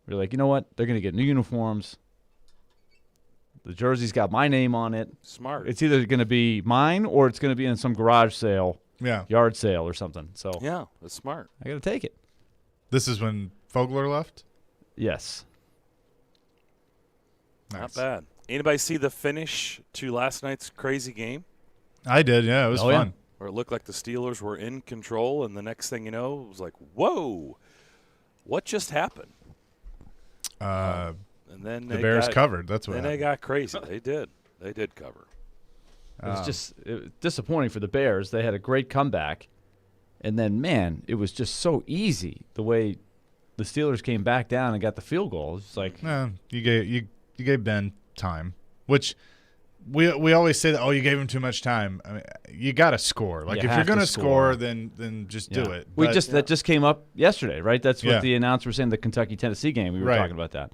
We're like, you know what? They're going to get new uniforms. The jersey's got my name on it. Smart. It's either going to be mine or it's going to be in some garage sale, yard sale or something. So yeah, that's smart. I got to take it. This is when Fogler left? Yes. Nice. Not bad. Anybody see the finish to last night's crazy game? I did, yeah. It was fun. Yeah. Where it looked like the Steelers were in control, and the next thing you know, it was like, whoa, what just happened? And then the Bears covered. That's what happened. They got crazy. They did. They did cover. It was disappointing for the Bears. They had a great comeback. And then, man, it was just so easy the way the Steelers came back down and got the field goal. It's like you gave Ben time, which we always say that, oh, you gave him too much time. I mean, you got to score. Like, if you're going to score, then just do it. That just came up yesterday, right? That's what the announcer was saying, the Kentucky-Tennessee game. We were talking about that.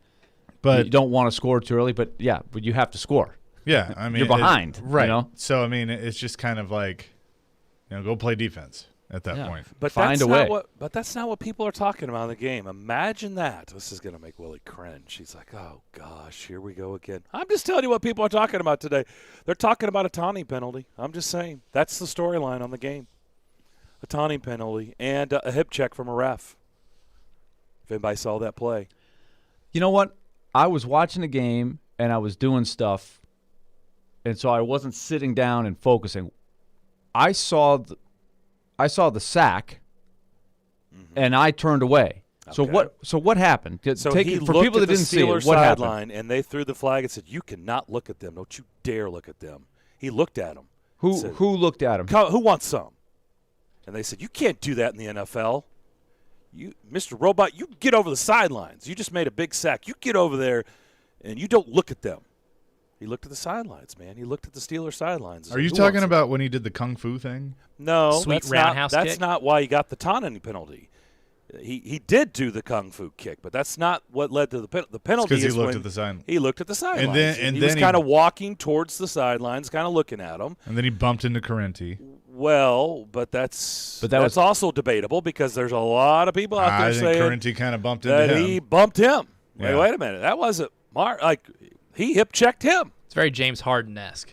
But you don't want to score too early, but you have to score. Yeah, I mean, you're behind, right? You know? So I mean, it's just kind of like, go play defense at that point. But find a way. But that's not what people are talking about in the game. Imagine that. This is going to make Willie cringe. He's like, oh gosh, here we go again. I'm just telling you what people are talking about today. They're talking about a taunting penalty. I'm just saying that's the storyline on the game. A taunting penalty and a hip check from a ref. If anybody saw that play. You know what? I was watching the game and I was doing stuff, and so I wasn't sitting down and focusing. I saw the sack, and I turned away. Okay. So what happened? So he for looked people at that didn't see Steelers it, what sideline, happened? and they threw the flag and said, "You cannot look at them. Don't you dare look at them." He looked at them. Who looked at him? Who wants some? And they said, "You can't do that in the NFL. You, Mr. Robot, you get over the sidelines. You just made a big sack. You get over there, and you don't look at them." He looked at the sidelines, man. He looked at the Steelers sidelines. Are you talking about when he did the kung fu thing? No, Sweet roundhouse that's kick? not why he got the taunting penalty. He did do the kung fu kick, but that's not what led to the penalty. Because he looked at the sidelines. He looked at the sidelines. And he then was kind of walking towards the sidelines, kind of looking at them. And then he bumped into Correnti. Well, but that's also debatable because there's a lot of people out there saying Corenti kind of bumped into that him. he bumped him. Yeah. Wait a minute, that wasn't he hip checked him. It's very James Harden-esque.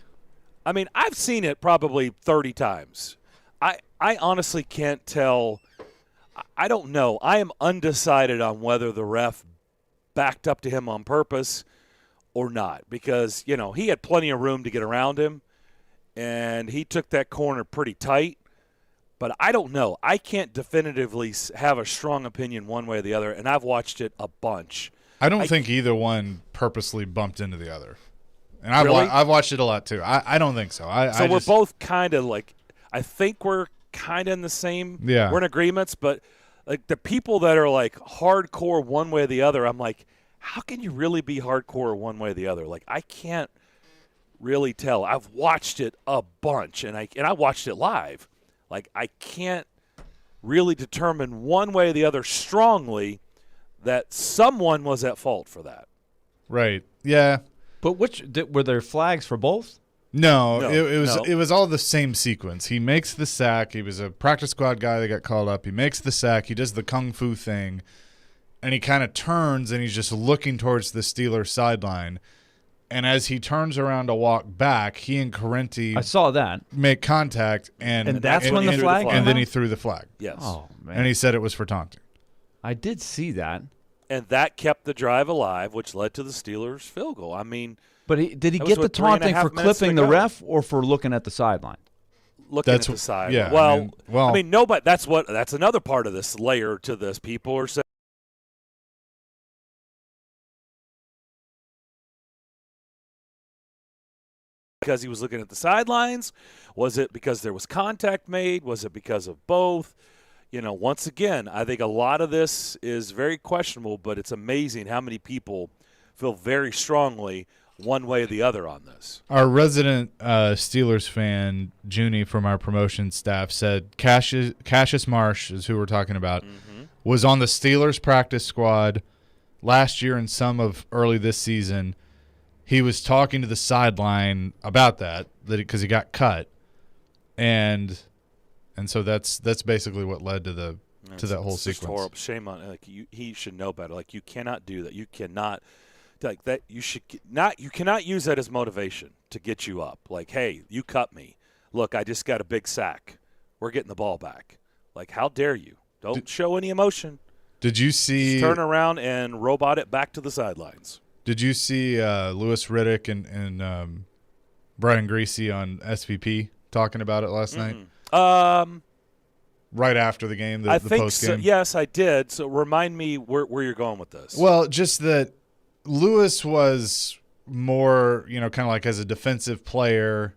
I mean, I've seen it probably 30 times. I honestly can't tell. I don't know. I am undecided on whether the ref backed up to him on purpose or not because, he had plenty of room to get around him, and he took that corner pretty tight. But I don't know. I can't definitively have a strong opinion one way or the other, and I've watched it a bunch. I don't think either one purposely bumped into the other. And Really? I've watched it a lot, too. I don't think so. We're both kind of like – I think we're kind of in the same – we're in agreements, but like the people that are like hardcore one way or the other, I'm like, how can you really be hardcore one way or the other? Like I can't really tell. I've watched it a bunch, and I watched it live. Like I can't really determine one way or the other strongly that someone was at fault for that. Right. Yeah. But were there flags for both? No, it was all the same sequence. He makes the sack. He was a practice squad guy that got called up. He makes the sack. He does the kung fu thing, and he kind of turns, and he's just looking towards the Steelers sideline. And as he turns around to walk back, he and Corenti I saw that make contact, and that's when the flag and then he threw the flag. Yes. Oh man! And he said it was for taunting. I did see that. And that kept the drive alive, which led to the Steelers' field goal. I mean, but did he get the taunting for clipping the ref or for looking at the sideline? Looking at the side. Yeah. I mean, nobody. That's another part of this layer to this. People are saying because he was looking at the sidelines. Was it because there was contact made? Was it because of both? Once again, I think a lot of this is very questionable, but it's amazing how many people feel very strongly one way or the other on this. Our resident Steelers fan, Junie from our promotion staff, said Cassius Marsh is who we're talking about, was on the Steelers practice squad last year and some of early this season. He was talking to the sideline about that because he got cut, and so that's basically what led to the to that whole it's sequence. Just horrible. Shame on he should know better. Like, you cannot do that. You cannot like that. You cannot use that as motivation to get you up. Like, hey, you cut me. Look, I just got a big sack. We're getting the ball back. Like, how dare you? Don't show any emotion. Did you see? Just turn around and robot it back to the sidelines. Did you see Louis Riddick and Brian Greasy on SVP talking about it last night? Right after the game, the post game. So. Yes, I did. So remind me where you're going with this. Well, just that Louis was more, kind of like as a defensive player,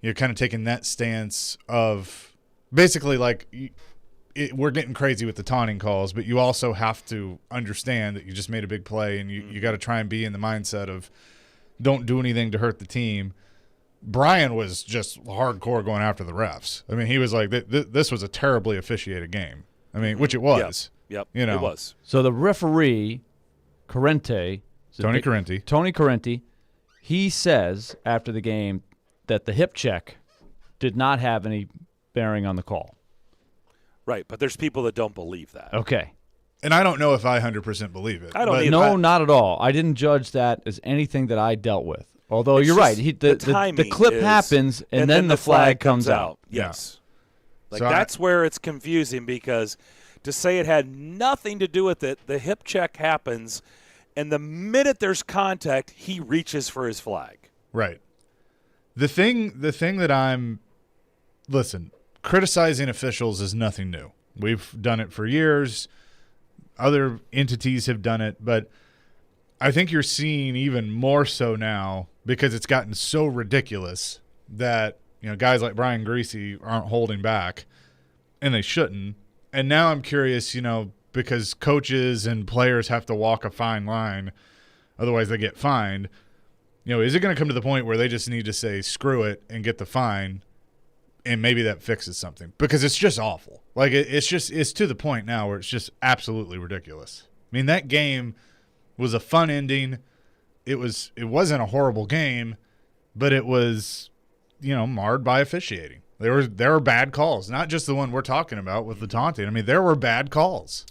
kind of taking that stance of basically like we're getting crazy with the taunting calls, but you also have to understand that you just made a big play and you got to try and be in the mindset of don't do anything to hurt the team. Brian was just hardcore going after the refs. I mean, he was like, this was a terribly officiated game. I mean, which it was. Yep. It was. So the referee, Tony Correnti, he says after the game that the hip check did not have any bearing on the call. Right, but there's people that don't believe that. Okay. And I don't know if I 100% believe it. I don't either. No, not at all. I didn't judge that as anything that I dealt with. Although you're right, the clip happens and then the flag comes out. Yes. Yeah. Like, that's where it's confusing, because to say it had nothing to do with it, the hip check happens, and the minute there's contact, he reaches for his flag. Right. The thing that listen, criticizing officials is nothing new. We've done it for years. Other entities have done it, but I think you're seeing even more so now because it's gotten so ridiculous that, guys like Brian Greasy aren't holding back, and they shouldn't. And now I'm curious, because coaches and players have to walk a fine line, otherwise they get fined. Is it going to come to the point where they just need to say screw it and get the fine, and maybe that fixes something? Because it's just awful. Like, it's to the point now where it's just absolutely ridiculous. I mean, that game was a fun ending. It wasn't a horrible game, but it was, marred by officiating. There were bad calls, not just the one we're talking about with the taunting. I mean, there were bad calls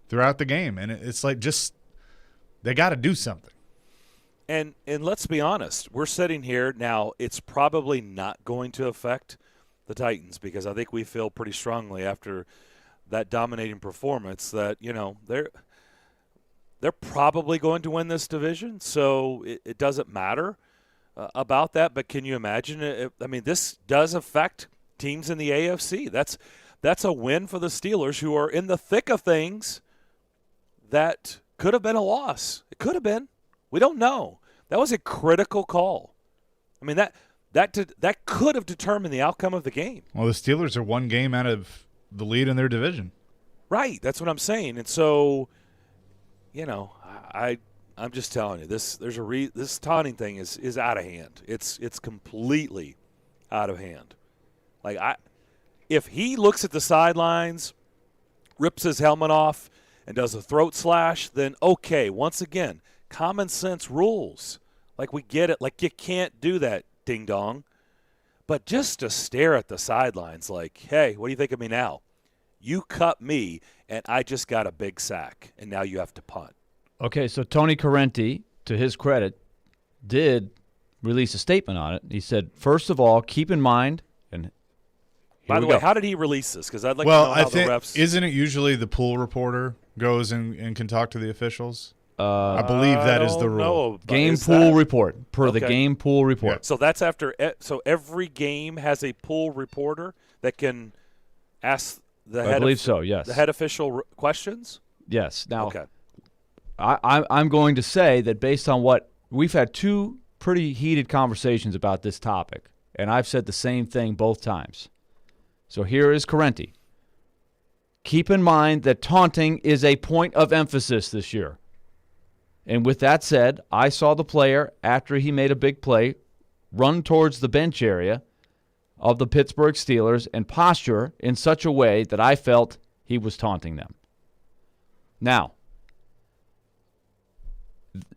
throughout the game, and it's like, just they got to do something. And let's be honest, we're sitting here now. It's probably not going to affect the Titans, because I think we feel pretty strongly after that dominating performance that they're probably going to win this division, so it doesn't matter about that. But can you imagine? This does affect teams in the AFC. That's a win for the Steelers, who are in the thick of things. That could have been a loss. It could have been. We don't know. That was a critical call. I mean, that could have determined the outcome of the game. Well, the Steelers are one game out of the lead in their division. Right. That's what I'm saying. And so, I'm just telling you, this taunting thing is out of hand. It's completely out of hand. Like, if he looks at the sidelines, rips his helmet off, and does a throat slash, then okay, once again, common sense rules. Like, we get it. Like, you can't do that, ding dong. But just to stare at the sidelines like, hey, what do you think of me now? You cut me, and I just got a big sack, and now you have to punt. Okay, so Tony Correnti, to his credit, did release a statement on it. He said, first of all, keep in mind, and by the way, how did he release this? Because I'd like to know how the refs. Isn't it usually the pool reporter goes and can talk to the officials? I believe that is the rule. Game pool report, the game pool report. Yeah. So that's after. So every game has a pool reporter that can ask the head. I believe so. Yes. The head official questions. Yes. Now, okay. I'm going to say that based on what we've had two pretty heated conversations about this topic, and I've said the same thing both times. So here is Correnti. Keep in mind that taunting is a point of emphasis this year. And with that said, I saw the player, after he made a big play, run towards the bench area of the Pittsburgh Steelers and posture in such a way that I felt he was taunting them. Now,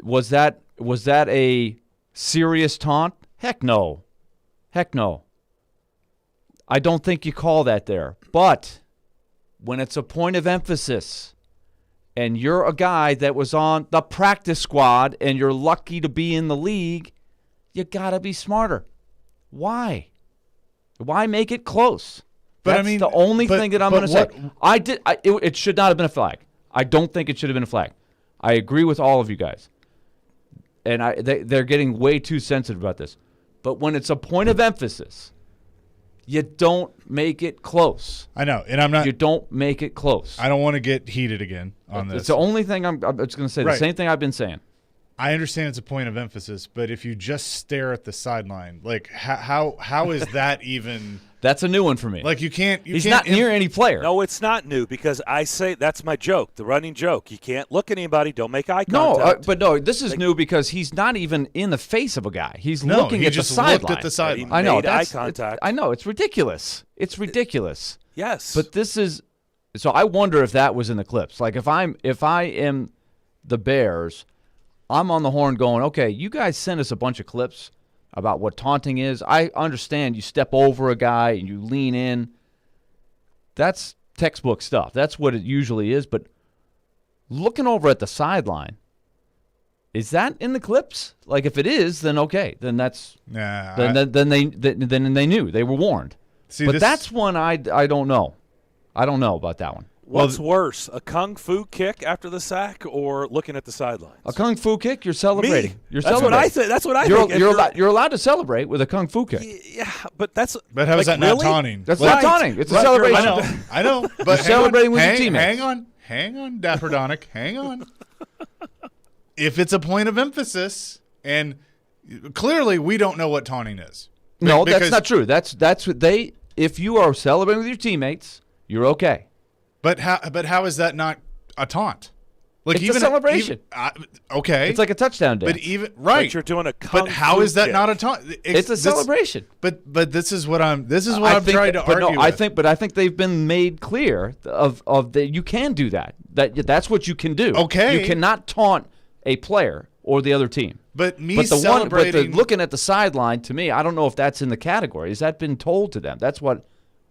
was that a serious taunt? Heck no. Heck no. I don't think you call that there. But when it's a point of emphasis and you're a guy that was on the practice squad and you're lucky to be in the league, you got to be smarter. Why? Why make it close? But That's the only thing that I'm going to say. It should not have been a flag. I don't think it should have been a flag. I agree with all of you guys. And they're getting way too sensitive about this. But when it's a point of emphasis, you don't make it close. I know, and I'm not. You don't make it close. I don't want to get heated again on this. It's the only thing I'm just going to say. The same thing I've been saying. I understand it's a point of emphasis, but if you just stare at the sideline, like how is that even? That's a new one for me. Like He's not near any player. No, it's not new because I say that's my joke, the running joke. You can't look at anybody. Don't make eye contact. No, this is new because he's not even in the face of a guy. He's looking at the sideline. Looked at the sideline. I know. Eye contact. I know. It's ridiculous. It's ridiculous. Yes. But this is – so I wonder if that was in the clips. Like if I am the Bears, I'm on the horn going, okay, you guys send us a bunch of clips about what taunting is. I understand you step over a guy and you lean in. That's textbook stuff. That's what it usually is. But looking over at the sideline, is that in the clips? Like if it is, then okay. Then that's then they knew. They were warned. See, but that's one I don't know. I don't know about that one. What's worse, a kung fu kick after the sack or looking at the sidelines? A kung fu kick, you're celebrating. Me. You're that's celebrating. What I think. That's what I think. You're allowed to celebrate with a kung fu kick. Yeah, but that's. But how is that really? not taunting? That's not taunting. It's a celebration. I know. But celebrating with your teammates. Hang on, Dapper Donick. Hang on. If it's a point of emphasis, and clearly we don't know what taunting is. No, that's not true. That's what they. If you are celebrating with your teammates, you're okay. But how is that not a taunt? Like it's a celebration. Okay, it's like a touchdown dance. But even right, but you're doing a kung but how fu is that kick. not a taunt? It's a celebration. But this is what I'm trying to argue. No, I think they've been made clear of that you can do that. That's what you can do. Okay, you cannot taunt a player or the other team. But celebrating, looking at the sideline, to me, I don't know if that's in the category. Has that been told to them? That's what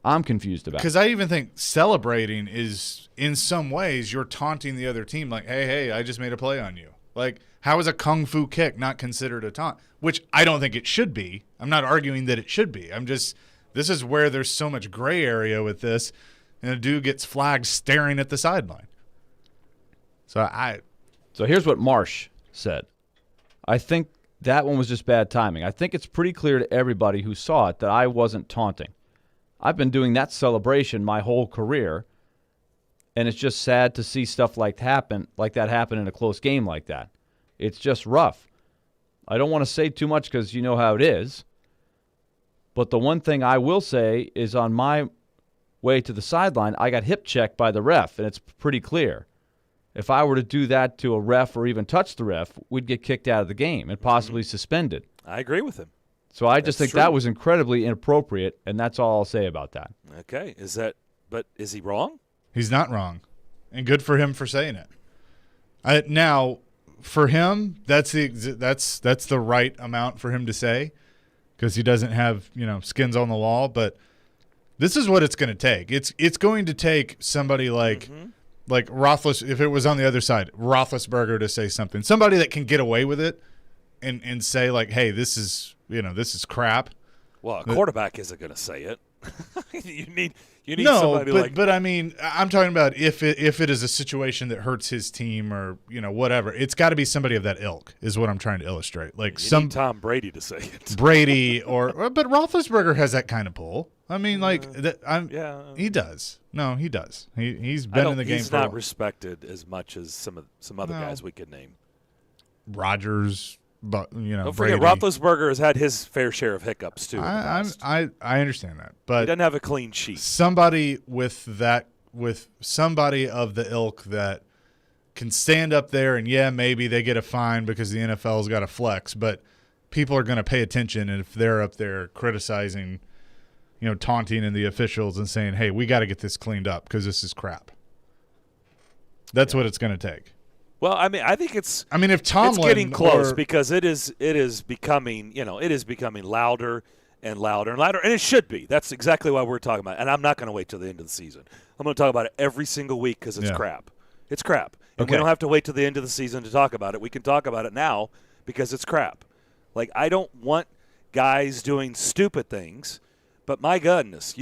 I'm confused about. Because I even think celebrating is, in some ways, you're taunting the other team. Like, hey, I just made a play on you. Like, how is a kung fu kick not considered a taunt? Which I don't think it should be. I'm not arguing that it should be. This is where there's so much gray area with this, and a dude gets flagged staring at the sideline. So here's what Marsh said. I think that one was just bad timing. I think it's pretty clear to everybody who saw it that I wasn't taunting. I've been doing that celebration my whole career, and it's just sad to see stuff like that happen in a close game like that. It's just rough. I don't want to say too much because you know how it is, but the one thing I will say is on my way to the sideline, I got hip checked by the ref, and it's pretty clear. If I were to do that to a ref or even touch the ref, we'd get kicked out of the game and possibly suspended. I agree with him. So I just think that was incredibly inappropriate, and that's all I'll say about that. Okay. But is he wrong? He's not wrong, and good for him for saying it. Now, for him, that's the right amount for him to say because he doesn't have skins on the wall. But this is what it's going to take. It's going to take somebody like Roethlisberger, if it was on the other side, Roethlisberger to say something, somebody that can get away with it, and say like, hey, this is crap. Well, a quarterback isn't going to say it. you need somebody like. But I mean, I'm talking about if it is a situation that hurts his team or whatever, it's got to be somebody of that ilk. Is what I'm trying to illustrate. Like you need Tom Brady to say it. Brady but Roethlisberger has that kind of pull. I mean, he does. No, he does. He's been in the game. He's not respected as much as some other guys we could name. Rodgers. But don't forget, Roethlisberger has had his fair share of hiccups too. I understand that, but he doesn't have a clean sheet. Somebody with somebody of the ilk that can stand up there and maybe they get a fine because the NFL's got a flex, but people are going to pay attention, and if they're up there criticizing, taunting and the officials and saying, "Hey, we got to get this cleaned up because this is crap." That's what it's going to take. Well, I mean, I think it's. If Tomlin, it's getting close because it is becoming louder. and louder and louder, and it should be. That's exactly why we're talking about it. And I'm not going to wait till the end of the season. I'm going to talk about it every single week because it's crap. It's crap. And we don't have to wait till the end of the season to talk about it. We can talk about it now because it's crap. Like, I don't want guys doing stupid things, but my goodness,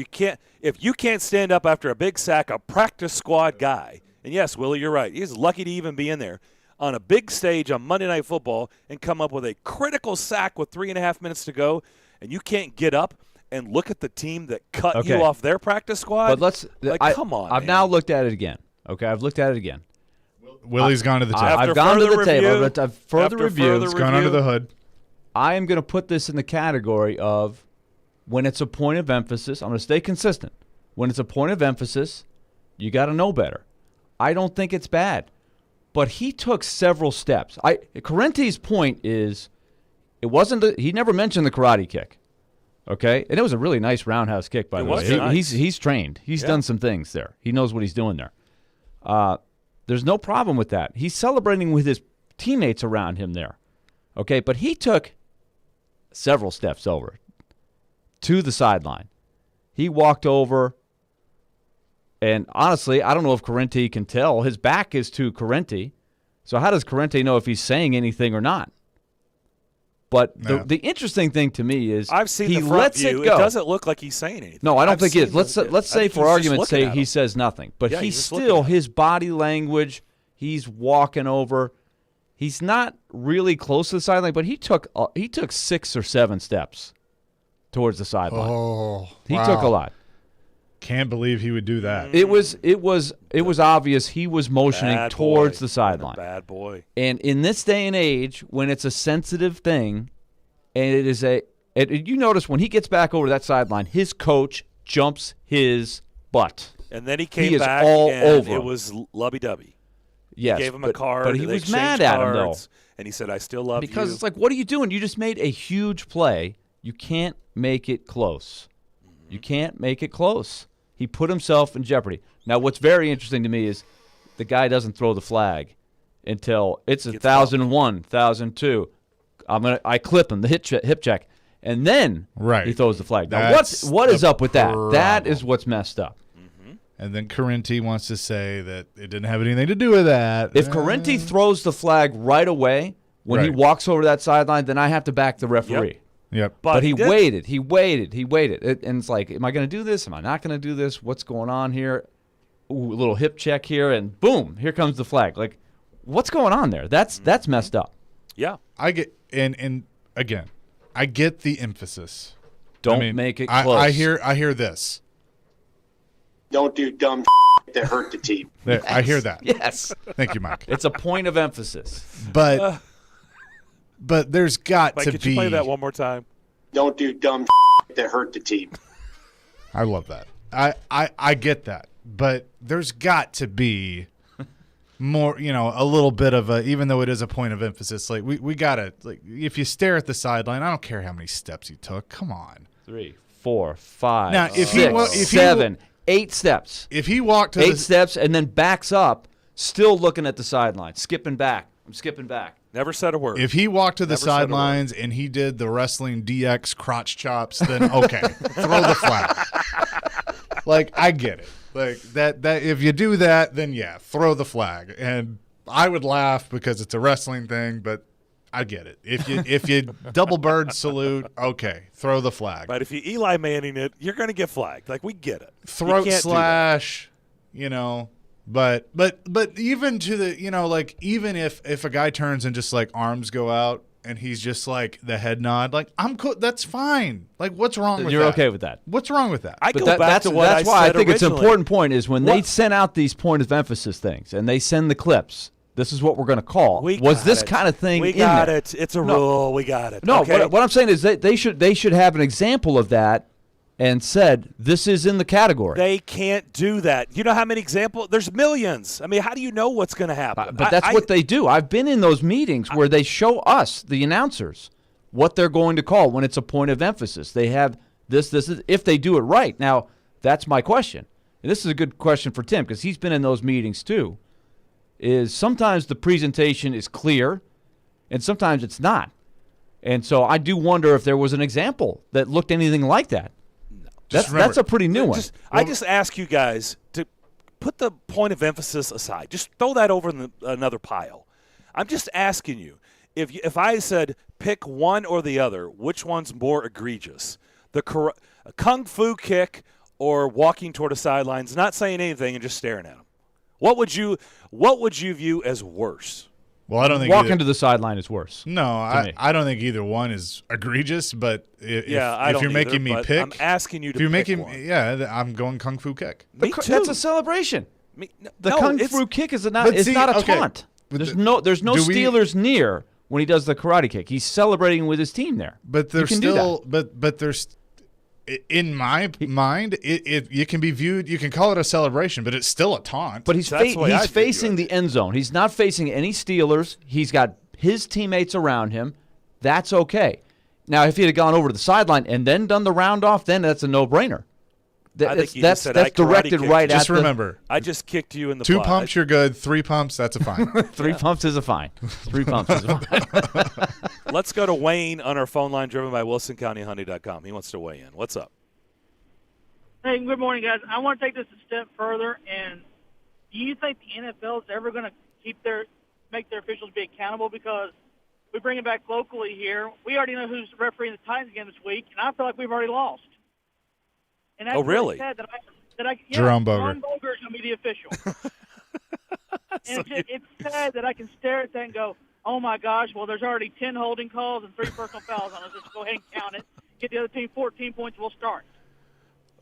if you can't stand up after a big sack, a practice squad guy, and yes, Willie, you're right. He's lucky to even be in there on a big stage on Monday Night Football and come up with a critical sack with 3.5 minutes to go, and you can't get up and look at the team that cut you off their practice squad. But come on. I've now looked at it again. Okay, I've looked at it again. Willie's gone to the table. I've gone to the table. I've further reviewed. It's gone under the hood. I am going to put this in the category of when it's a point of emphasis. I'm going to stay consistent. When it's a point of emphasis, you got to know better. I don't think it's bad. But he took several steps. Corrente's point is he never mentioned the karate kick. Okay? And it was a really nice roundhouse kick, by the way. Nice. He's trained. He's done some things there. He knows what he's doing there. There's no problem with that. He's celebrating with his teammates around him there. Okay? But he took several steps over to the sideline. He walked over, and honestly, I don't know if Corrente can tell. His back is to Corrente. So how does Corrente know if he's saying anything or not? But the interesting thing to me is I've seen he the front lets view. it go. It doesn't look like he's saying anything. No, I don't think it is. Let's say for argument's sake he says nothing. But he's still, his body language, he's walking over. He's not really close to the sideline, but he took 6 or 7 steps towards the sideline. Oh, he took a lot. Can't believe he would do that. It was obvious he was motioning towards the sideline. Bad boy. And in this day and age, when it's a sensitive thing, and it is you notice when he gets back over that sideline, his coach jumps his butt. And then he came back and it was lovey-dovey. Yes, he gave him a card. But he was mad at him, though. And he said, I still love you. Because it's like, what are you doing? You just made a huge play. You can't make it close. You can't make it close. He put himself in jeopardy. Now, what's very interesting to me is the guy doesn't throw the flag until it's 1,001, 1,002. I clip him, the hip check, and then he throws the flag. Now, what is up with that? That is what's messed up. And then Corrente wants to say that it didn't have anything to do with that. If Corrente throws the flag right away when he walks over that sideline, then I have to back the referee. Yep. But he waited. And it's like, am I going to do this? Am I not going to do this? What's going on here? Ooh, a little hip check here, and boom, here comes the flag. Like, what's going on there? That's messed up. Yeah. I get and again, I get the emphasis. Don't make it close. I hear this. Don't do dumb that hurt the team. Yes. I hear that. Yes. Thank you, Mike. It's a point of emphasis. But there's got Mike, to could be. you play that one more time? Don't do dumb that hurt the team. I love that. I get that. But there's got to be more, a little bit of a, even though it is a point of emphasis, like we got to, like, if you stare at the sideline, I don't care how many steps he took. Come on. 3, 4, 5, now, 6, 7, 8 steps. If he walked to 8 steps and then backs up, still looking at the sideline, skipping back. I'm skipping back. Never said a word. If he walked to the sidelines and he did the wrestling DX crotch chops, then okay, throw the flag. Like, I get it. Like that if you do that, then yeah, throw the flag. And I would laugh because it's a wrestling thing, but I get it. If you double bird salute, okay, throw the flag. But if you Eli Manning it, you're going to get flagged. Like, we get it. Throat slash, But even to the, like, even if a guy turns and just like arms go out and he's just like the head nod, like, I'm cool, that's fine. Like, what's wrong with that? You're okay with that? What's wrong with that? That's why I think it's an important point is when they sent out these point of emphasis things and they send the clips. This is what we're going to call. Was this kind of thing in there? We got it. It's a rule. We got it. No, okay. what I'm saying is they should have an example of that and said, this is in the category. They can't do that. You know how many examples? There's millions. I mean, how do you know what's going to happen? But that's what they do. I've been in those meetings where they show us, the announcers, what they're going to call when it's a point of emphasis. They have this is if they do it right. Now, that's my question. And this is a good question for Tim because he's been in those meetings too, is sometimes the presentation is clear and sometimes it's not. And so I do wonder if there was an example that looked anything like that. No. That's a pretty new one. I just ask you guys to put the point of emphasis aside. Just throw that over in another pile. I'm just asking you, if I said pick one or the other, which one's more egregious? A kung fu kick or walking toward the sidelines, not saying anything and just staring at them? What would you view as worse? Well, I don't think walking to the sideline is worse. No, I don't think either one is egregious. But if you're making me pick, I'm asking you to. If you're pick making, one. I'm going kung fu kick. Me too. That's a celebration. The kung fu kick is not a taunt. There's no Steelers near when he does the karate kick. He's celebrating with his team there. But there's still, but there's, in my mind, it can be viewed. You can call it a celebration, but it's still a taunt. But he's facing the end zone. He's not facing any Steelers. He's got his teammates around him. That's okay. Now, if he had gone over to the sideline and then done the round off, then that's a no-brainer. That's directed right at. Just remember, I just kicked you in the 2 butt. pumps, you're good. 3 pumps, that's a fine. 3 pumps is a fine. 3 pumps is a fine. Let's go to Wayne on our phone line, driven by WilsonCountyHunting.com. He wants to weigh in. What's up? Hey, good morning, guys. I want to take this a step further. And do you think the NFL is ever going to make their officials be accountable? Because we bring it back locally here. We already know who's refereeing the Titans game this week, and I feel like we've already lost. And that's really? Sad Jerome Boger. Jerome Boger is going to be the official. And it's sad that I can stare at that and go, oh, my gosh, well, there's already 10 holding calls and 3 personal fouls on us. Let's go ahead and count it. Get the other team 14 points, we'll start.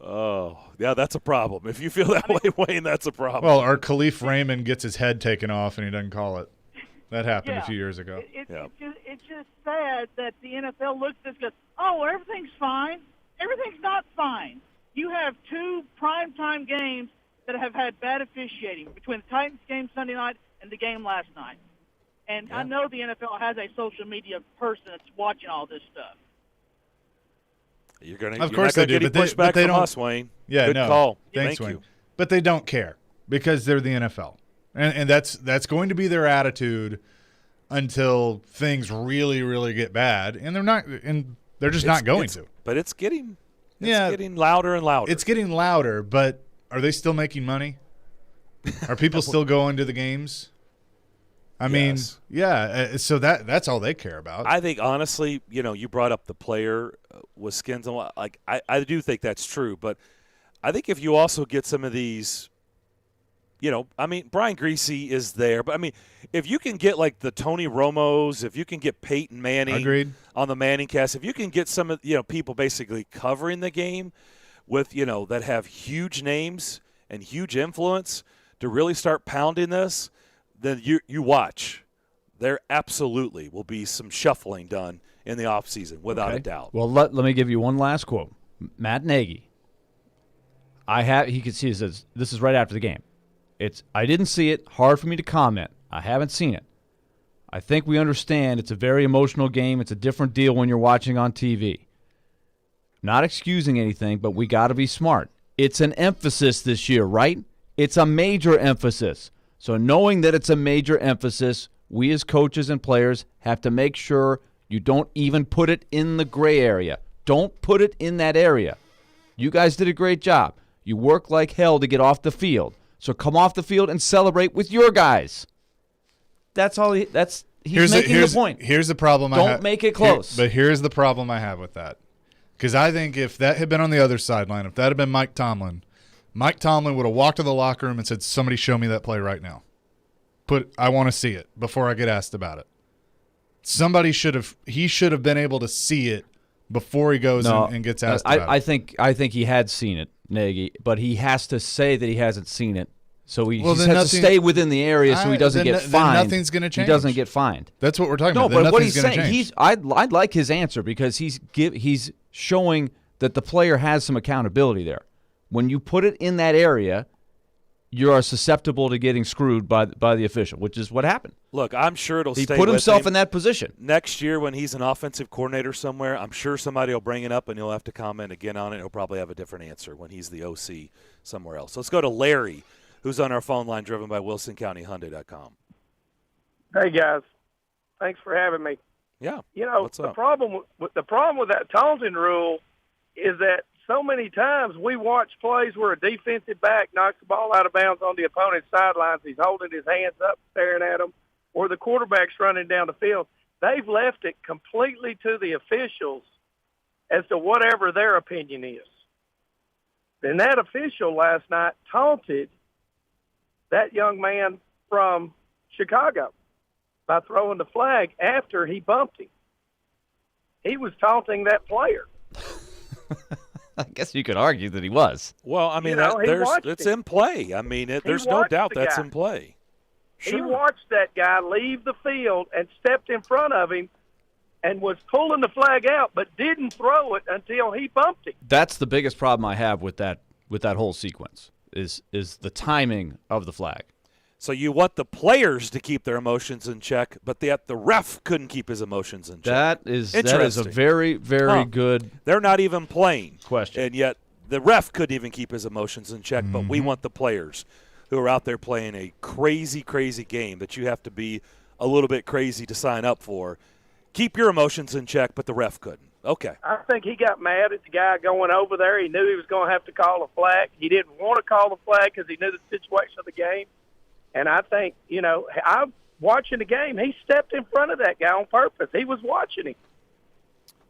Oh, yeah, that's a problem. If you feel that way, Wayne, that's a problem. Well, our Khalif Raymond gets his head taken off and he doesn't call it. That happened a few years ago. It's just sad that the NFL looks at this and goes, oh, everything's fine. Everything's not fine. You have 2 primetime games that have had bad officiating between the Titans game Sunday night and the game last night. And I know the NFL has a social media person that's watching all this stuff. Of course they do, but they don't. Us, Wayne. Yeah, good call. Thanks, Thank Wayne. you. But they don't care because they're the NFL, and that's going to be their attitude until things really, really get bad, and they're just not going to. But it's getting louder and louder. It's getting louder, but are they still making money? Are people still going to the games? I mean, so that's all they care about. I think, honestly, you brought up the player with skins. And I do think that's true. But I think if you also get some of these, Brian Griese is there. But, if you can get like the Tony Romos, if you can get Peyton Manning on the Manning cast, if you can get some of people basically covering the game with, that have huge names and huge influence to really start pounding this, then you watch. There absolutely will be some shuffling done in the offseason, without a doubt. Well, let me give you one last quote. Matt Nagy. He could see it says, this is right after the game. I didn't see it. Hard for me to comment. I haven't seen it. I think we understand it's a very emotional game. It's a different deal when you're watching on TV. Not excusing anything, but we got to be smart. It's an emphasis this year, right? It's a major emphasis. So knowing that it's a major emphasis, we as coaches and players have to make sure you don't even put it in the gray area. Don't put it in that area. You guys did a great job. You work like hell to get off the field. So come off the field and celebrate with your guys. That's all. He's making the point. Here's the problem. Don't make it close. But here's the problem I have with that. Because I think if that had been on the other sideline, if that had been Mike Tomlin would have walked to the locker room and said, somebody show me that play right now. I want to see it before I get asked about it. He should have been able to see it before he goes and gets asked about it. I think he had seen it, Nagy, but he has to say that he hasn't seen it. So he has to stay within the area so he doesn't get fined. Then nothing's going to change. He doesn't get fined. That's what we're talking about. No, but what he's saying, I'd like his answer because he's showing that the player has some accountability there. When you put it in that area, you are susceptible to getting screwed by the official, which is what happened. Look, I'm sure it'll stay with him. He put himself in that position. Next year when he's an offensive coordinator somewhere, I'm sure somebody will bring it up and he'll have to comment again on it. He'll probably have a different answer when he's the OC somewhere else. Let's go to Larry, who's on our phone line, driven by WilsonCountyHunting.com. Hey, guys. Thanks for having me. Yeah. The problem with that taunting rule is that so many times we watch plays where a defensive back knocks the ball out of bounds on the opponent's sidelines. He's holding his hands up, staring at them, or the quarterback's running down the field. They've left it completely to the officials as to whatever their opinion is. And that official last night taunted that young man from Chicago by throwing the flag after he bumped him. He was taunting that player. I guess you could argue that he was. Well, I mean, it's in play. I mean, there's no doubt that's in play. Sure. He watched that guy leave the field and stepped in front of him and was pulling the flag out, but didn't throw it until he bumped him. That's the biggest problem I have with that whole sequence is the timing of the flag. So you want the players to keep their emotions in check, but yet the ref couldn't keep his emotions in check. That is a very, very good. They're not even playing question, and yet the ref couldn't even keep his emotions in check. But we want the players who are out there playing a crazy, crazy game that you have to be a little bit crazy to sign up for. Keep your emotions in check, but the ref couldn't. Okay. I think he got mad at the guy going over there. He knew he was going to have to call a flag. He didn't want to call the flag because he knew the situation of the game. And I think, I'm watching the game. He stepped in front of that guy on purpose. He was watching him.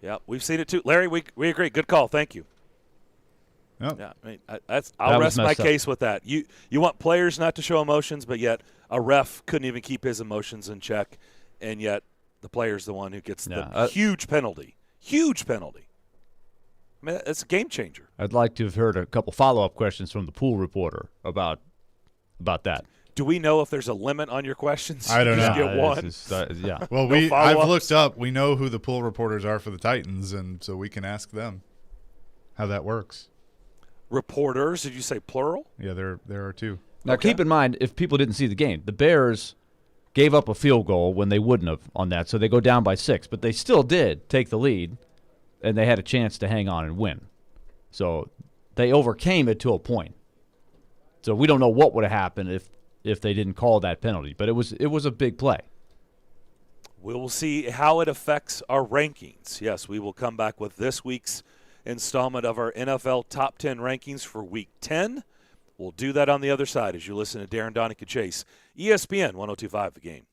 Yeah, we've seen it too. Larry, we agree. Good call. Thank you. Yep. Yeah, I mean, I'll rest my case with that. You want players not to show emotions, but yet a ref couldn't even keep his emotions in check, and yet the player's the one who gets the huge penalty. Huge penalty. I mean, it's a game changer. I'd like to have heard a couple follow-up questions from the pool reporter about that. Do we know if there's a limit on your questions? I don't know. Just get one. Yeah. Well, I've looked up. We know who the pool reporters are for the Titans, and so we can ask them how that works. Reporters? Did you say plural? Yeah, there are two. Now, keep in mind, if people didn't see the game, the Bears gave up a field goal when they wouldn't have on that, so they go down by 6. But they still did take the lead, and they had a chance to hang on and win. So they overcame it to a point. So we don't know what would have happened if they didn't call that penalty, but it was a big play. We will see how it affects our rankings. Yes, we will come back with this week's installment of our NFL Top 10 rankings for Week 10. We'll do that on the other side as you listen to Darren Donica Chase, ESPN 102.5 The Game.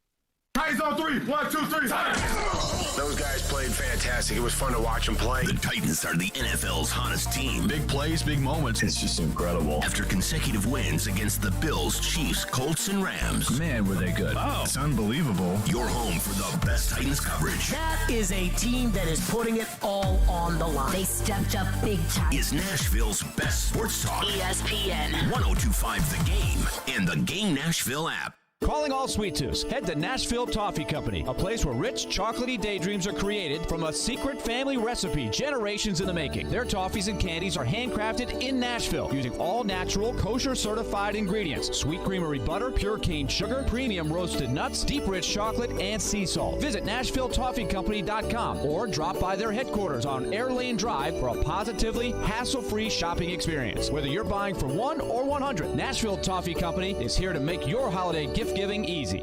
Titans on 3. 1, 2, 3. Titans. Those guys played fantastic. It was fun to watch them play. The Titans are the NFL's hottest team. Big plays, big moments. It's just incredible. After consecutive wins against the Bills, Chiefs, Colts, and Rams. Man, were they good. Oh. It's unbelievable. You're home for the best Titans coverage. That is a team that is putting it all on the line. They stepped up big time. Is Nashville's best sports talk. ESPN 102.5 The Game and the Game Nashville app. Calling all sweet tooths. Head to Nashville Toffee Company, a place where rich, chocolatey daydreams are created from a secret family recipe generations in the making. Their toffees and candies are handcrafted in Nashville using all natural, kosher-certified ingredients. Sweet creamery butter, pure cane sugar, premium roasted nuts, deep rich chocolate, and sea salt. Visit NashvilleToffeeCompany.com or drop by their headquarters on Air Lane Drive for a positively hassle-free shopping experience. Whether you're buying for 1 or 100, Nashville Toffee Company is here to make your holiday gift giving easy.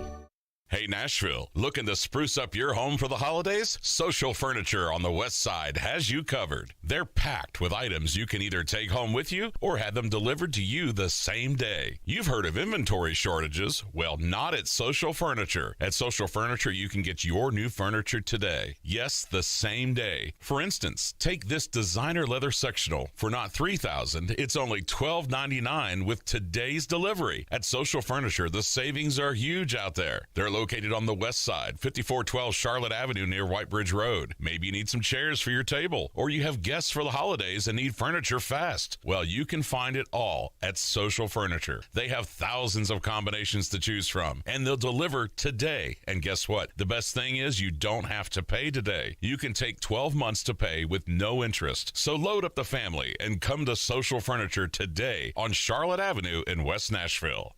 Hey, Nashville, looking to spruce up your home for the holidays? Social Furniture on the West Side has you covered. They're packed with items you can either take home with you or have them delivered to you the same day. You've heard of inventory shortages. Well, not at Social Furniture. At Social Furniture, you can get your new furniture today. Yes, the same day. For instance, take this designer leather sectional. For not $3,000, it's only $1,299 with today's delivery. At Social Furniture, the savings are huge out there. They're located on the west side, 5412 Charlotte Avenue near White Bridge Road. Maybe you need some chairs for your table, or you have guests for the holidays and need furniture fast. Well, you can find it all at Social Furniture. They have thousands of combinations to choose from, and they'll deliver today. And guess what? The best thing is you don't have to pay today. You can take 12 months to pay with no interest. So load up the family and come to Social Furniture today on Charlotte Avenue in West Nashville.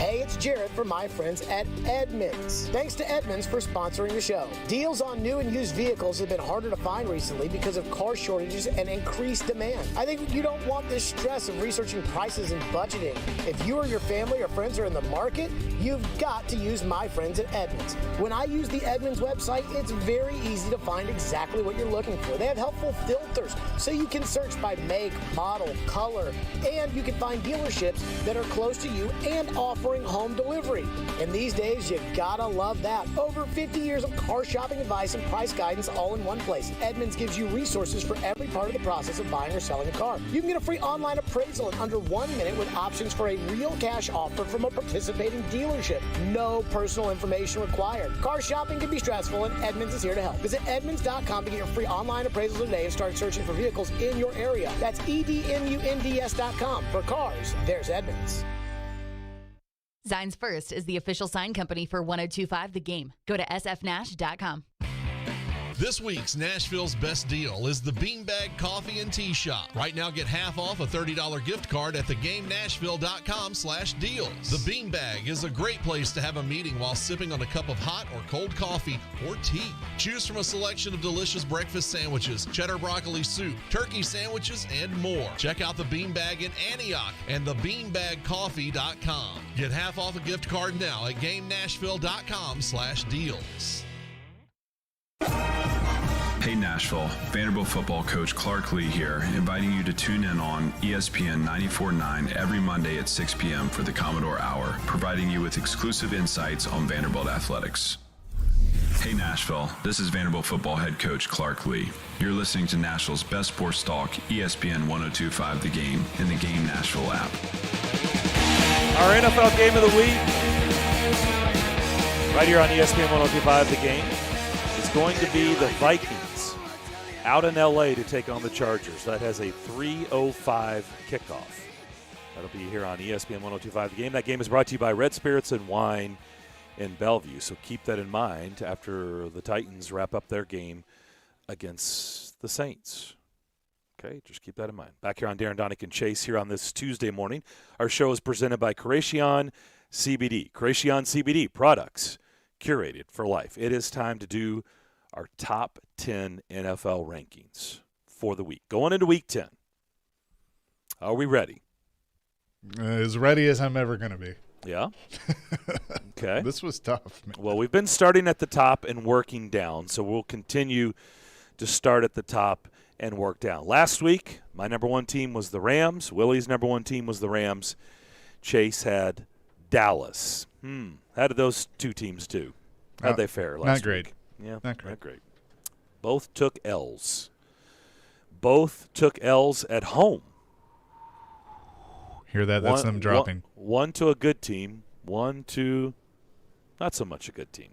Hey, it's Jared from my friends at Edmunds. Thanks to Edmunds for sponsoring the show. Deals on new and used vehicles have been harder to find recently because of car shortages and increased demand. I think you don't want this stress of researching prices and budgeting. If you or your family or friends are in the market, you've got to use my friends at Edmunds. When I use the Edmunds website, it's very easy to find exactly what you're looking for. They have helpful filters so you can search by make, model, color, and you can find dealerships that are close to you and offering home delivery. And these days, you gotta love that. Over 50 years of car shopping advice and price guidance all in one place. Edmunds gives you resources for every part of the process of buying or selling a car. You can get a free online appraisal in under 1 minute with options for a real cash offer from a participating dealership. No personal information required. Car shopping can be stressful, and Edmunds is here to help. Visit Edmunds.com to get your free online appraisal today and start searching for vehicles in your area. That's EDMUNDS.com. For cars, there's Edmunds. Zines First is the official sign company for 102.5 The Game. Go to sfnash.com. This week's Nashville's best deal is the Beanbag Coffee and Tea Shop. Right now, get half off a $30 gift card at thegamenashville.com/deals. The Beanbag is a great place to have a meeting while sipping on a cup of hot or cold coffee or tea. Choose from a selection of delicious breakfast sandwiches, cheddar broccoli soup, turkey sandwiches, and more. Check out the Beanbag in Antioch and thebeinbagcoffee.com. Get half off a gift card now at gamenashville.com/deals. Hey Nashville, Vanderbilt football coach Clark Lee here, inviting you to tune in on ESPN 94.9 every Monday at 6 p.m. for the Commodore Hour, providing you with exclusive insights on Vanderbilt athletics. Hey Nashville, this is Vanderbilt football head coach Clark Lee. You're listening to Nashville's best sports talk, ESPN 102.5 The Game, and the Game Nashville app. Our NFL game of the week, right here on ESPN 102.5 The Game, is going to be the Vikings out in L.A. to take on the Chargers. That has a 3:05 kickoff. That'll be here on ESPN 102.5 The Game. That game is brought to you by Red Spirits and Wine in Bellevue. So keep that in mind after the Titans wrap up their game against the Saints. Okay, just keep that in mind. Back here on Darren, Donick, and Chase here on this Tuesday morning. Our show is presented by Creation CBD. Creation CBD products curated for life. It is time to do our top 10 NFL rankings for the week. Going into week 10. Are we ready? As ready as I'm ever going to be. Yeah? Okay. This was tough, man. Well, we've been starting at the top and working down, so we'll continue to start at the top and work down. Last week, my number one team was the Rams. Willie's number one team was the Rams. Chase had Dallas. How did those two teams do? How'd they fare last Not great. week? Yeah, not great. Both took L's. Both took L's at home. Hear that? That's them dropping. One to a good team, one to not so much a good team.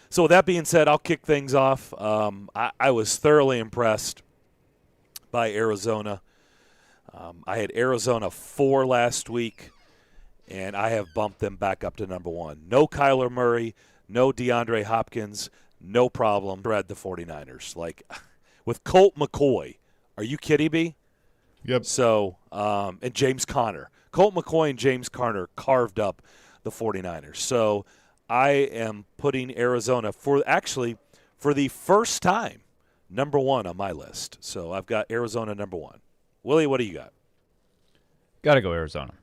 So with that being said, I'll kick things off. I was thoroughly impressed by Arizona. I had Arizona 4 last week, and I have bumped them back up to number 1. No Kyler Murray, no DeAndre Hopkins, no problem. Read the 49ers. Like, with Colt McCoy, are you kidding me? Yep. So, and James Conner. Colt McCoy and James Conner carved up the 49ers. So I am putting Arizona for the first time number 1 on my list. So I've got Arizona number 1. Willie, what do you got? Got to go Arizona.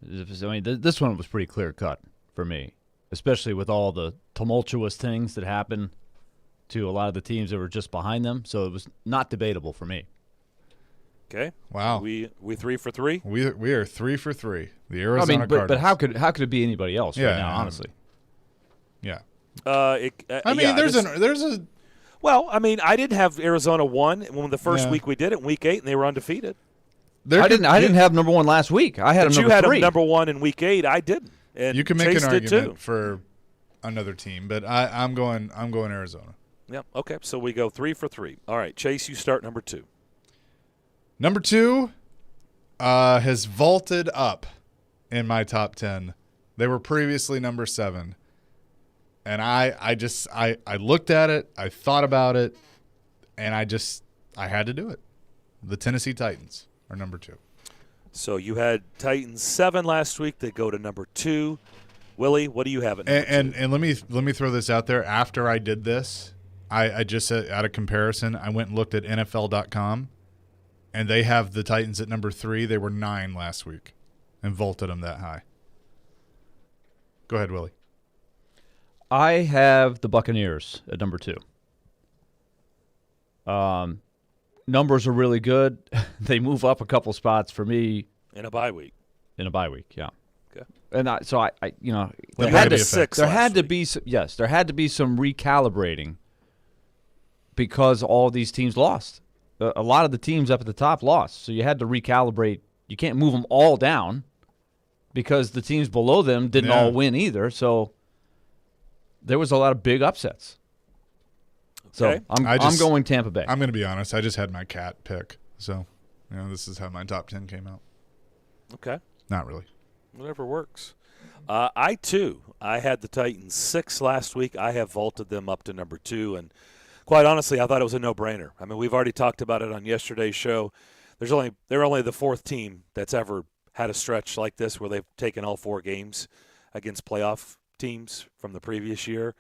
I mean, this one was pretty clear cut for me, especially with all the tumultuous things that happened to a lot of the teams that were just behind them. So it was not debatable for me. Okay. Wow. We 3 for 3? We are 3 for 3. The Arizona but Cardinals. how could it be anybody else right now, honestly? Yeah. There's a Well, I mean, I didn't have Arizona 1 when the first week we did it in week 8 and they were undefeated. I didn't have number 1 last week. I had but him number 3. You had him number 1 in week 8. I didn't. And you can make Chase an did argument too. for another team, but I'm going Arizona. Yep. Okay. So we go 3 for 3. All right, Chase, you start number 2. Number 2 has vaulted up in my top 10. They were previously number 7. And I looked at it, I thought about it, and I had to do it. The Tennessee Titans are number 2. So you had Titans 7 last week. They go to number 2. Willie, what do you have at number 2? And let me throw this out there. After I did this, I just said, out of comparison, I went and looked at NFL.com, and they have the Titans at number 3. They were 9 last week and vaulted them that high. Go ahead, Willie. I have the Buccaneers at number 2. Numbers are really good. They move up a couple spots for me. In a bye week. Yeah. Okay. And I you know, there had to be some recalibrating because all these teams lost. A lot of the teams up at the top lost, so you had to recalibrate. You can't move them all down because the teams below them didn't all win either. So there was a lot of big upsets. Okay. So I'm going Tampa Bay. I'm going to be honest. I just had my cat pick, so this is how my top 10 came out. Okay. Not really. Whatever works. I had the Titans 6 last week. I have vaulted them up to number 2, and quite honestly, I thought it was a no-brainer. I mean, we've already talked about it on yesterday's show. They're only the 4th team that's ever had a stretch like this where they've taken all 4 games against playoff teams from the previous year.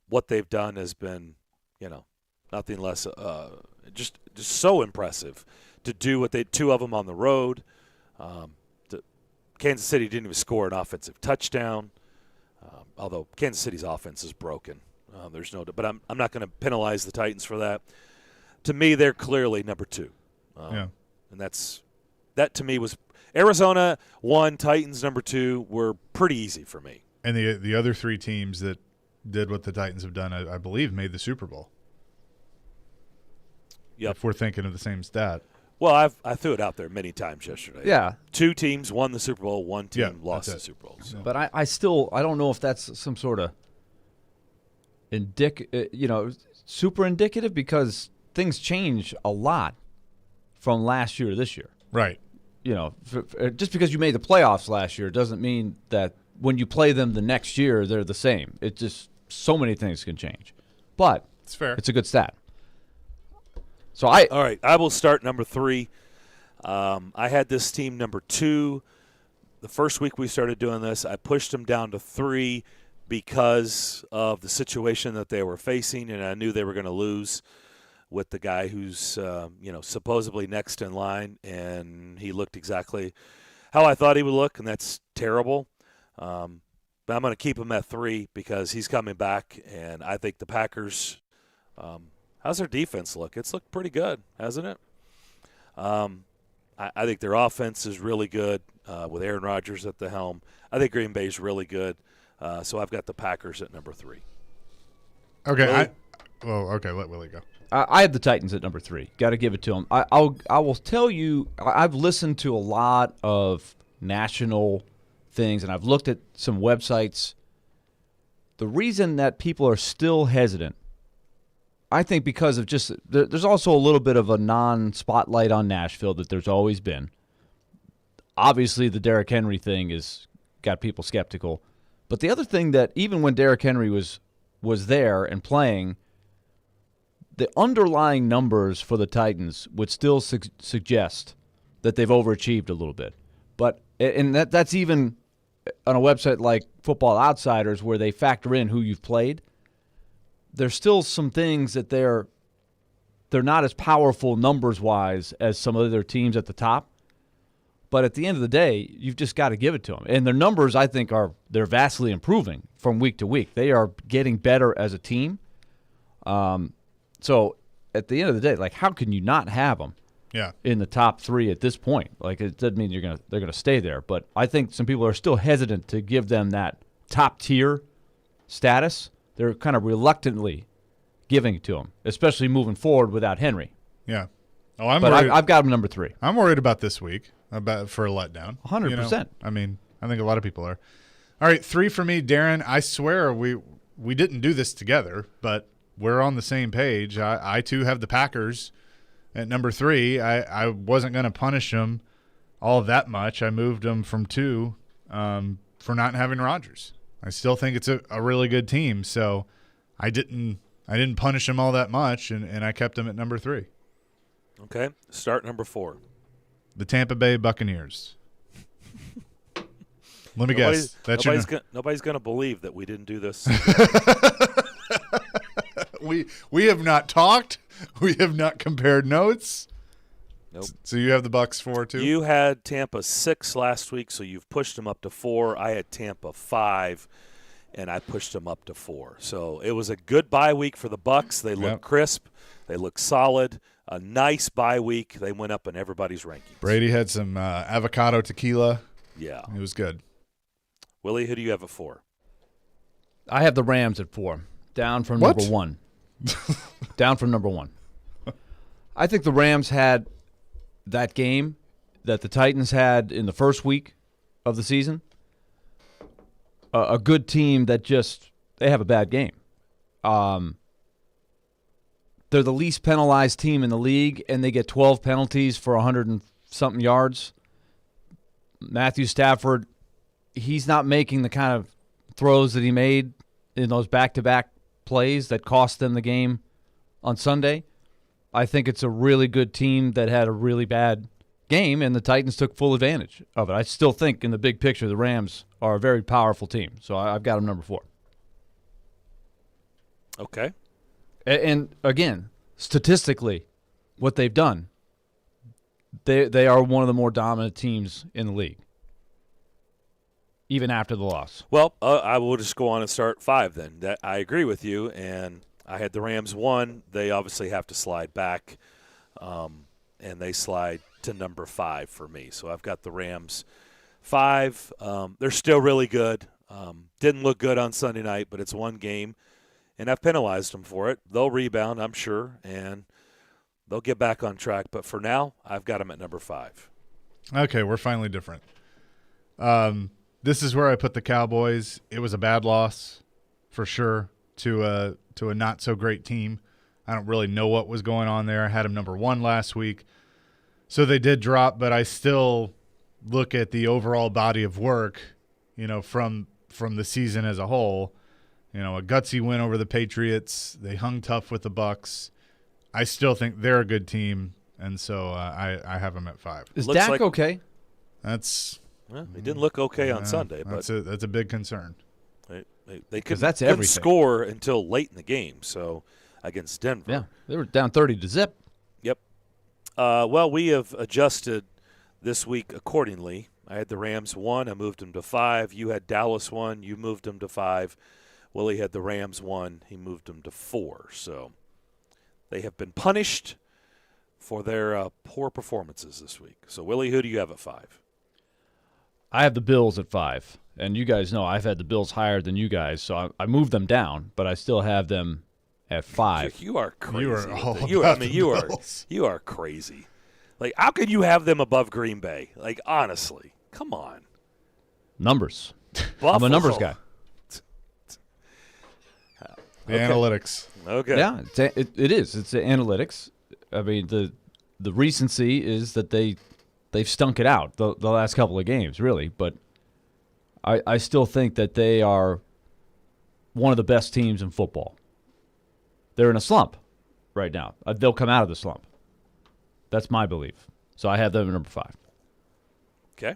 What they've done has been, nothing less, just so impressive to do what 2 of them on the road. Kansas City didn't even score an offensive touchdown, although Kansas City's offense is broken. There's no, but I'm not going to penalize the Titans for that. To me, they're clearly number 2. And that to me was Arizona 1, Titans number 2 were pretty easy for me. And the other 3 teams that did what the Titans have done, I believe, made the Super Bowl. Yep. If we're thinking of the same stat. Well, I threw it out there many times yesterday. Yeah. 2 teams won the Super Bowl, 1 team lost the Super Bowl. So. But I don't know if that's some sort of super indicative because things change a lot from last year to this year. Right. Just because you made the playoffs last year doesn't mean that when you play them the next year they're the same. It just so many things can change. But it's fair. It's a good stat. So all right, I will start number 3. I had this team number 2. The first week we started doing this, I pushed them down to 3 because of the situation that they were facing, and I knew they were going to lose with the guy who's supposedly next in line, and he looked exactly how I thought he would look, and that's terrible. But I'm going to keep him at 3 because he's coming back, and I think the Packers. How's their defense look? It's looked pretty good, hasn't it? I think their offense is really good with Aaron Rodgers at the helm. I think Green Bay's really good. So I've got the Packers at number 3. Okay. Okay. Let Willie go. I have the Titans at number 3. Got to give it to them. I will tell you, I've listened to a lot of national things, and I've looked at some websites. The reason that people are still hesitant, I think because of just there's also a little bit of a non-spotlight on Nashville that there's always been. Obviously, the Derrick Henry thing has got people skeptical. But the other thing that even when Derrick Henry was there and playing, the underlying numbers for the Titans would still suggest that they've overachieved a little bit. But and that's even on a website like Football Outsiders where they factor in who you've played. There's still some things that they're not as powerful numbers-wise as some other teams at the top. But at the end of the day, you've just got to give it to them. And their numbers, I think, they're vastly improving from week to week. They are getting better as a team. So at the end of the day, how can you not have them in the top 3 at this point? It doesn't mean they're gonna stay there. But I think some people are still hesitant to give them that top-tier status. They're kind of reluctantly giving it to them, especially moving forward without Henry. Yeah. I've got him number 3. I'm worried about this week for a letdown. 100%. I mean, I think a lot of people are. All right, 3 for me, Darren. I swear we didn't do this together, but we're on the same page. I too have the Packers at number 3. I wasn't going to punish them all that much. I moved them from 2 for not having Rodgers. I still think it's a really good team, so I didn't punish them all that much, and I kept them at number 3. Okay, start number 4. The Tampa Bay Buccaneers. Let me guess. Nobody's going to believe that we didn't do this. We have not talked. We have not compared notes. Nope. So you have the Bucs 4 too? You had Tampa 6 last week, so you've pushed them up to 4. I had Tampa 5, and I pushed them up to 4. So it was a good bye week for the Bucs. They look crisp. They look solid. A nice bye week. They went up in everybody's rankings. Brady had some avocado tequila. Yeah. It was good. Willie, who do you have at 4? I have the Rams at 4, down from number 1. Down from number 1. I think the Rams had that game that the Titans had in the first week of the season. A good team that they have a bad game. They're the least penalized team in the league, and they get 12 penalties for 100 and something yards. Matthew Stafford, he's not making the kind of throws that he made in those back-to-back plays that cost them the game on Sunday. I think it's a really good team that had a really bad game, and the Titans took full advantage of it. I still think in the big picture the Rams are a very powerful team, so I've got them number 4. Okay. And again, statistically, what they've done, they are one of the more dominant teams in the league, even after the loss. Well, I will just go on and start 5 then. I agree with you, and I had the Rams 1. They obviously have to slide back, and they slide to number 5 for me. So I've got the Rams 5. They're still really good. Didn't look good on Sunday night, but it's one game, and I've penalized them for it. They'll rebound, I'm sure, and they'll get back on track. But for now, I've got them at number 5. Okay, we're finally different. This is where I put the Cowboys. It was a bad loss, for sure, to a not-so-great team. I don't really know what was going on there. I had them number 1 last week. So they did drop, but I still look at the overall body of work, from the season as a whole. A gutsy win over the Patriots. They hung tough with the Bucs. I still think they're a good team, and so I have them at 5. Is Dak okay? That's well, he didn't look okay on Sunday, but that's a big concern. They couldn't score until late in the game. So against Denver, yeah, they were down 30-0. Yep. Well, we have adjusted this week accordingly. I had the Rams 1. I moved them to 5. You had Dallas 1. You moved them to 5. Willie had the Rams 1. He moved them to 4. So they have been punished for their poor performances this week. So, Willie, who do you have at 5? I have the Bills at 5. And you guys know I've had the Bills higher than you guys, so I moved them down, but I still have them at 5. You are crazy. You are crazy. Like, how could you have them above Green Bay? Like, honestly, come on. Numbers. Buffalo. I'm a numbers guy. Analytics. Okay. Yeah, it is. It's analytics. I mean, the recency is that they've stunk it out the last couple of games, really. But I still think that they are one of the best teams in football. They're in a slump right now. They'll come out of the slump. That's my belief. So I have them at number 5. Okay.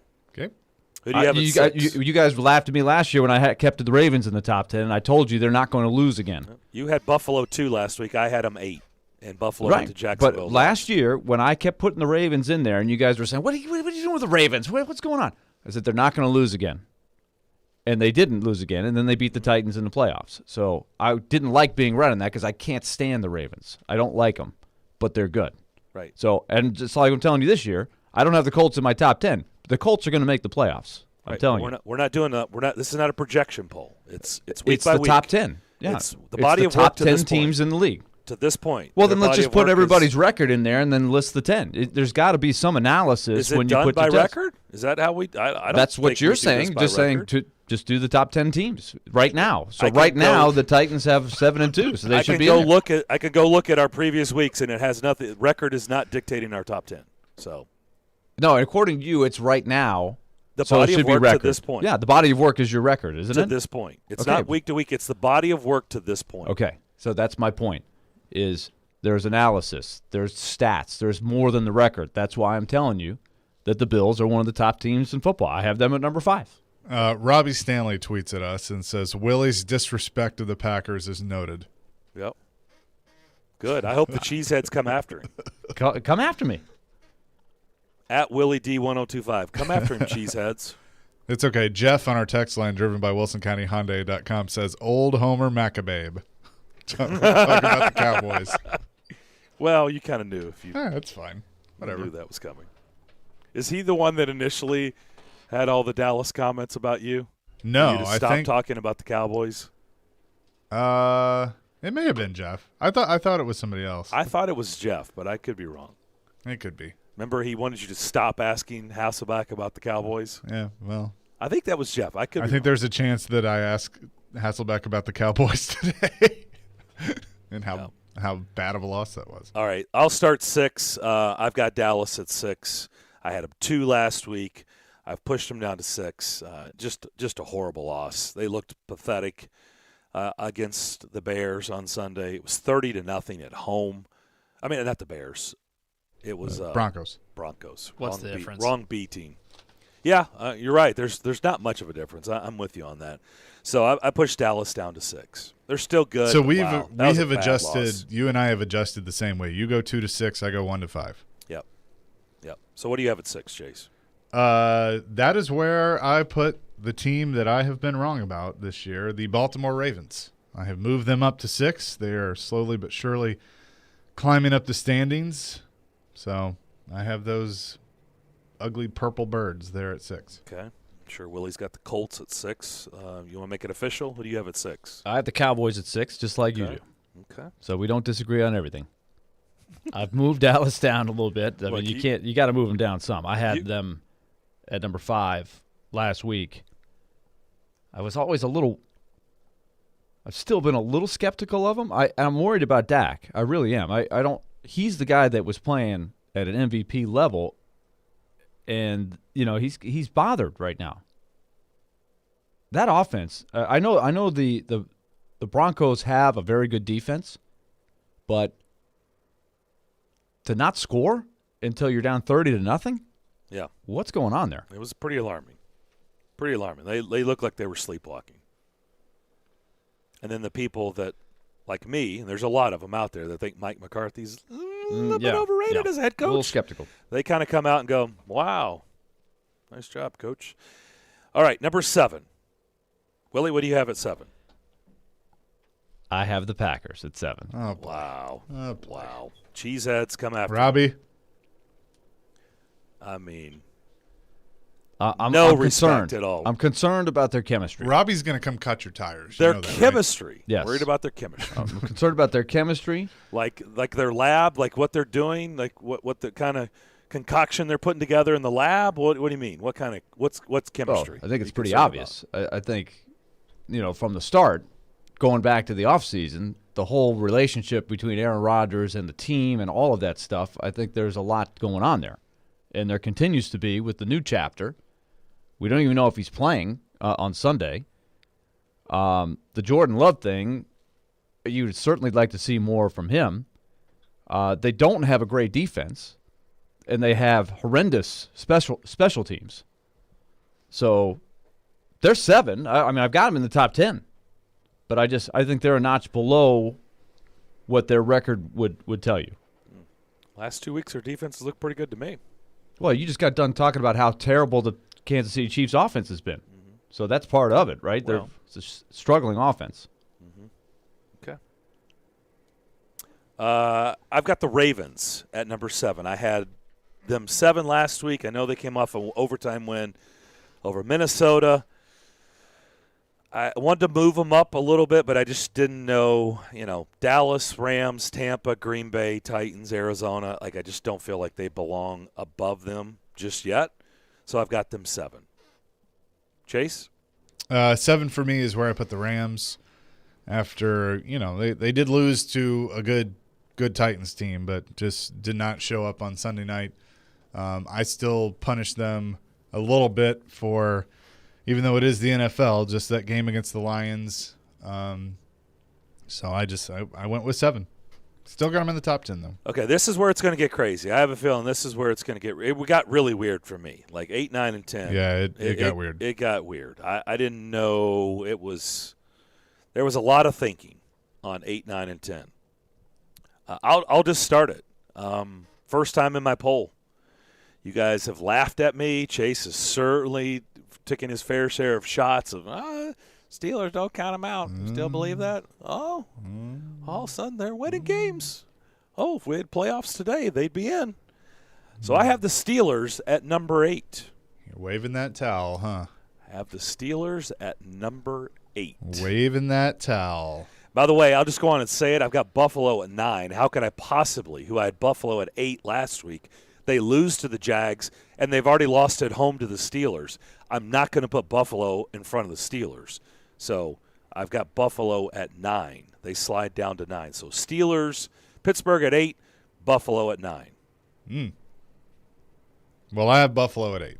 Who do you have at 6? You guys laughed at me last year when I kept the Ravens in the top 10, and I told you they're not going to lose again. You had Buffalo 2 last week. I had them 8, and Buffalo went to Jacksonville. But last year, when I kept putting the Ravens in there, and you guys were saying, what are you doing with the Ravens? What's going on? I said, they're not going to lose again. And they didn't lose again, and then they beat the Titans in the playoffs. So I didn't like being right on that because I can't stand the Ravens. I don't like them, but they're good. Right. So, and just like I'm telling you this year, I don't have the Colts in my top 10. The Colts are going to make the playoffs. I'm telling you. We're not doing that. This is not a projection poll. It's week by week. It's the top 10. Yeah. It's the body of top work to 10 this teams point. in the league. To this point. Well, then let's just put everybody's record in there and then list the 10. There's got to be some analysis when you put by the record? Is that how we? I don't. That's what you're saying. Just saying to just do the top 10 teams right now. So right now the Titans have 7-2, so they should be. I could go look at our previous weeks, and it has nothing. Record is not dictating our top 10. So. No, according to you, it's right now. The body of work to this point. Yeah, the body of work is your record, isn't it? To this point. It's not week to week. It's the body of work to this point. Okay, so that's my point, is there's analysis, there's stats, there's more than the record. That's why I'm telling you that the Bills are one of the top teams in football. I have them at number 5. Robbie Stanley tweets at us and says, Willie's disrespect of the Packers is noted. Yep. Good. I hope the cheeseheads come after him. Come after me. At Willie D1025. Come after him, cheeseheads. It's okay. Jeff on our text line, driven by WilsonCountyHyundai.com, says, old Homer Macababe. Talking about the Cowboys. Well, you kind of knew if you. That's fine. Whatever. Knew that was coming. Is he the one that initially had all the Dallas comments about you? No, you to I stop think talking about the Cowboys. It may have been Jeff. I thought it was somebody else. I thought it was Jeff, but I could be wrong. It could be. Remember, he wanted you to stop asking Hasselbeck about the Cowboys. Yeah, well, I think that was Jeff. I think there's a chance that I asked Hasselbeck about the Cowboys today, and how bad of a loss that was. All right, I'll start 6. I've got Dallas at 6. I had them 2 last week. I've pushed them down to 6. Just a horrible loss. They looked pathetic against the Bears on Sunday. It was 30-0 at home. I mean, not the Bears. It was Broncos. What's the difference? Wrong B team. Yeah, you're right. There's not much of a difference. I'm with you on that. So I pushed Dallas down to 6. They're still good. So we have adjusted. Loss. You and I have adjusted the same way. You go 2 to 6. I go 1 to 5. Yep. So what do you have at 6, Chase? That is where I put the team that I have been wrong about this year, the Baltimore Ravens. I have moved them up to 6. They are slowly but surely climbing up the standings. So I have those ugly purple birds there at 6. Okay. I'm sure Willie's got the Colts at 6. You want to make it official? Who do you have at 6? I have the Cowboys at 6, just like you do. Okay. So we don't disagree on everything. I've moved Dallas down a little bit. I mean, you got to move them down some. I had them at number 5 last week. I was always I've still been a little skeptical of him. I'm worried about Dak. I really am. I don't. He's the guy that was playing at an MVP level, and he's bothered right now. That offense. I know the Broncos have a very good defense, but to not score until you're down 30-0. Yeah. What's going on there? It was pretty alarming. Pretty alarming. They looked like they were sleepwalking. And then the people that, like me, and there's a lot of them out there that think Mike McCarthy's a little bit overrated as a head coach. A little skeptical. They kind of come out and go, wow, nice job, coach. All right, number 7. Willie, what do you have at 7? I have the Packers at 7. Oh, boy. Wow. Oh, boy. Wow. Cheeseheads come after Robbie. I mean, I'm respect concerned at all. I'm concerned about their chemistry. Robbie's going to come cut your tires. Their you know that, chemistry. Right? Yes. Worried about their chemistry. I'm concerned about their chemistry. Like their lab, like what they're doing, like what the kind of concoction they're putting together in the lab. What do you mean? What kind of what's chemistry? I think it's pretty obvious. I think, from the start, going back to the offseason, the whole relationship between Aaron Rodgers and the team and all of that stuff, I think there's a lot going on there. And there continues to be with the new chapter. We don't even know if he's playing on Sunday. The Jordan Love thing, you would certainly like to see more from him. They don't have a great defense, and they have horrendous special teams. So they're 7. I mean, I've got them in the top 10. But I think they're a notch below what their record would tell you. Last 2 weeks, their defenses look pretty good to me. Well, you just got done talking about how terrible the Kansas City Chiefs offense has been. Mm-hmm. So that's part of it, right? They're a struggling offense. Mm-hmm. Okay. I've got the Ravens at number 7. I had them 7 last week. I know they came off an overtime win over Minnesota. I wanted to move them up a little bit, but I just didn't know, Dallas, Rams, Tampa, Green Bay, Titans, Arizona. I just don't feel like they belong above them just yet. So I've got them 7. Chase? 7 for me is where I put the Rams after, they did lose to a good Titans team, but just did not show up on Sunday night. I still punish them a little bit for – even though it is the NFL, just that game against the Lions. So I went with 7. Still got them in the top 10, though. Okay, this is where it's going to get crazy. I have a feeling this is where it's going to get – it got really weird for me, like 8, 9, and 10. Yeah, it got weird. It got weird. I didn't know it was – there was a lot of thinking on 8, 9, and 10. I'll just start it. First time in my poll. You guys have laughed at me. Chase has certainly taken his fair share of shots of Steelers, don't count them out. Still believe that? Oh, all of a sudden they're winning games. Oh, if we had playoffs today, they'd be in. So I have the Steelers at number 8. You're waving that towel, huh? I have the Steelers at number 8. Waving that towel. By the way, I'll just go on and say it. I've got Buffalo at 9. How could I possibly, who I had Buffalo at 8 last week, they lose to the Jags, and they've already lost at home to the Steelers. I'm not going to put Buffalo in front of the Steelers. So I've got Buffalo at 9. They slide down to 9. So Steelers, Pittsburgh at 8, Buffalo at 9. Well, I have Buffalo at 8.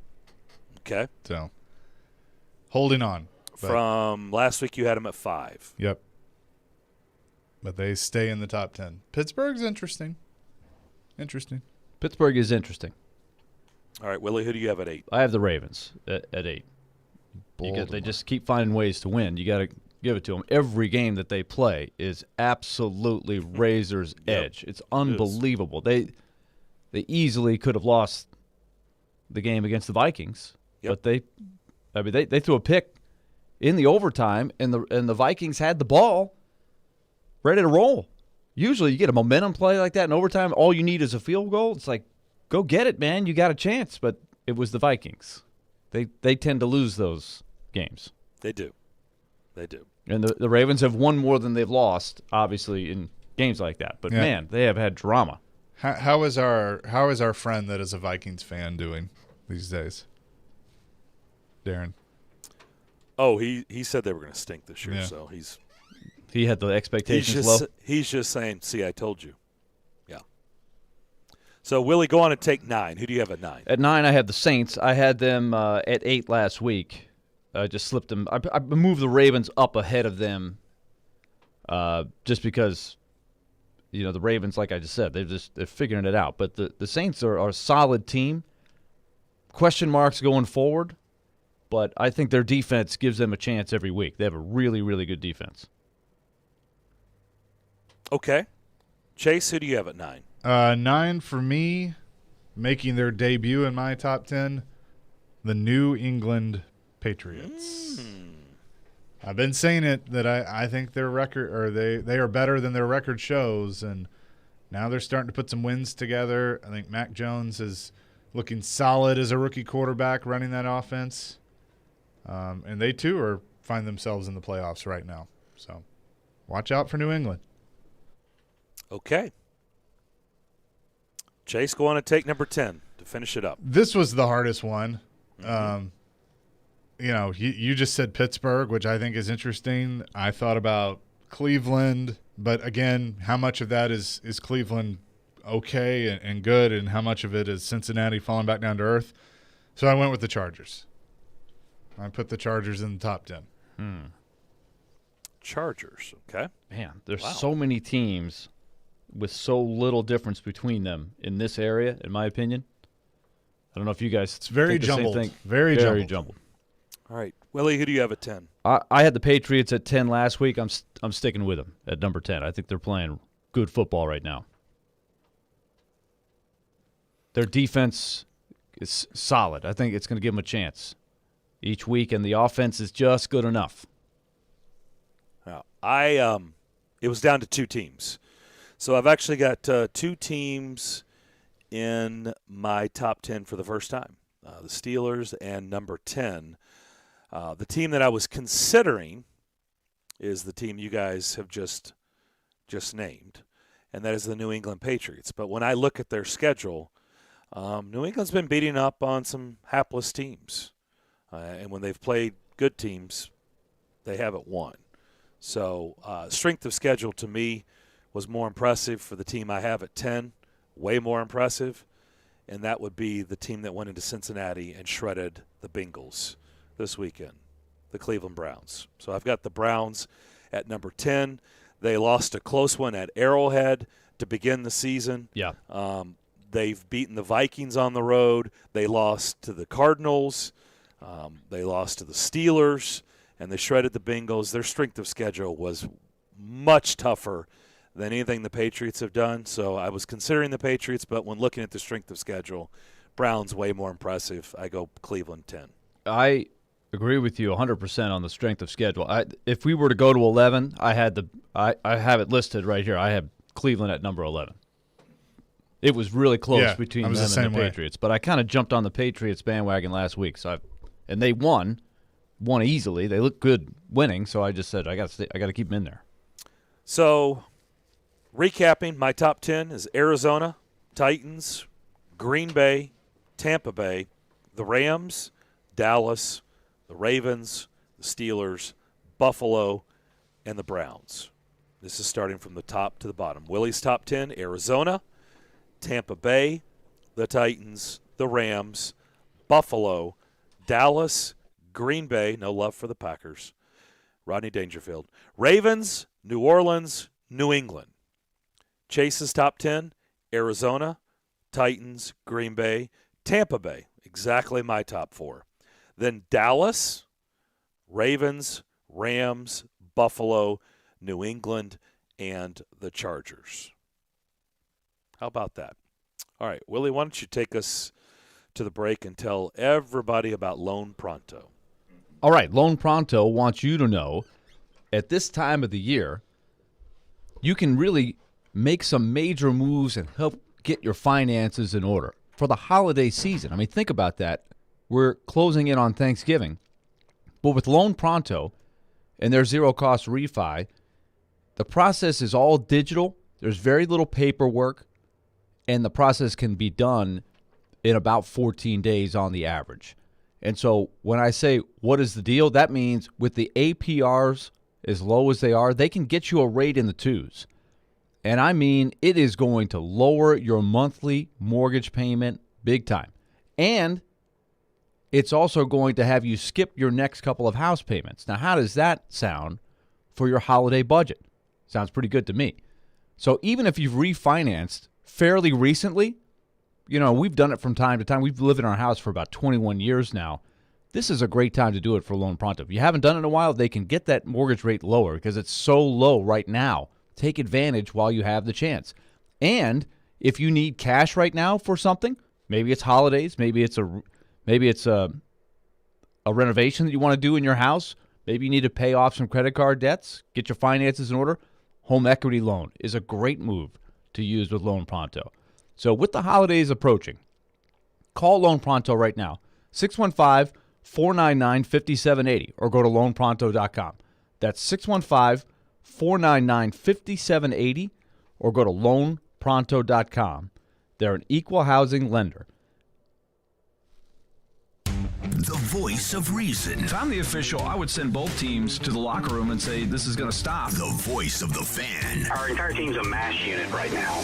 Okay. So holding on. From last week, you had them at 5. Yep. But they stay in the top 10. Pittsburgh's interesting. Pittsburgh is interesting. All right, Willie, who do you have at 8? I have the Ravens at 8. They just keep finding ways to win. You got to give it to them. Every game that they play is absolutely razor's edge. It's unbelievable. They easily could have lost the game against the Vikings, but they threw a pick in the overtime, and the Vikings had the ball ready to roll. Usually you get a momentum play like that in overtime, all you need is a field goal. It's like, go get it, man. You got a chance. But it was the Vikings. They tend to lose those games. They do. And the Ravens have won more than they've lost, obviously, in games like that. But, man, they have had drama. How is our friend that is a Vikings fan doing these days? Darren. Oh, he said they were going to stink this year, so he had the expectations low. He's just saying, see, I told you. Yeah. So, Willie, go on and take 9. Who do you have at 9? At 9, I have the Saints. I had them at 8 last week. I just slipped them. I moved the Ravens up ahead of them just because, the Ravens, like I just said, they're figuring it out. But the Saints are a solid team. Question marks going forward, but I think their defense gives them a chance every week. They have a really, really good defense. Okay. Chase, who do you have at 9? 9 for me, making their debut in my top 10, the New England Patriots. I've been saying it that I think their record, or they are better than their record shows, and now they're starting to put some wins together. I think Mac Jones is looking solid as a rookie quarterback running that offense, and they too find themselves in the playoffs right now. So watch out for New England. Okay. Chase, go on and take number 10 to finish it up. This was the hardest one. You just said Pittsburgh, which I think is interesting. I thought about Cleveland, but again, how much of that is Cleveland okay and good, and how much of it is Cincinnati falling back down to earth? So I went with the Chargers. I put the Chargers in the top 10. Chargers, okay. Man, there's so many teams with so little difference between them in this area, in my opinion. I don't know if you guys it's very think the jumbled. Same thing. Very jumbled. All right. Willie, who do you have at 10? I had the Patriots at 10 last week. I'm sticking with them at number 10. I think they're playing good football right now. Their defense is solid. I think it's going to give them a chance each week, and the offense is just good enough. It was down to 2 teams. So I've actually got 2 teams in my top 10 for the first time, the Steelers and number 10. The team that I was considering is the team you guys have just named, and that is the New England Patriots. But when I look at their schedule, New England's been beating up on some hapless teams. And when they've played good teams, they haven't won. So strength of schedule to me was more impressive for the team I have at 10, way more impressive, and that would be the team that went into Cincinnati and shredded the Bengals this weekend, the Cleveland Browns. So I've got the Browns at number 10. They lost a close one at Arrowhead to begin the season. Yeah. They've beaten the Vikings on the road. They lost to the Cardinals. They lost to the Steelers, and they shredded the Bengals. Their strength of schedule was much tougher than anything the Patriots have done. So I was considering the Patriots, but when looking at the strength of schedule, Browns way more impressive. I go Cleveland 10. I agree with you 100% on the strength of schedule. If we were to go to 11, I have it listed right here. I have Cleveland at number 11. It was really close between them and the Patriots, but I kind of jumped on the Patriots bandwagon last week. And they won easily. They looked good winning, so I just said I got to keep them in there. So, recapping, my top 10 is Arizona, Titans, Green Bay, Tampa Bay, the Rams, Dallas, the Ravens, the Steelers, Buffalo, and the Browns. This is starting from the top to the bottom. Willie's top 10, Arizona, Tampa Bay, the Titans, the Rams, Buffalo, Dallas, Green Bay, no love for the Packers, Rodney Dangerfield, Ravens, New Orleans, New England. Chase's top 10, Arizona, Titans, Green Bay, Tampa Bay, exactly my top 4. Then Dallas, Ravens, Rams, Buffalo, New England, and the Chargers. How about that? All right, Willie, why don't you take us to the break and tell everybody about Loan Pronto. All right, Loan Pronto wants you to know at this time of the year, you can really make some major moves and help get your finances in order for the holiday season. I mean, think about that. We're closing in on Thanksgiving, but with Loan Pronto and their zero-cost refi, the process is all digital. There's very little paperwork, and the process can be done in about 14 days on the average. And so when I say, what is the deal? That means with the APRs as low as they are, they can get you a rate in the 2s. And I mean, it is going to lower your monthly mortgage payment big time. And it's also going to have you skip your next couple of house payments. Now, how does that sound for your holiday budget? Sounds pretty good to me. So even if you've refinanced fairly recently, you know, we've done it from time to time. We've lived in our house for about 21 years now. This is a great time to do it for Loan Pronto. If you haven't done it in a while, they can get that mortgage rate lower because it's so low right now. Take advantage while you have the chance. And if you need cash right now for something, maybe it's holidays, maybe it's a renovation that you want to do in your house, maybe you need to pay off some credit card debts, get your finances in order, home equity loan is a great move to use with Loan Pronto. So with the holidays approaching, call Loan Pronto right now, 615-499-5780, or go to loanpronto.com. That's 615-499-5780, or go to loanpronto.com. They're an equal housing lender. The voice of reason. If I'm the official, I would send both teams to the locker room and say, this is going to stop. The voice of the fan. Our entire team's a MASH unit right now.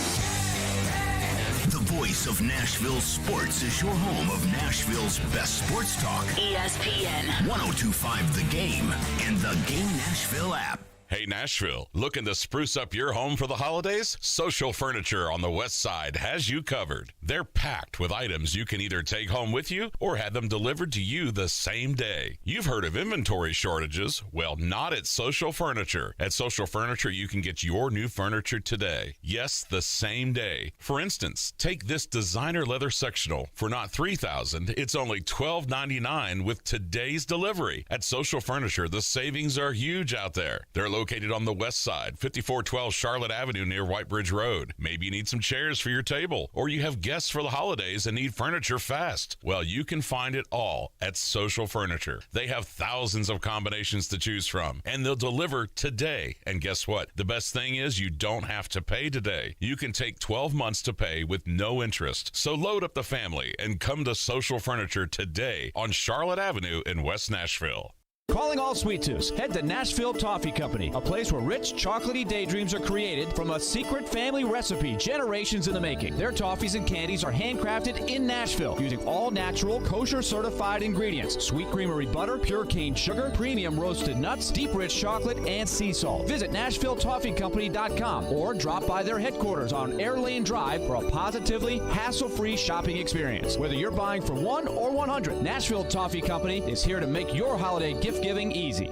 The voice of Nashville sports is your home of Nashville's best sports talk. ESPN 102.5 The Game and the Game Nashville app. Hey, Nashville, looking to spruce up your home for the holidays? Social Furniture on the West Side has you covered. They're packed with items you can either take home with you or have them delivered to you the same day. You've heard of inventory shortages. Well, not at Social Furniture. At Social Furniture, you can get your new furniture today. Yes, the same day. For instance, take this designer leather sectional. For not $3,000, it's only $1,299 with today's delivery. At Social Furniture, the savings are huge out there. They're located on the west side, 5412 Charlotte Avenue near White Bridge Road. Maybe you need some chairs for your table, or you have guests for the holidays and need furniture fast. Well, you can find it all at Social Furniture. They have thousands of combinations to choose from, and they'll deliver today. And guess what? The best thing is you don't have to pay today. You can take 12 months to pay with no interest. So load up the family and come to Social Furniture today on Charlotte Avenue in West Nashville. Calling all sweet tooths. Head to Nashville Toffee Company, a place where rich, chocolatey daydreams are created from a secret family recipe generations in the making. Their toffees and candies are handcrafted in Nashville using all natural, kosher-certified ingredients. Sweet creamery butter, pure cane sugar, premium roasted nuts, deep rich chocolate, and sea salt. Visit NashvilleToffeeCompany.com or drop by their headquarters on Air Lane Drive for a positively hassle-free shopping experience. Whether you're buying for 1 or 100, Nashville Toffee Company is here to make your holiday gift-giving easy.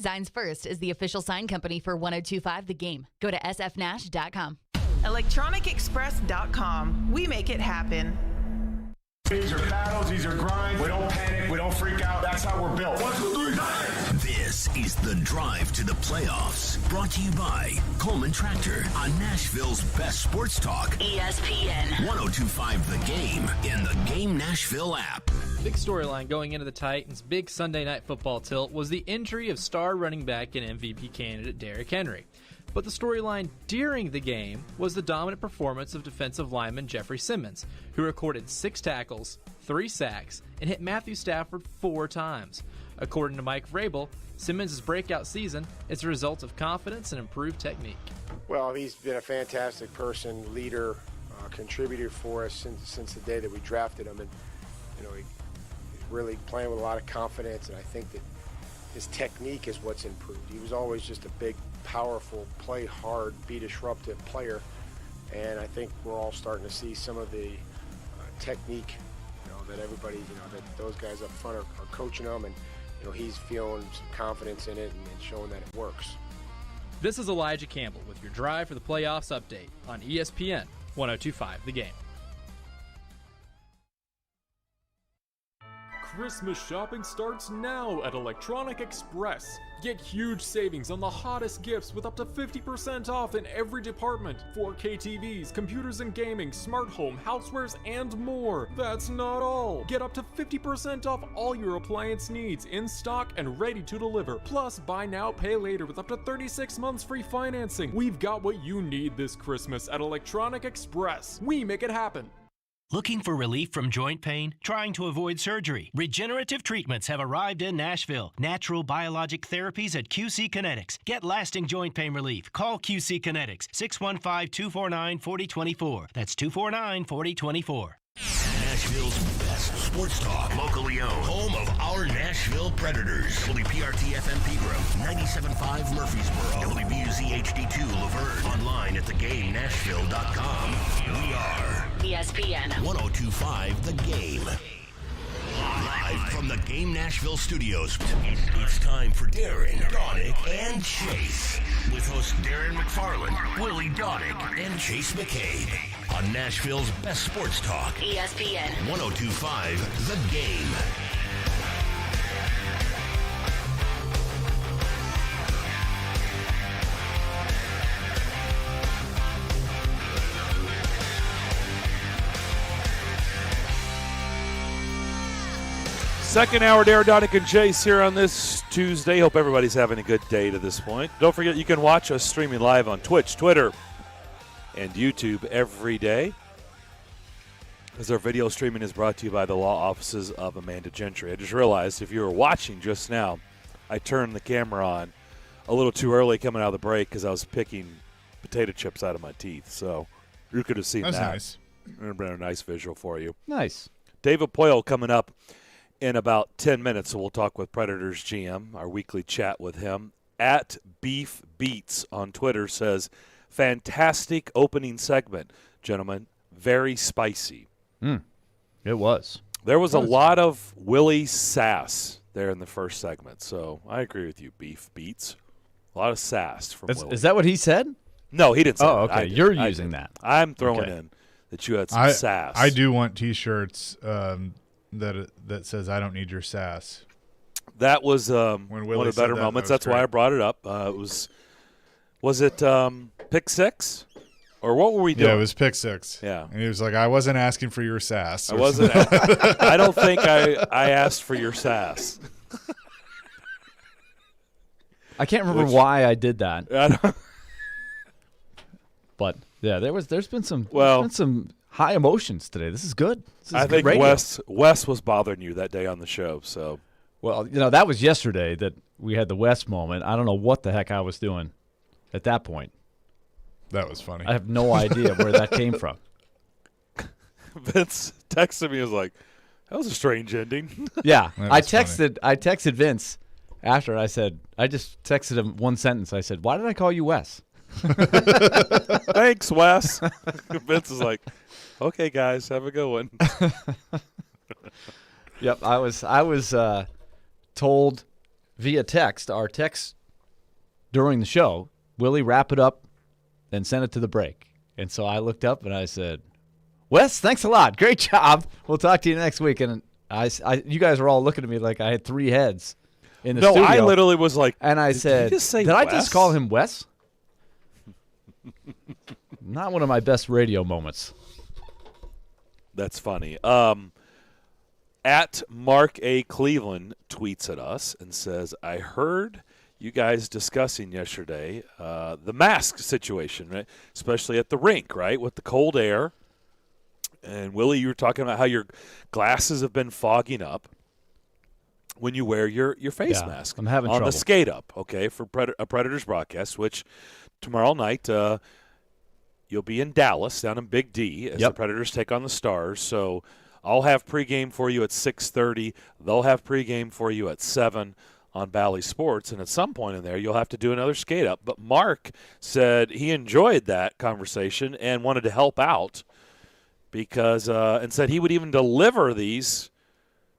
Signs First is the official sign company for 102.5 The Game. Go to sfnash.com. ElectronicExpress.com. We make it happen. These are battles, these are grinds. We don't panic, we don't freak out. That's how we're built. 1, 2, 3, 9. This is The Drive to the Playoffs, brought to you by Coleman Tractor on Nashville's best sports talk. ESPN 102.5 The Game in the Game Nashville app. Big storyline going into the Titans' big Sunday night football tilt was the injury of star running back and MVP candidate Derrick Henry. But the storyline during the game was the dominant performance of defensive lineman Jeffrey Simmons, who recorded 6 tackles, 3 sacks, and hit Matthew Stafford 4 times. According to Mike Vrabel, Simmons' breakout season is a result of confidence and improved technique. Well, he's been a fantastic person, leader, contributor for us since the day that we drafted him, and he's really playing with a lot of confidence, and I think that his technique is what's improved. He was always just a big, powerful, play hard, be disruptive player, and I think we're all starting to see some of the technique, that everybody, that those guys up front are coaching them, and he's feeling some confidence in it and showing that it works. This is Elijah Campbell with your Drive for the Playoffs update on ESPN 102.5 The Game. Christmas shopping starts now at Electronic Express. Get huge savings on the hottest gifts with up to 50% off in every department. 4K TVs, computers and gaming, smart home, housewares, and more. That's not all. Get up to 50% off all your appliance needs in stock and ready to deliver. Plus, buy now, pay later with up to 36 months free financing. We've got what you need this Christmas at Electronic Express. We make it happen. Looking for relief from joint pain? Trying to avoid surgery? Regenerative treatments have arrived in Nashville. Natural biologic therapies at QC Kinetics. Get lasting joint pain relief. Call QC Kinetics, 615-249-4024. That's 249-4024. Nashville's best sports talk, locally owned, home of our Nashville Predators. WPRT-FM Pegram, 97.5 Murfreesboro, WBUZ HD2 Laverne, online at thegamenashville.com. We are ESPN 102.5 The Game. Live from the Game Nashville studios, it's time for Darren, Donick, and Chase. With hosts Darren McFarland, Willie Donick, and Chase McCabe. On Nashville's best sports talk. ESPN 102.5 The Game. Second hour, Darren, Donick, and Chase here on this Tuesday. Hope everybody's having a good day to this point. Don't forget you can watch us streaming live on Twitch, Twitter, and YouTube every day. As our video streaming is brought to you by the law offices of Amanda Gentry. I just realized if you were watching just now, I turned the camera on a little too early coming out of the break because I was picking potato chips out of my teeth. So you could have seen that. That's nice. It would have been a nice visual for you. Nice. David Poyle coming up in about 10 minutes, so we'll talk with Predators GM, our weekly chat with him. At Beef Beats on Twitter says, fantastic opening segment, gentlemen. Very spicy. It was. There was a lot of Willie sass there in the first segment, so I agree with you, Beef Beats. A lot of sass from Willie. Is that what he said? No, he didn't say that. Oh, okay. You're using that. I'm throwing in that you had some sass. I do want T-shirts that says "I don't need your sass." That was when one of the better moments. That's why I brought it up. Was it pick six, or what were we doing? Yeah, it was pick six. Yeah, and he was like, "I wasn't asking for your sass." I wasn't. I don't think I asked for your sass. I can't remember why I did that. But yeah, there's been some high emotions today. This is good. I think Wes was bothering you that day on the show, so Well, that was yesterday that we had the West moment. I don't know what the heck I was doing at that point. That was funny. I have no idea where that came from. Vince texted me. He was like, that was a strange ending. Yeah. I texted Vince after. I just texted him one sentence. I said, why did I call you Wes? Thanks, Wes. Vince is like, okay, guys, have a good one. Yep. I was told via text, our text during the show, Willie, wrap it up and send it to the break. And so I looked up and I said, Wes, thanks a lot. Great job. We'll talk to you next week. And you guys are all looking at me like I had 3 heads in the studio. No, I literally was like, and I said, did I just call him Wes? Not one of my best radio moments. That's funny. At Mark A. Cleveland tweets at us and says, I heard you guys discussing yesterday the mask situation, right? Especially at the rink, right, with the cold air. And, Willie, you were talking about how your glasses have been fogging up when you wear your face mask. I'm having on trouble. The skate up, okay, for a Predators broadcast, which tomorrow night you'll be in Dallas down in Big D as the Predators take on the Stars. So I'll have pregame for you at 6:30. They'll have pregame for you at 7 on Bally Sports. And at some point in there, you'll have to do another skate up. But Mark said he enjoyed that conversation and wanted to help out because and said he would even deliver these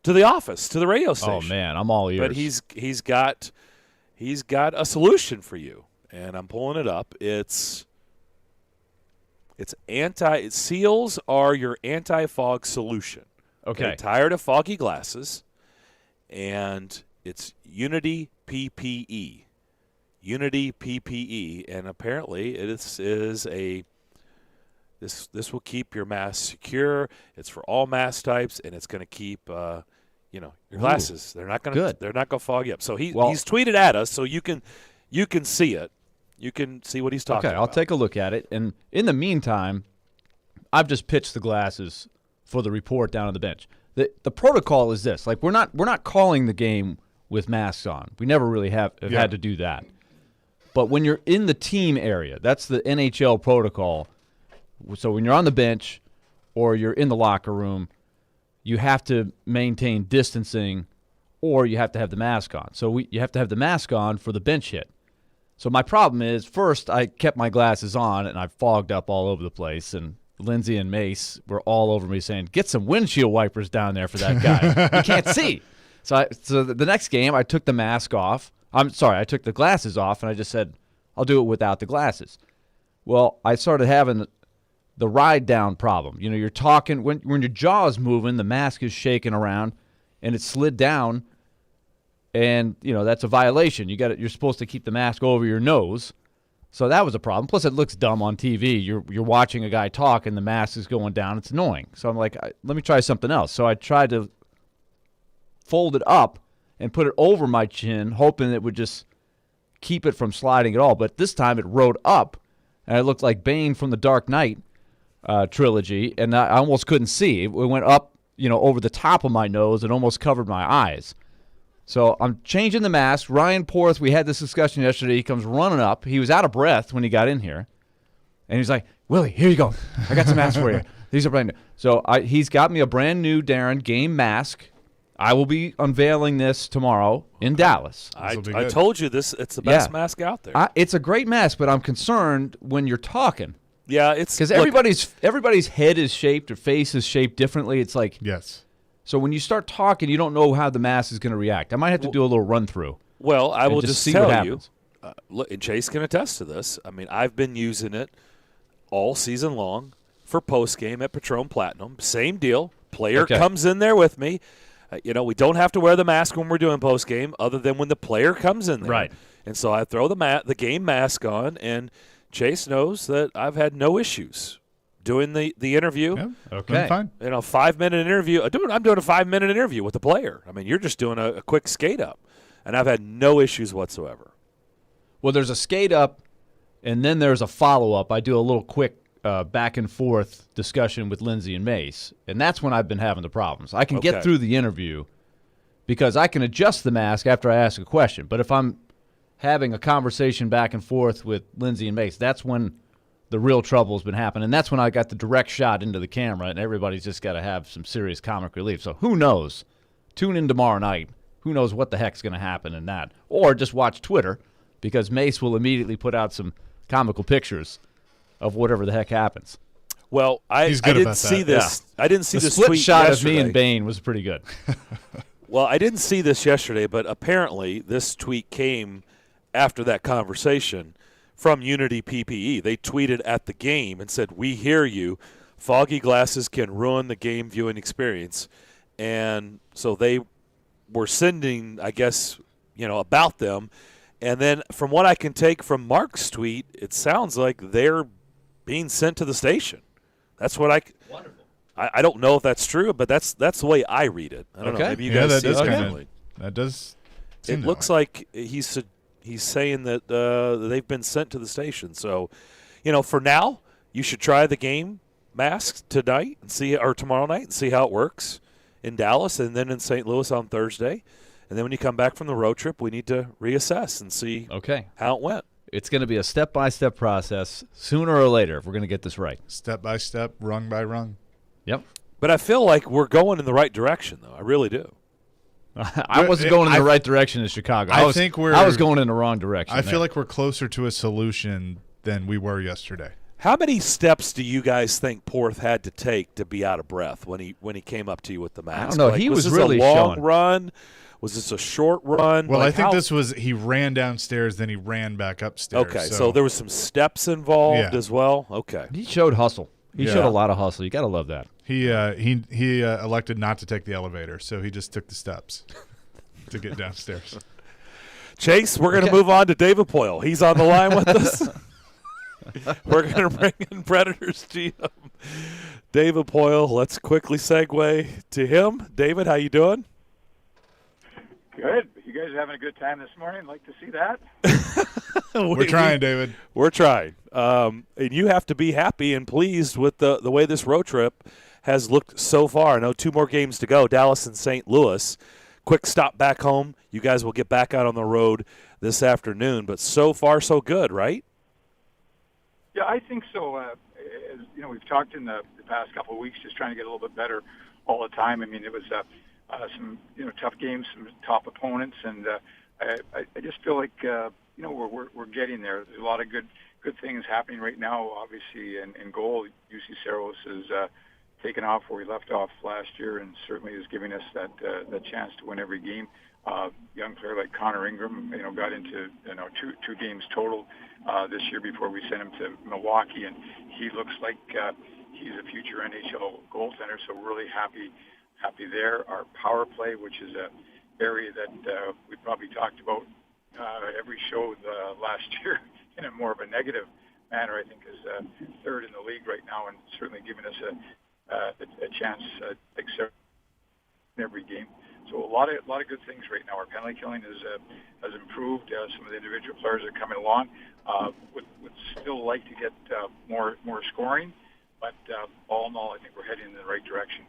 to the office, to the radio station. Oh, man, I'm all ears. But he's got a solution for you. And I'm pulling it up. It's seals are your anti-fog solution. Okay. Tired of foggy glasses, and it's Unity PPE. Unity PPE, and apparently this will keep your mask secure. It's for all mask types, and it's going to keep your glasses. They're not going to fog you up. So he's tweeted at us, so you can see it. You can see what he's talking about. Okay, I'll take a look at it. And in the meantime, I've just pitched the glasses for the report down on the bench. The protocol is this: like we're not calling the game with masks on. We never really have had to do that. But when you're in the team area, that's the NHL protocol. So when you're on the bench or you're in the locker room, you have to maintain distancing, or you have to have the mask on. So you have to have the mask on for the bench hit. So my problem is, first, I kept my glasses on, and I fogged up all over the place, and Lindsay and Mace were all over me saying, get some windshield wipers down there for that guy. You can't see. So the next game, I took the mask off. I took the glasses off, and I just said, I'll do it without the glasses. Well, I started having the ride-down problem. You're talking, when your jaw is moving, the mask is shaking around, and it slid down. And, that's a violation. You're supposed to keep the mask over your nose. So that was a problem. Plus, it looks dumb on TV. You're watching a guy talk, and the mask is going down. It's annoying. So I'm like, let me try something else. So I tried to fold it up and put it over my chin, hoping it would just keep it from sliding at all. But this time it rode up, and it looked like Bane from the Dark Knight trilogy, and I almost couldn't see. It went up, over the top of my nose and almost covered my eyes. So I'm changing the mask. Ryan Porth, we had this discussion yesterday. He comes running up. He was out of breath when he got in here. And he's like, Willie, here you go. I got some masks for you. These are brand new. So he's got me a brand new, Darren, game mask. I will be unveiling this tomorrow in Dallas. I told you this. It's the best mask out there. It's a great mask, but I'm concerned when you're talking. Yeah, it's because everybody's head is shaped or face is shaped differently. It's like yes. So when you start talking, you don't know how the mask is going to react. I might have to do a little run-through. Well, I will just tell you, look, and Chase can attest to this. I mean, I've been using it all season long for post-game at Patron Platinum. Same deal. Player comes in there with me. We don't have to wear the mask when we're doing post-game other than when the player comes in there. Right. And so I throw the game mask on, and Chase knows that I've had no issues doing the interview. Yeah, okay. Fine. 5-minute interview. I'm doing a 5-minute interview with the player. I mean, you're just doing a quick skate up. And I've had no issues whatsoever. Well, there's a skate up, and then there's a follow-up. I do a little quick back-and-forth discussion with Lindsay and Mace, and that's when I've been having the problems. I can get through the interview, because I can adjust the mask after I ask a question. But if I'm having a conversation back and forth with Lindsay and Mace, that's when the real trouble's been happening. And that's when I got the direct shot into the camera, and everybody's just got to have some serious comic relief. So who knows? Tune in tomorrow night. Who knows what the heck's going to happen in that? Or just watch Twitter, because Mace will immediately put out some comical pictures of whatever the heck happens. Well, I didn't see this. Yeah. I didn't see this tweet split shot yesterday. of me and Bain was pretty good. Well, I didn't see this yesterday, but apparently this tweet came after that conversation from Unity PPE. They tweeted at the game and said, "We hear you. Foggy glasses can ruin the game viewing experience." And so they were sending, I guess, about them. And then from what I can take from Mark's tweet, it sounds like they're being sent to the station. That's what Wonderful. I don't know if that's true, but that's the way I read it. I don't know. Maybe you guys see it differently. That does. It looks like he's saying that they've been sent to the station. So, for now, you should try the game masks tonight or tomorrow night and see how it works in Dallas, and then in St. Louis on Thursday. And then when you come back from the road trip, we need to reassess and see how it went. It's going to be a step-by-step process sooner or later if we're going to get this right. Step by step, rung by rung. Yep. But I feel like we're going in the right direction, though. I really do. I wasn't going in the right direction in Chicago. I was going in the wrong direction. I feel like we're closer to a solution than we were yesterday. How many steps do you guys think Porth had to take to be out of breath when he came up to you with the mask? I don't know. He was really a long showing. run? Was this a short run? Well, I think this was he ran downstairs, then he ran back upstairs. Okay, so there was some steps involved as well. Okay, he showed hustle. He showed a lot of hustle. You got to love that. He elected not to take the elevator, so he just took the steps to get downstairs. Chase, we're going to move on to David Poyle. He's on the line with us. We're going to bring in Predators GM David Poyle. Let's quickly segue to him. David, how you doing? Good. You guys are having a good time this morning. Like to see that? We're trying, David. We're trying. And you have to be happy and pleased with the way this road trip has looked so far. I know 2 more games to go, Dallas and St. Louis. Quick stop back home. You guys will get back out on the road this afternoon. But so far, so good, right? Yeah, I think so. As we've talked in the past couple of weeks, just trying to get a little bit better all the time. I mean, it was some tough games, some top opponents, and I just feel like we're getting there. There's a lot of good things happening right now. Obviously, in goal, UC Saros has taken off where we left off last year, and certainly is giving us that chance to win every game. Young player like Connor Ingram, got into two games total this year before we sent him to Milwaukee, and he looks like he's a future NHL goaltender. So we're really happy there. Our power play, which is an area that we probably talked about every show last year in a more of a negative manner, I think is third in the league right now, and certainly giving us a chance to excel in every game. So a lot of good things right now. Our penalty killing has improved. Some of the individual players are coming along. Would still like to get more scoring, but all in all, I think we're heading in the right direction.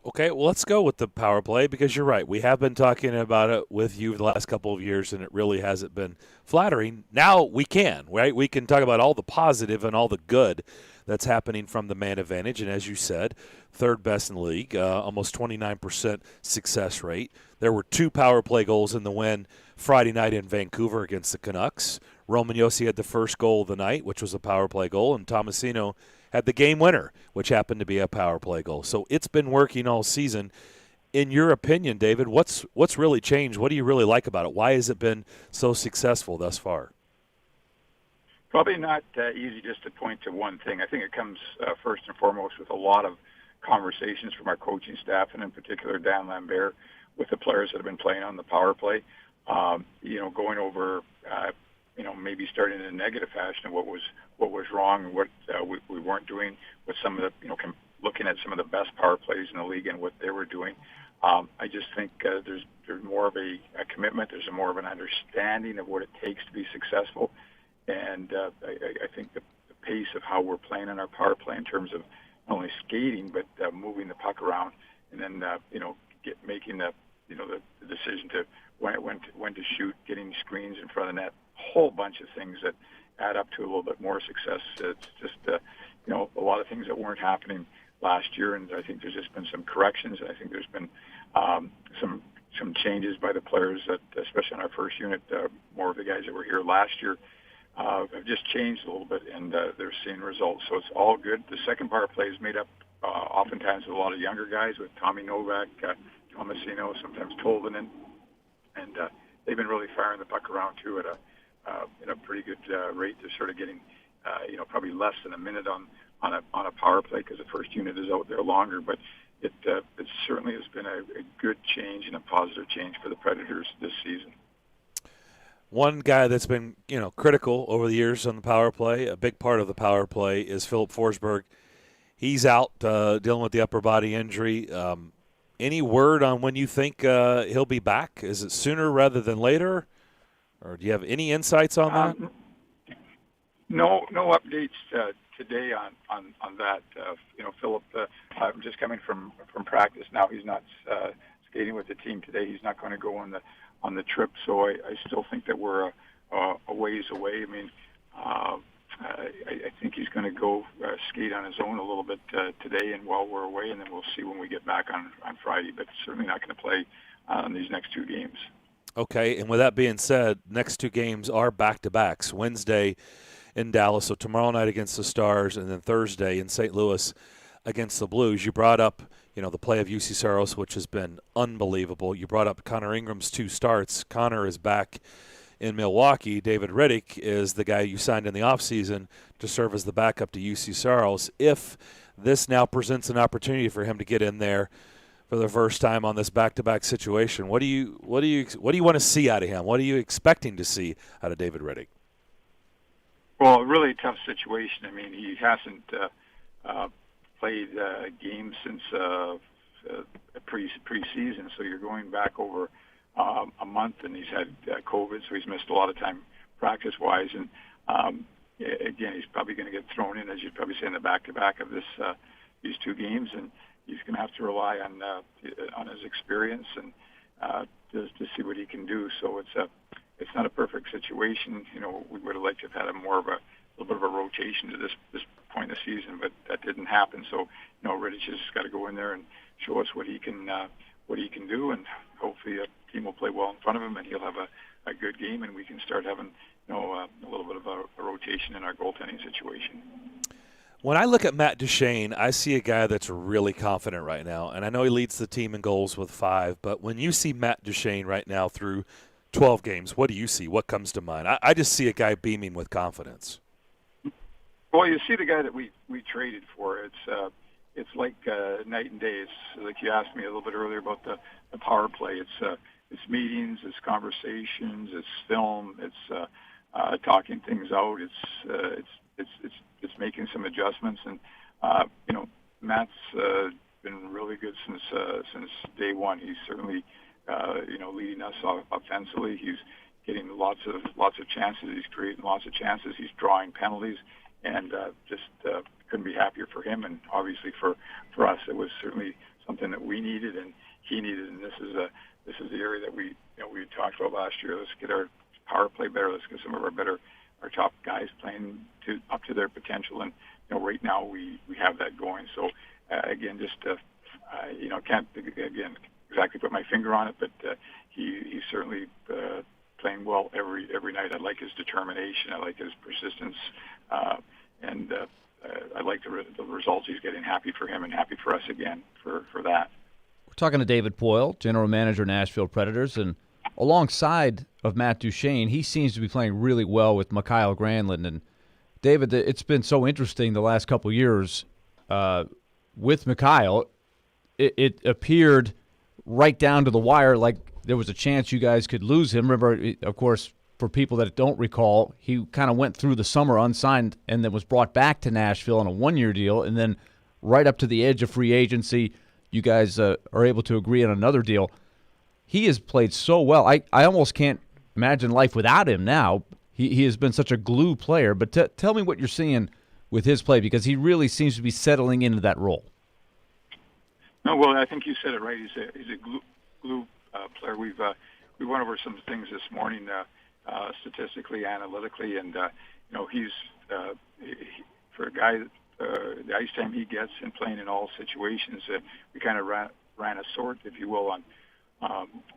Okay, well, let's go with the power play because you're right. We have been talking about it with you the last couple of years, and it really hasn't been flattering. Now we can, right? We can talk about all the positive and all the good that's happening from the man advantage. And as you said, third best in the league, almost 29% success rate. There were 2 power play goals in the win Friday night in Vancouver against the Canucks. Roman Josi had the first goal of the night, which was a power play goal, and Tomasino had the game winner, which happened to be a power play goal. So it's been working all season. In your opinion, David, what's really changed? What do you really like about it? Why has it been so successful thus far? Probably not easy just to point to one thing. I think it comes first and foremost with a lot of conversations from our coaching staff, and in particular Dan Lambert, with the players that have been playing on the power play. Going over, maybe starting in a negative fashion of what was wrong and what we weren't doing with some of the, looking at some of the best power plays in the league and what they were doing. I just think there's more of a commitment. There's more of an understanding of what it takes to be successful. And I think the pace of how we're playing on our power play in terms of not only skating but moving the puck around, and then making the the decision to when to shoot, getting screens in front of the net, a whole bunch of things that add up to a little bit more success. It's just a lot of things that weren't happening last year, and I think there's just been some corrections. I think there's been some changes by the players that, especially on our first unit, more of the guys that were here last year have just changed a little bit, and they're seeing results. So it's all good. The second power play is made up oftentimes with a lot of younger guys, with Tommy Novak, Tomasino, sometimes Tolvanen, and they've been really firing the puck around too at a pretty good rate. They're sort of getting probably less than a minute on a power play because the first unit is out there longer, but it certainly has been a good change and a positive change for the Predators this season. One guy that's been critical over the years on the power play, a big part of the power play, is Philip Forsberg. He's out dealing with the upper body injury. Any word on when you think he'll be back? Is it sooner rather than later? Or do you have any insights on that? No updates today on that. Philip, just coming from practice now, he's not skating with the team today. He's not going to go on the trip, so I still think that we're a ways away. I mean, I think he's going to go skate on his own a little bit today and while we're away, and then we'll see when we get back on Friday, but certainly not going to play on these next two games. Okay, and with that being said, next two games are back-to-backs. Wednesday in Dallas, so tomorrow night against the Stars, and then Thursday in St. Louis against the Blues. You brought up, the play of UC Saros, which has been unbelievable. You brought up Connor Ingram's 2 starts. Connor is back in Milwaukee. David Riddick is the guy you signed in the offseason to serve as the backup to UC Saros. If this now presents an opportunity for him to get in there for the first time on this back-to-back situation, what do you want to see out of him? What are you expecting to see out of David Riddick? Well, a really tough situation. I mean, he hasn't played games since pre-season, so you're going back over a month, and he's had COVID, so he's missed a lot of time practice-wise. And again, he's probably going to get thrown in, as you'd probably say, in the back-to-back of these two games, and he's going to have to rely on his experience and to see what he can do. So it's not a perfect situation. We would have liked to have had a little bit of a rotation to this point of the season, but that didn't happen. So Rittich has got to go in there and show us what he can do, and hopefully the team will play well in front of him, and he'll have a good game, and we can start having a little bit of a rotation in our goaltending situation. When I look at Matt Duchene, I see a guy that's really confident right now, and I know he leads the team in goals with 5, but when you see Matt Duchene right now through 12 games, what do you see? What comes to mind? I just see a guy beaming with confidence. Well, you see the guy that we traded for. It's like night and day. It's like you asked me a little bit earlier about the power play. It's meetings, it's conversations, it's film, it's talking things out. It's making some adjustments, and Matt's been really good since day one. He's certainly leading us offensively. He's getting lots of chances. He's creating lots of chances. He's drawing penalties, and just couldn't be happier for him. And obviously for us, it was certainly something that we needed and he needed. And this is the area that we talked about last year. Let's get our power play better. Let's get some of our top guys playing up to their potential. And right now we have that going. So again, just can't again exactly put my finger on it, but he's certainly playing well every night. I like his determination. I like his persistence, and I like the results he's getting. Happy for him and happy for us again for that. We're talking to David Poile, General Manager, Nashville Predators, and alongside of Matt Duchene, he seems to be playing really well with Mikael Granlund. And David, it's been so interesting the last couple of years with Mikael. It appeared right down to the wire like there was a chance you guys could lose him. Remember, of course, for people that don't recall, he kind of went through the summer unsigned and then was brought back to Nashville on a one-year deal, and then right up to the edge of free agency, you guys are able to agree on another deal. He has played so well. I almost can't imagine life without him now. He has been such a glue player. But tell me what you're seeing with his play, because he really seems to be settling into that role. No, well, I think you said it right. He's a glue player. We went over some things this morning, statistically, analytically, and he's for a guy. The ice time he gets and playing in all situations, we kind of ran a sort, if you will, on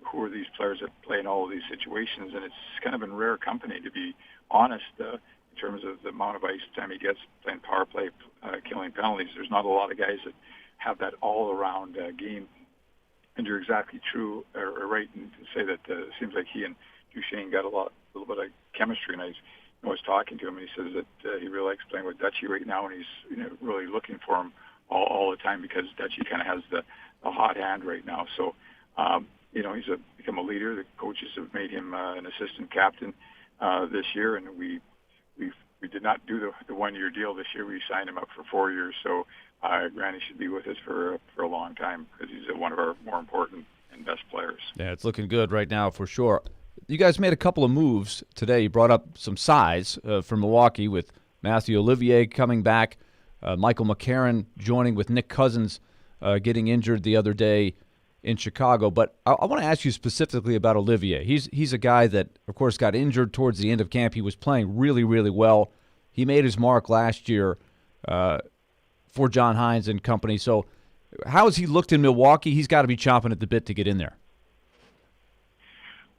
who are these players that play in all of these situations, and it's kind of in rare company, to be honest, in terms of the amount of ice time he gets playing power play, killing penalties. There's not a lot of guys that have that all-around game, and you're exactly true or right to say that it seems like he and Duchesne got a little bit of chemistry, and I was talking to him, and he says that he really likes playing with Dutchie right now, and he's really looking for him all the time because Dutchie kind of has the hot hand right now. So, he's become a leader. The coaches have made him an assistant captain this year, and we did not do the 1-year deal this year. We signed him up for 4 years. So, Granny should be with us for a long time because he's one of our more important and best players. Yeah, it's looking good right now for sure. You guys made a couple of moves today. You brought up some size from Milwaukee with Matthew Olivier coming back, Michael McCarron joining with Nick Cousins getting injured the other day in Chicago. But I want to ask you specifically about Olivier. He's a guy that, of course, got injured towards the end of camp. He was playing really, really well. He made his mark last year for John Hines and company. So how has he looked in Milwaukee? He's got to be chomping at the bit to get in there.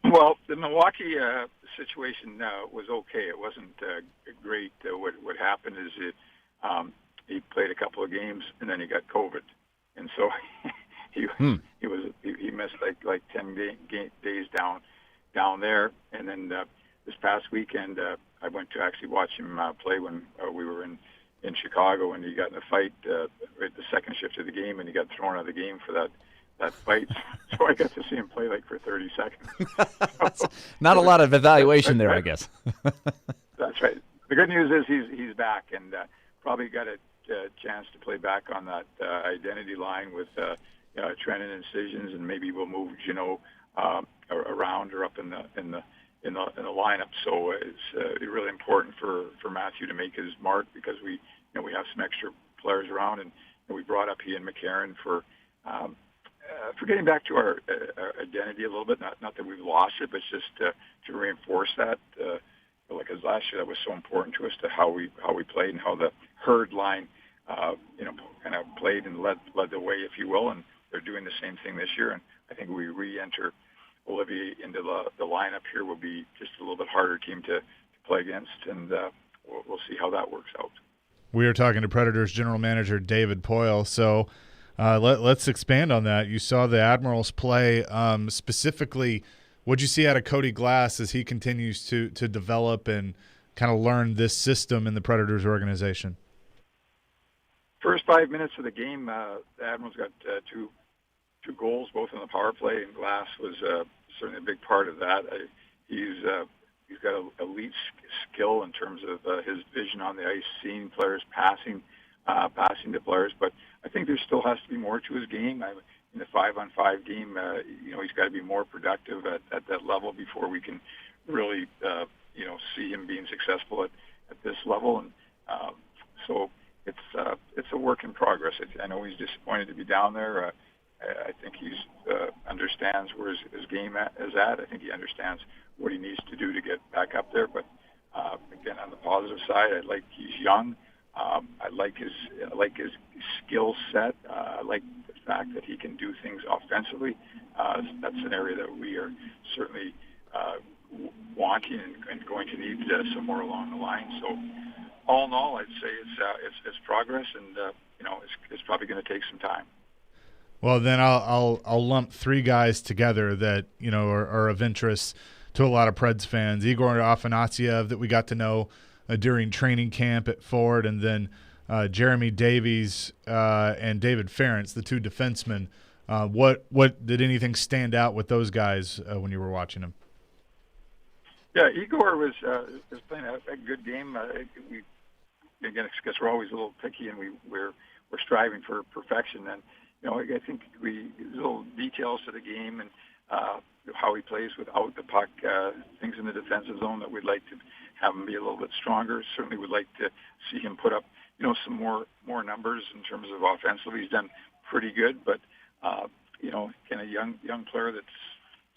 Well, the Milwaukee situation was okay. It wasn't great. What happened is he played a couple of games and then he got COVID, and so he missed like 10 days down there. And then this past weekend, I went to actually watch him play when we were in Chicago, and he got in a fight at the second shift of the game, and he got thrown out of the game for that fight. So I got to see him play like for 30 seconds. Not a lot of evaluation there, I guess. That's right. The good news is he's back, and probably got a chance to play back on that identity line with Trenton Incisions, and maybe we'll move around or up in the lineup. So it's really important for Matthew to make his mark because we have some extra players around, and we brought up Ian McCarron for getting back to our identity a little bit. Not that we've lost it, but it's just to reinforce that. Because last year that was so important to us to how we played and how the herd line kind of played and led the way, if you will. And they're doing the same thing this year. And I think we re-enter Olivier into the lineup here will be just a little bit harder team to play against, and we'll see how that works out. We are talking to Predators general manager David Poile. So let's expand on that. You saw the Admirals play. Specifically, what did you see out of Cody Glass as he continues to develop and kind of learn this system in the Predators organization? First 5 minutes of the game, the Admirals got two goals, both on the power play, and Glass was certainly a big part of that. He's got an elite skill in terms of his vision on the ice, seeing players, passing to players. But I think there still has to be more to his game. In the 5-on-5 game, he's got to be more productive at that level before we can really, see him being successful at this level. And so it's a work in progress. I know he's disappointed to be down there. I think he understands where his game is at. I think he understands what he needs to do to get back up there. But again, on the positive side, he's young. I like his skill set. I like the fact that he can do things offensively. That's an area that we are certainly wanting and going to need some more along the line. So, all in all, I'd say it's progress, and it's probably going to take some time. Well, then I'll lump three guys together that are of interest to a lot of Preds fans. Igor Afanasyev, that we got to know during training camp at Ford, and then Jeremy Davies and David Ferentz, the two defensemen. What did anything stand out with those guys when you were watching them? Yeah, Igor was playing a good game. Again, because we're always a little picky, and we're striving for perfection. And I think little details to the game and how he plays without the puck, things in the defensive zone that we'd like to have him be a little bit stronger. Certainly, would like to see him put up some more numbers in terms of offensively. He's done pretty good, but kind of young player that's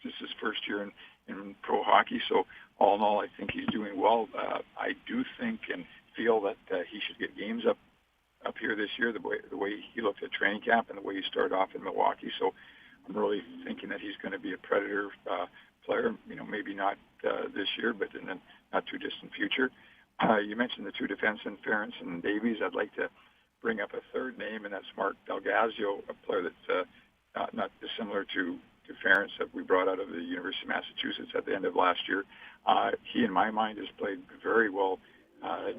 is his first year in pro hockey. So all in all, I think he's doing well. I do think and feel that he should get games up here this year, the way he looked at training camp and the way he started off in Milwaukee. So I'm really thinking that he's going to be a Predator player, maybe not this year, but in the not too distant future. You mentioned the two defensemen, Ference and Davies. I'd like to bring up a third name, and that's Mark Delgazio, a player that's not dissimilar to Ference that we brought out of the University of Massachusetts at the end of last year. He, in my mind, has played very well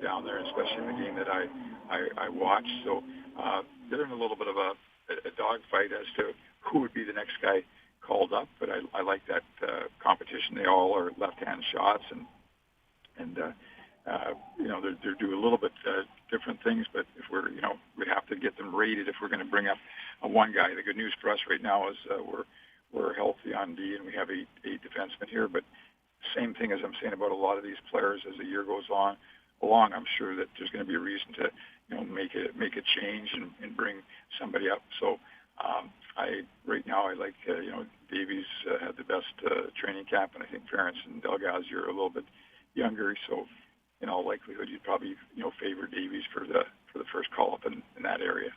down there, especially in the game that I watched. So they're in a little bit of a dogfight as to who would be the next guy called up, but I like that competition. They all are left-hand shots, and they're doing a little bit different things, but if we'd have to get them rated if we're going to bring up one guy. The good news for us right now is we're healthy on D, and we have eight defensemen here, but same thing as I'm saying about a lot of these players as the year goes along, I'm sure that there's going to be a reason to make a change and bring somebody up. So right now I like Davies had the best training camp, and I think Ference and Delgazio are a little bit younger. So in all likelihood, you'd probably favor Davies for the first call up in that area.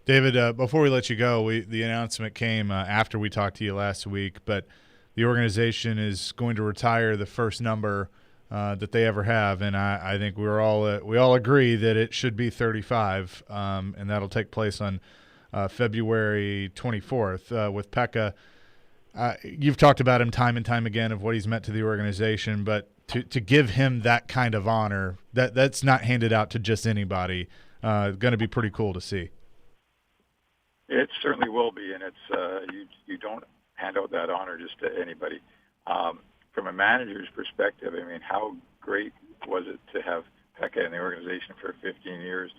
David, before we let you go, the announcement came after we talked to you last week, but the organization is going to retire the first number that they ever have, and I think we all agree that it should be 35, and that'll take place on February 24th with Pekka. You've talked about him time and time again of what he's meant to the organization, but to give him that kind of honor, that's not handed out to just anybody. Going to be pretty cool to see. It certainly will be, and it's you don't hand out that honor just to anybody. From a manager's perspective, I mean, how great was it to have Pekka in the organization for 15 years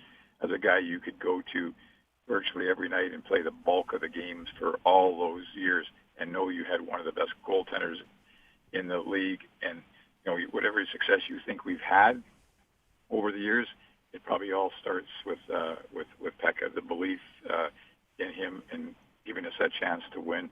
as a guy you could go to virtually every night and play the bulk of the games for all those years and know you had one of the best goaltenders in the league. And whatever success you think we've had over the years, it probably all starts with Pekka, the belief in him and giving us that chance to win,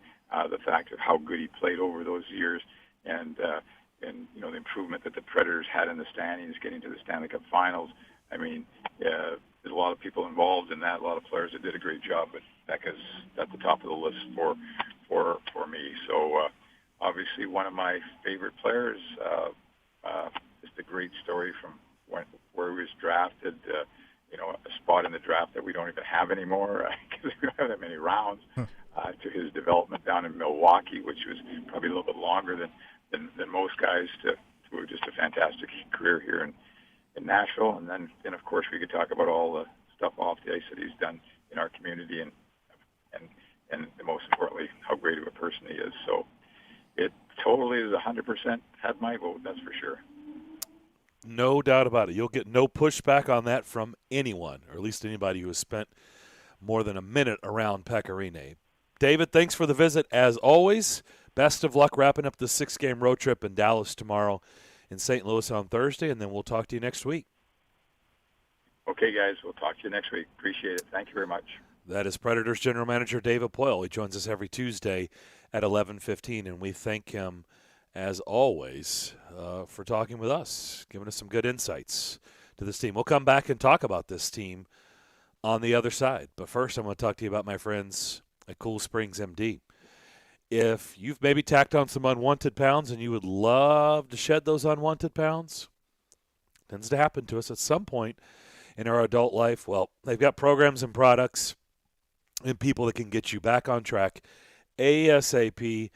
the fact of how good he played over those years, and the improvement that the Predators had in the standings, getting to the Stanley Cup Finals. I mean, there's a lot of people involved in that, a lot of players that did a great job, but Pekka's at the top of the list for me. So obviously one of my favorite players. Just a great story from where he was drafted. A spot in the draft that we don't even have anymore because we don't have that many rounds. To his development down in Milwaukee, which was probably a little bit longer than most guys, to just a fantastic career here in Nashville. And then of course we could talk about all the stuff off the ice that he's done in our community, and most importantly, how great of a person he is. So it totally is 100% had my vote, that's for sure. No doubt about it. You'll get no pushback on that from anyone, or at least anybody who has spent more than a minute around Pekka Rinne. David, thanks for the visit as always. Best of luck wrapping up the 6-game road trip in Dallas tomorrow, in St. Louis on Thursday, and then we'll talk to you next week. Okay, guys. We'll talk to you next week. Appreciate it. Thank you very much. That is Predators General Manager David Poile. He joins us every Tuesday at 11:15, and we thank him, as always, for talking with us, giving us some good insights to this team. We'll come back and talk about this team on the other side. But first, I'm going to talk to you about my friends at Cool Springs MD. If you've maybe tacked on some unwanted pounds and you would love to shed those unwanted pounds, it tends to happen to us at some point in our adult life. Well, they've got programs and products and people that can get you back on track ASAP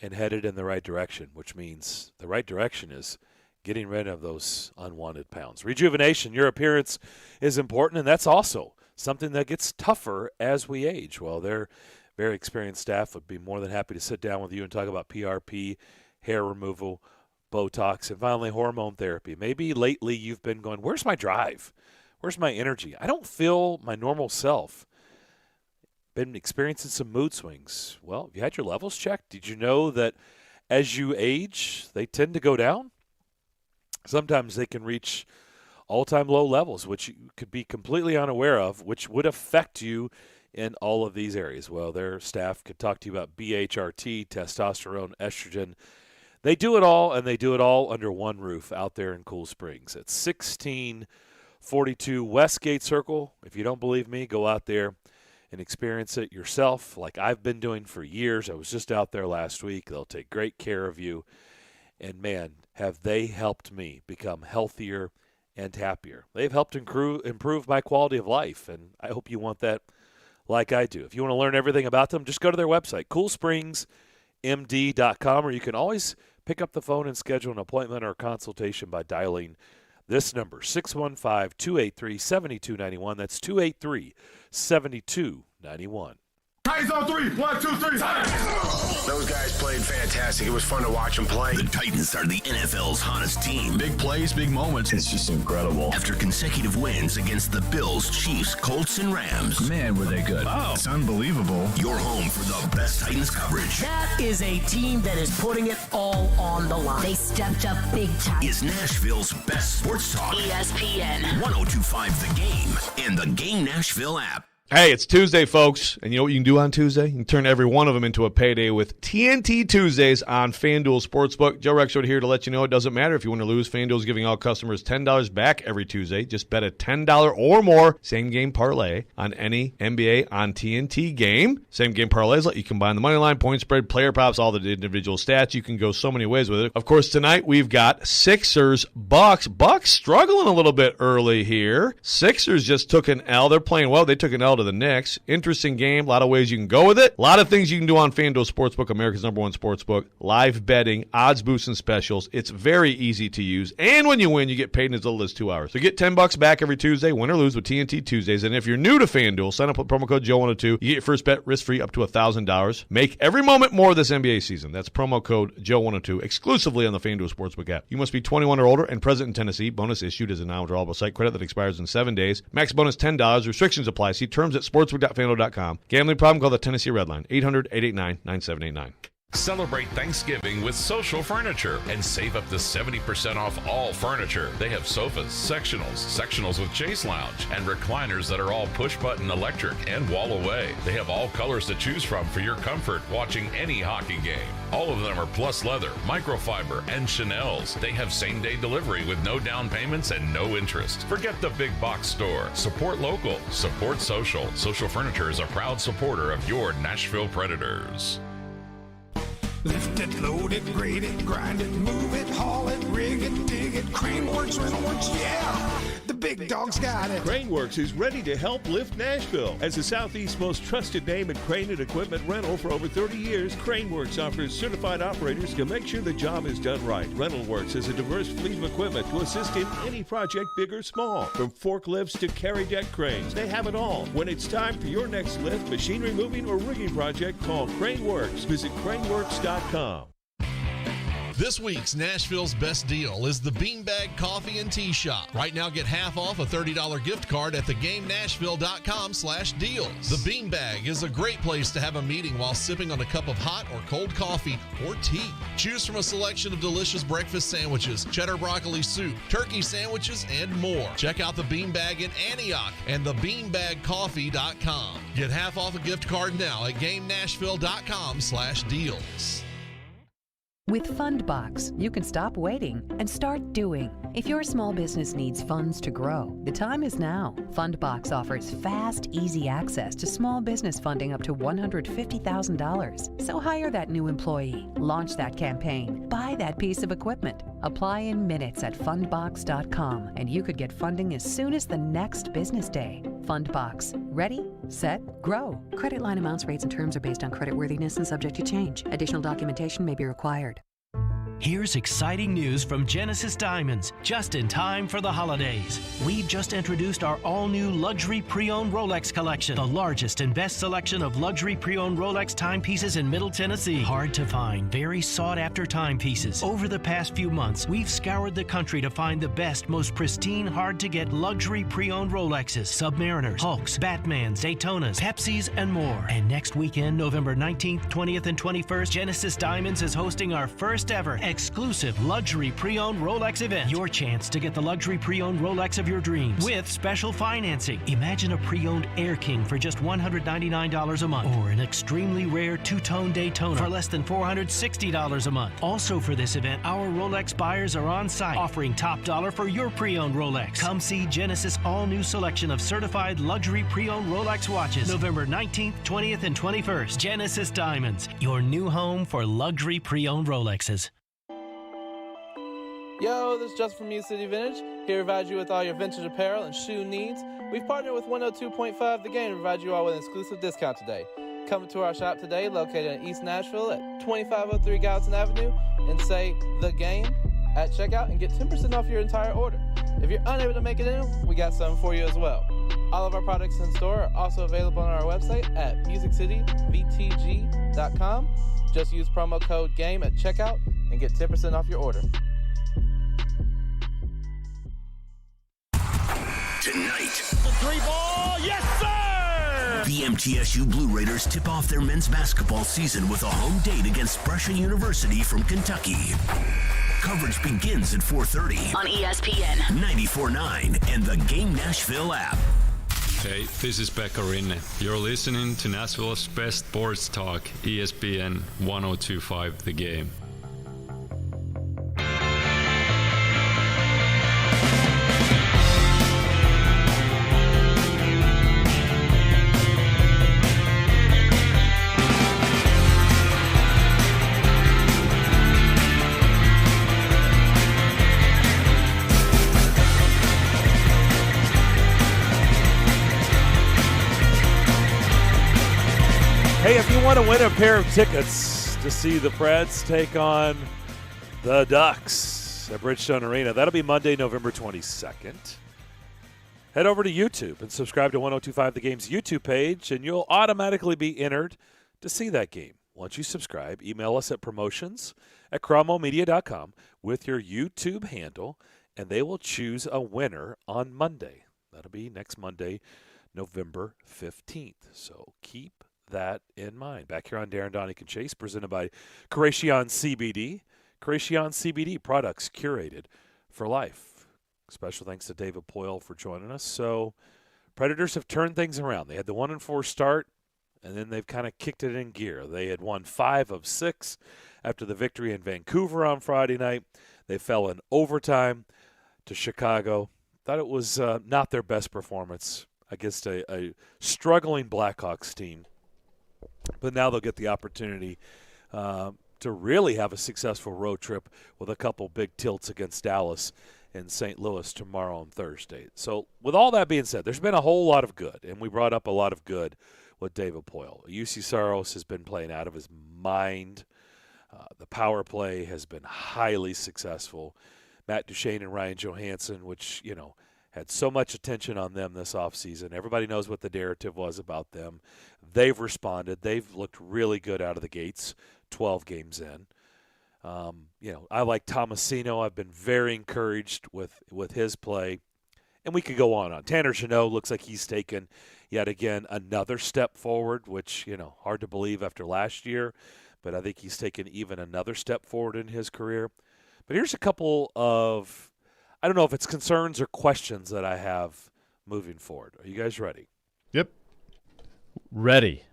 and headed in the right direction, which means the right direction is getting rid of those unwanted pounds. Rejuvenation, your appearance is important, and that's also something that gets tougher as we age. Well, their very experienced staff would be more than happy to sit down with you and talk about PRP, hair removal, Botox, and finally hormone therapy. Maybe lately you've been going, where's my drive? Where's my energy? I don't feel my normal self. Been experiencing some mood swings. Well, have you had your levels checked? Did you know that as you age, they tend to go down? Sometimes they can reach all-time low levels, which you could be completely unaware of, which would affect you in all of these areas. Well, their staff could talk to you about BHRT, testosterone, estrogen. They do it all, and they do it all under one roof out there in Cool Springs. It's 1642 Westgate Circle. If you don't believe me, go out there and experience it yourself like I've been doing for years. I was just out there last week. They'll take great care of you. And, man, have they helped me become healthier and happier. They've helped improve my quality of life, and I hope you want that like I do. If you want to learn everything about them, just go to their website, coolspringsmd.com, or you can always pick up the phone and schedule an appointment or consultation by dialing this number, 615-283-7291. That's 283-7291. Titans on 3. 1, 2, 3. Those guys played fantastic. It was fun to watch them play. The Titans are the NFL's hottest team. Big plays, big moments. It's just incredible. After consecutive wins against the Bills, Chiefs, Colts, and Rams. Man, were they good. Oh, it's unbelievable. You're home for the best Titans coverage. That is a team that is putting it all on the line. They stepped up big time. Is Nashville's best sports talk. ESPN. 102.5 The Game and the Game Nashville app. Hey, it's Tuesday, folks, and you know what you can do on Tuesday? You can turn every one of them into a payday with TNT Tuesdays on FanDuel Sportsbook. Joe Rexford here to let you know it doesn't matter if you want to lose. FanDuel is giving all customers $10 back every Tuesday. Just bet a $10 or more same-game parlay on any NBA on TNT game. Same-game parlays let you combine the money line, point spread, player props, all the individual stats. You can go so many ways with it. Of course, tonight we've got Sixers, Bucks. Bucks struggling a little bit early here. Sixers just took an L. They're playing well. They took an L to the Knicks. Interesting game. A lot of ways you can go with it. A lot of things you can do on FanDuel Sportsbook, America's #1 sportsbook. Live betting, odds boosts, and specials. It's very easy to use. And when you win, you get paid in as little as 2 hours. So get $10 back every Tuesday, win or lose with TNT Tuesdays. And if you're new to FanDuel, sign up with promo code Joe102. You get your first bet risk-free up to $1,000. Make every moment more this NBA season. That's promo code Joe102 exclusively on the FanDuel Sportsbook app. You must be 21 or older and present in Tennessee. Bonus issued as a non-withdrawable site credit that expires in 7 days. Max bonus $10. Restrictions apply. See terms at sportsbook.fanduel.com. Gambling problem? Call the Tennessee Red Line, 800-889-9789. Celebrate Thanksgiving with Social Furniture and save up to 70% off all furniture. They have sofas, sectionals with chase lounge, and recliners that are all push-button electric and wall away. They have all colors to choose from for your comfort watching any hockey game. All of them are plus leather, microfiber, and Chanel's. They have same-day delivery with no down payments and no interest. Forget the big box store. Support local. Support social. Social Furniture is a proud supporter of your Nashville Predators. Lift it, load it, grade it, grind it, move it, haul it, rig it, dig it, Craneworks, Rentalworks, yeah! The big dog's got it. Craneworks is ready to help lift Nashville. As the Southeast's most trusted name in crane and equipment rental for over 30 years, Craneworks offers certified operators to make sure the job is done right. Rentalworks has a diverse fleet of equipment to assist in any project, big or small. From forklifts to carry deck cranes, they have it all. When it's time for your next lift, machinery moving, or rigging project, call Craneworks. Visit craneworks.com. This week's Nashville's best deal is the Beanbag Coffee and Tea Shop. Right now, get half off a $30 gift card at thegamenashville.com/deals. The Beanbag is a great place to have a meeting while sipping on a cup of hot or cold coffee or tea. Choose from a selection of delicious breakfast sandwiches, cheddar broccoli soup, turkey sandwiches, and more. Check out the Beanbag in Antioch and thebeanbagcoffee.com. Get half off a gift card now at gamenashville.com/deals. With Fundbox, you can stop waiting and start doing. If your small business needs funds to grow, the time is now. Fundbox offers fast, easy access to small business funding up to $150,000. So hire that new employee, launch that campaign, buy that piece of equipment. Apply in minutes at fundbox.com, and you could get funding as soon as the next business day. Fundbox. Ready, set, grow. Credit line amounts, rates, and terms are based on creditworthiness and subject to change. Additional documentation may be required. Here's exciting news from Genesis Diamonds, just in time for the holidays. We've just introduced our all-new luxury pre-owned Rolex collection, the largest and best selection of luxury pre-owned Rolex timepieces in Middle Tennessee. Hard to find, very sought-after timepieces. Over the past few months, we've scoured the country to find the best, most pristine, hard-to-get luxury pre-owned Rolexes, Submariners, Hulks, Batmans, Daytonas, Pepsis, and more. And next weekend, November 19th, 20th, and 21st, Genesis Diamonds is hosting our first ever exclusive luxury pre-owned Rolex event. Your chance to get the luxury pre-owned Rolex of your dreams with special financing. Imagine a pre-owned Air King for just $199 a month, or an extremely rare two-tone Daytona for less than $460 a month. Also for this event, our Rolex buyers are on site, offering top dollar for your pre-owned Rolex. Come see Genesis' all-new selection of certified luxury pre-owned Rolex watches, November 19th, 20th, and 21st. Genesis Diamonds, your new home for luxury pre-owned Rolexes. Yo, this is Justin from Music City Vintage, here to provide you with all your vintage apparel and shoe needs. We've partnered with 102.5 The Game to provide you all with an exclusive discount today. Come to our shop today, located in East Nashville at 2503 Gallatin Avenue, and say The Game at checkout and get 10% off your entire order. If you're unable to make it in, we got something for you as well. All of our products in store are also available on our website at musiccityvtg.com. Just use promo code GAME at checkout and get 10% off your order. Tonight, The 3-ball, yes sir! the MTSU Blue Raiders tip off their men's basketball season with a home date against Brescia University from Kentucky. Coverage begins at 4:30 On ESPN 94.9 and the Game Nashville app. Hey, this is Pekka Rinne. You're listening to Nashville's best sports talk, ESPN 102.5 The Game. Hey, if you want to win a pair of tickets to see the Preds take on the Ducks at Bridgestone Arena, that'll be Monday, November 22nd. Head over to YouTube and subscribe to 102.5 The Game's YouTube page, and you'll automatically be entered to see that game. Once you subscribe, email us at promotions@cromwellmedia.com with your YouTube handle, and they will choose a winner on Monday. That'll be next Monday, November 15th. So keep that in mind. Back here on Darren, Donick, and Chase, presented by Creation CBD. Creation CBD products curated for life. Special thanks to David Poyle for joining us. So Predators have turned things around. They had the 1-4 start, and then they've kind of kicked it in gear. They had won 5 of 6 after the victory in Vancouver on Friday night. They fell in overtime to Chicago. Thought it was not their best performance against a struggling Blackhawks team. But now they'll get the opportunity to really have a successful road trip with a couple big tilts against Dallas and St. Louis tomorrow and Thursday. So with all that being said, there's been a whole lot of good, and we brought up a lot of good with David Poyle. UC Saros has been playing out of his mind. The power play has been highly successful. Matt Duchene and Ryan Johansson, which, you know, had so much attention on them this offseason. Everybody knows what the narrative was about them. They've responded. They've looked really good out of the gates 12 games in. I like Tomasino. I've been very encouraged with his play. And we could go on. Tanner Jeannot looks like he's taken, yet again, another step forward, which, hard to believe after last year. But I think he's taken even another step forward in his career. But here's a couple of, I don't know if it's concerns or questions that I have moving forward. Are you guys ready? Yep. Ready.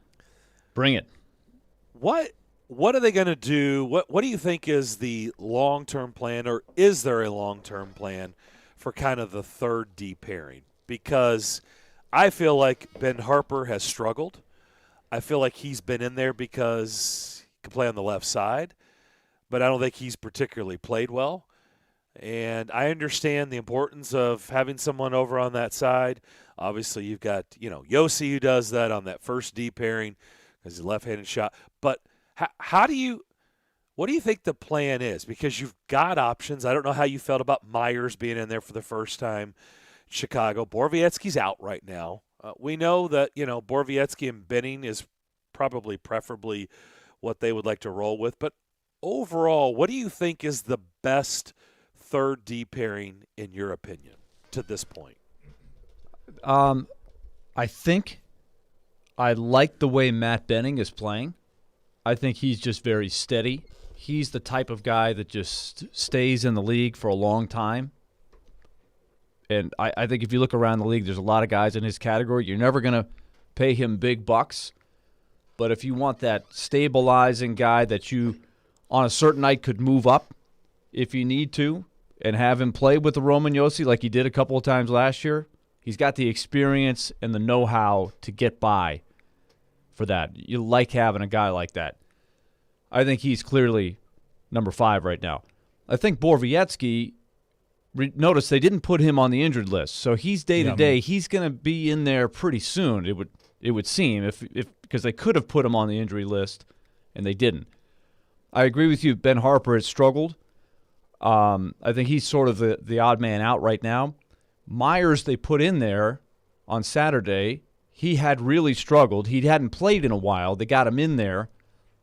Bring it. What are they going to do? What do you think is the long-term plan, or is there a long-term plan for kind of the third D pairing? Because I feel like Ben Harper has struggled. I feel like he's been in there because he can play on the left side, but I don't think he's particularly played well. And I understand the importance of having someone over on that side. Obviously, you've got, Yossi who does that on that first D pairing because he's a left-handed shot. But what do you think the plan is? Because you've got options. I don't know how you felt about Myers being in there for the first time. Chicago. Borowiecki's out right now. We know that, Borowiecki and Benning is probably preferably what they would like to roll with. But overall, what do you think is the best third D pairing in your opinion to this point? I think I like the way Matt Benning is playing. I think he's just very steady. he's the type of guy that just stays in the league for a long time. And I think if you look around the league, there's a lot of guys in his category. You're never going to pay him big bucks. But if you want that stabilizing guy that you, on a certain night, could move up if you need to and have him play with the Roman Yossi like he did a couple of times last year, he's got the experience and the know-how to get by for that. You like having a guy like that. I think he's clearly number 5 right now. I think Borowiecki, notice they didn't put him on the injured list, so he's day-to-day. He's going to be in there pretty soon, it would seem, if because they could have put him on the injury list, and they didn't. I agree with you. Ben Harper has struggled. I think he's sort of the odd man out right now. Myers, they put in there on Saturday. He had really struggled. He hadn't played in a while. They got him in there.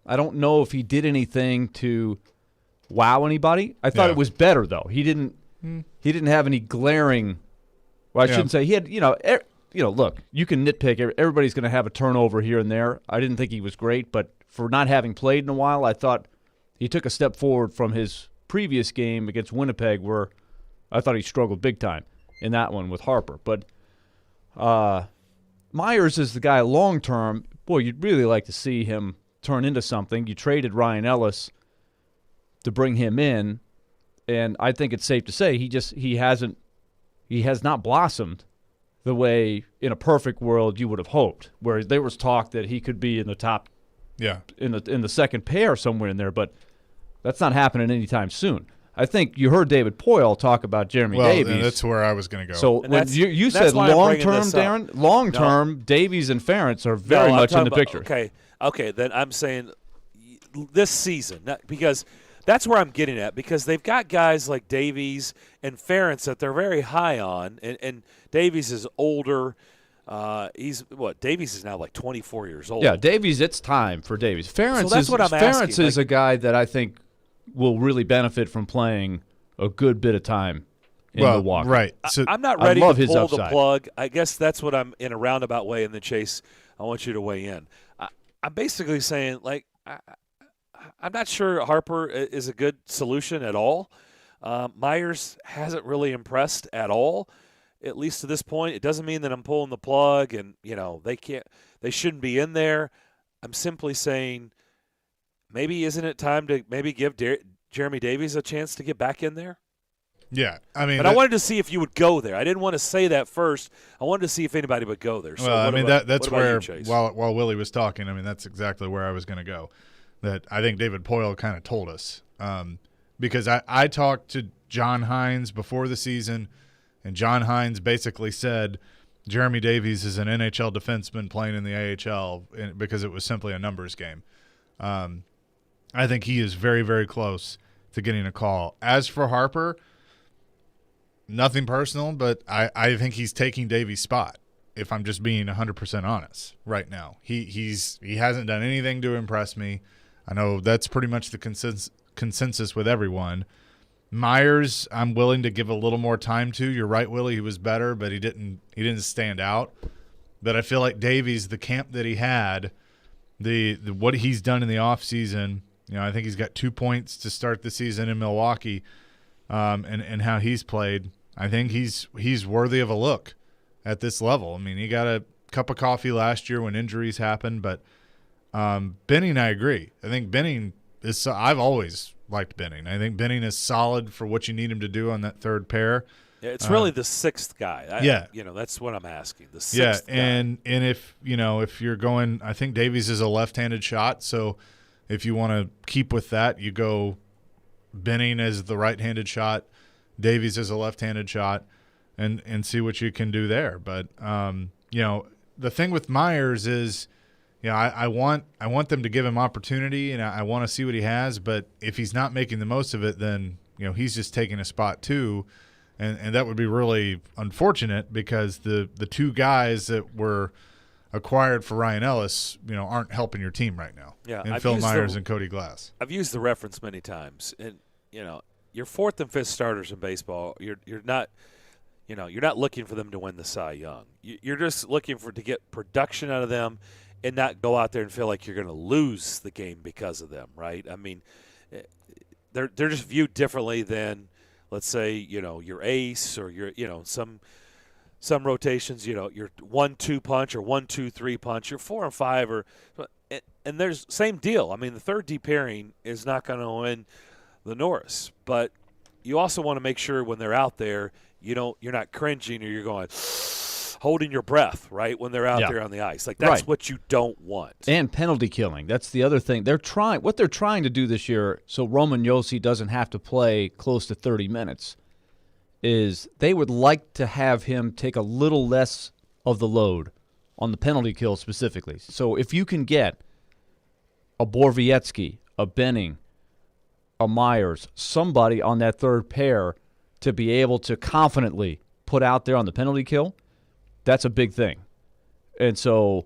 I don't know if he did anything to wow anybody. I thought it was better, though. He didn't have any glaring. Well, I shouldn't say he had. Look, you can nitpick. Everybody's going to have a turnover here and there. I didn't think he was great, but for not having played in a while, I thought he took a step forward from his previous game against Winnipeg, where I thought he struggled big time in that one with Harper. But Myers is the guy long term. Boy, you'd really like to see him turn into something. You traded Ryan Ellis to bring him in, and I think it's safe to say he has not blossomed the way in a perfect world you would have hoped, where there was talk that he could be in the top, in the second pair somewhere in there, but that's not happening anytime soon. I think you heard David Poyle talk about Jeremy Davies. Well, that's where I was going to go. So when you said long-term, Darren, long-term, Davies and Ferentz are very much in the picture. Okay, then I'm saying this season, because that's where I'm getting at, because they've got guys like Davies and Ferentz that they're very high on, and Davies is older. Davies is now like 24 years old. Yeah, Davies, it's time for Davies. Ferentz, so that's what I'm asking. Ferentz is a guy that I think will really benefit from playing a good bit of time in Milwaukee. Right. So I'm not ready to pull upside. the plug. I guess that's what I'm in a roundabout way. And then, Chase, I want you to weigh in. I'm basically saying, like, I'm not sure Harper is a good solution at all. Myers hasn't really impressed at all, at least to this point. It doesn't mean that I'm pulling the plug and, they shouldn't be in there. I'm simply saying, maybe isn't it time to maybe give Jeremy Davies a chance to get back in there? Yeah, I mean, but I wanted to see if you would go there. I didn't want to say that first. I wanted to see if anybody would go there. So that's where while Willie was talking, I mean, that's exactly where I was going to go. That I think David Poyle kind of told us, because I talked to John Hines before the season, and John Hines basically said Jeremy Davies is an NHL defenseman playing in the AHL because it was simply a numbers game. I think he is very, very close to getting a call. As for Harper, nothing personal, but I think he's taking Davies' spot, if I'm just being 100% honest right now. He hasn't done anything to impress me. I know that's pretty much the consensus with everyone. Myers, I'm willing to give a little more time to. You're right, Willie. He was better, but he didn't stand out. But I feel like Davies, the camp that he had, the what he's done in the offseason, I think he's got 2 points to start the season in Milwaukee, and how he's played. I think he's worthy of a look at this level. I mean, he got a cup of coffee last year when injuries happened, but Benning, I agree. I think Benning is – I've always liked Benning. I think Benning is solid for what you need him to do on that third pair. Yeah, it's really the sixth guy. That's what I'm asking. The sixth guy. And if you're going – I think Davies is a left-handed shot, so if you want to keep with that, you go Benning as the right-handed shot, Davies as a left-handed shot, and see what you can do there. But the thing with Myers is – I want them to give him opportunity, and I want to see what he has. But if he's not making the most of it, then he's just taking a spot too, and that would be really unfortunate because the two guys that were acquired for Ryan Ellis, aren't helping your team right now. Yeah, and Phil Myers and Cody Glass. I've used the reference many times, and your fourth and fifth starters in baseball, you're not. You're not looking for them to win the Cy Young. You're just looking to get production out of them and not go out there and feel like you're going to lose the game because of them, right? I mean, they're just viewed differently than, let's say, your ace or your some rotations, your 1-2 punch or 1-2-3 punch, your 4 and 5 and there's same deal. I mean, the third deep pairing is not going to win the Norris, but you also want to make sure when they're out there, you're not cringing or you're going holding your breath, right, when they're out there on the ice. Like, that's what you don't want. And penalty killing. That's the other thing. What they're trying to do this year so Roman Josi doesn't have to play close to 30 minutes is they would like to have him take a little less of the load on the penalty kill specifically. So if you can get a Borowiecki, a Benning, a Myers, somebody on that third pair to be able to confidently put out there on the penalty kill, that's a big thing. And so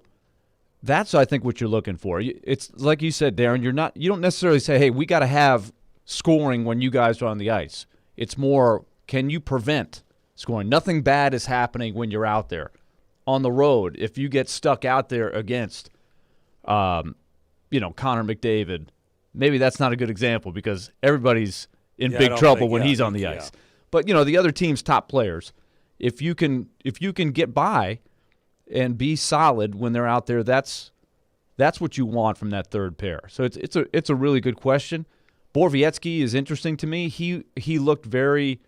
that's, I think, what you're looking for. It's like you said, Darren, you don't necessarily say, hey, we got to have scoring when you guys are on the ice. It's more, can you prevent scoring? Nothing bad is happening when you're out there. On the road, if you get stuck out there against Connor McDavid, maybe that's not a good example because everybody's in big trouble when he's on the ice. But the other team's top players, if you can get by and be solid when they're out there, that's what you want from that third pair. So it's a really good question. Borowiecki is interesting to me. He looked very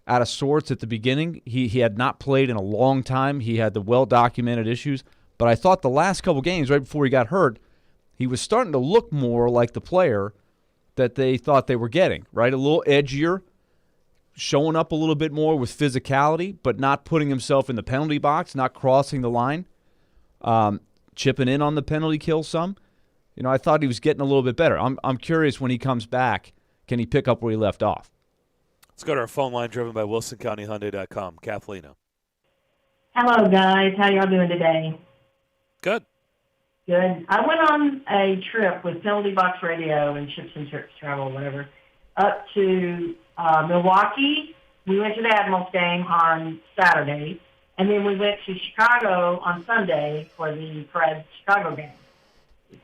out of sorts at the beginning. He had not played in a long time. He had the well-documented issues. But I thought the last couple games, right before he got hurt, he was starting to look more like the player that they thought they were getting, right? A little edgier, showing up a little bit more with physicality, but not putting himself in the penalty box, not crossing the line, chipping in on the penalty kill some. I thought he was getting a little bit better. I'm curious when he comes back, can he pick up where he left off? Let's go to our phone line driven by WilsonCountyHyundai.com. Kathleen. Hello, guys. How y'all doing today? Good. Good. I went on a trip with Penalty Box Radio and Chips and Trips Travel, whatever, up to Milwaukee. We went to the Admirals game on Saturday, and then we went to Chicago on Sunday for the Preds Chicago game.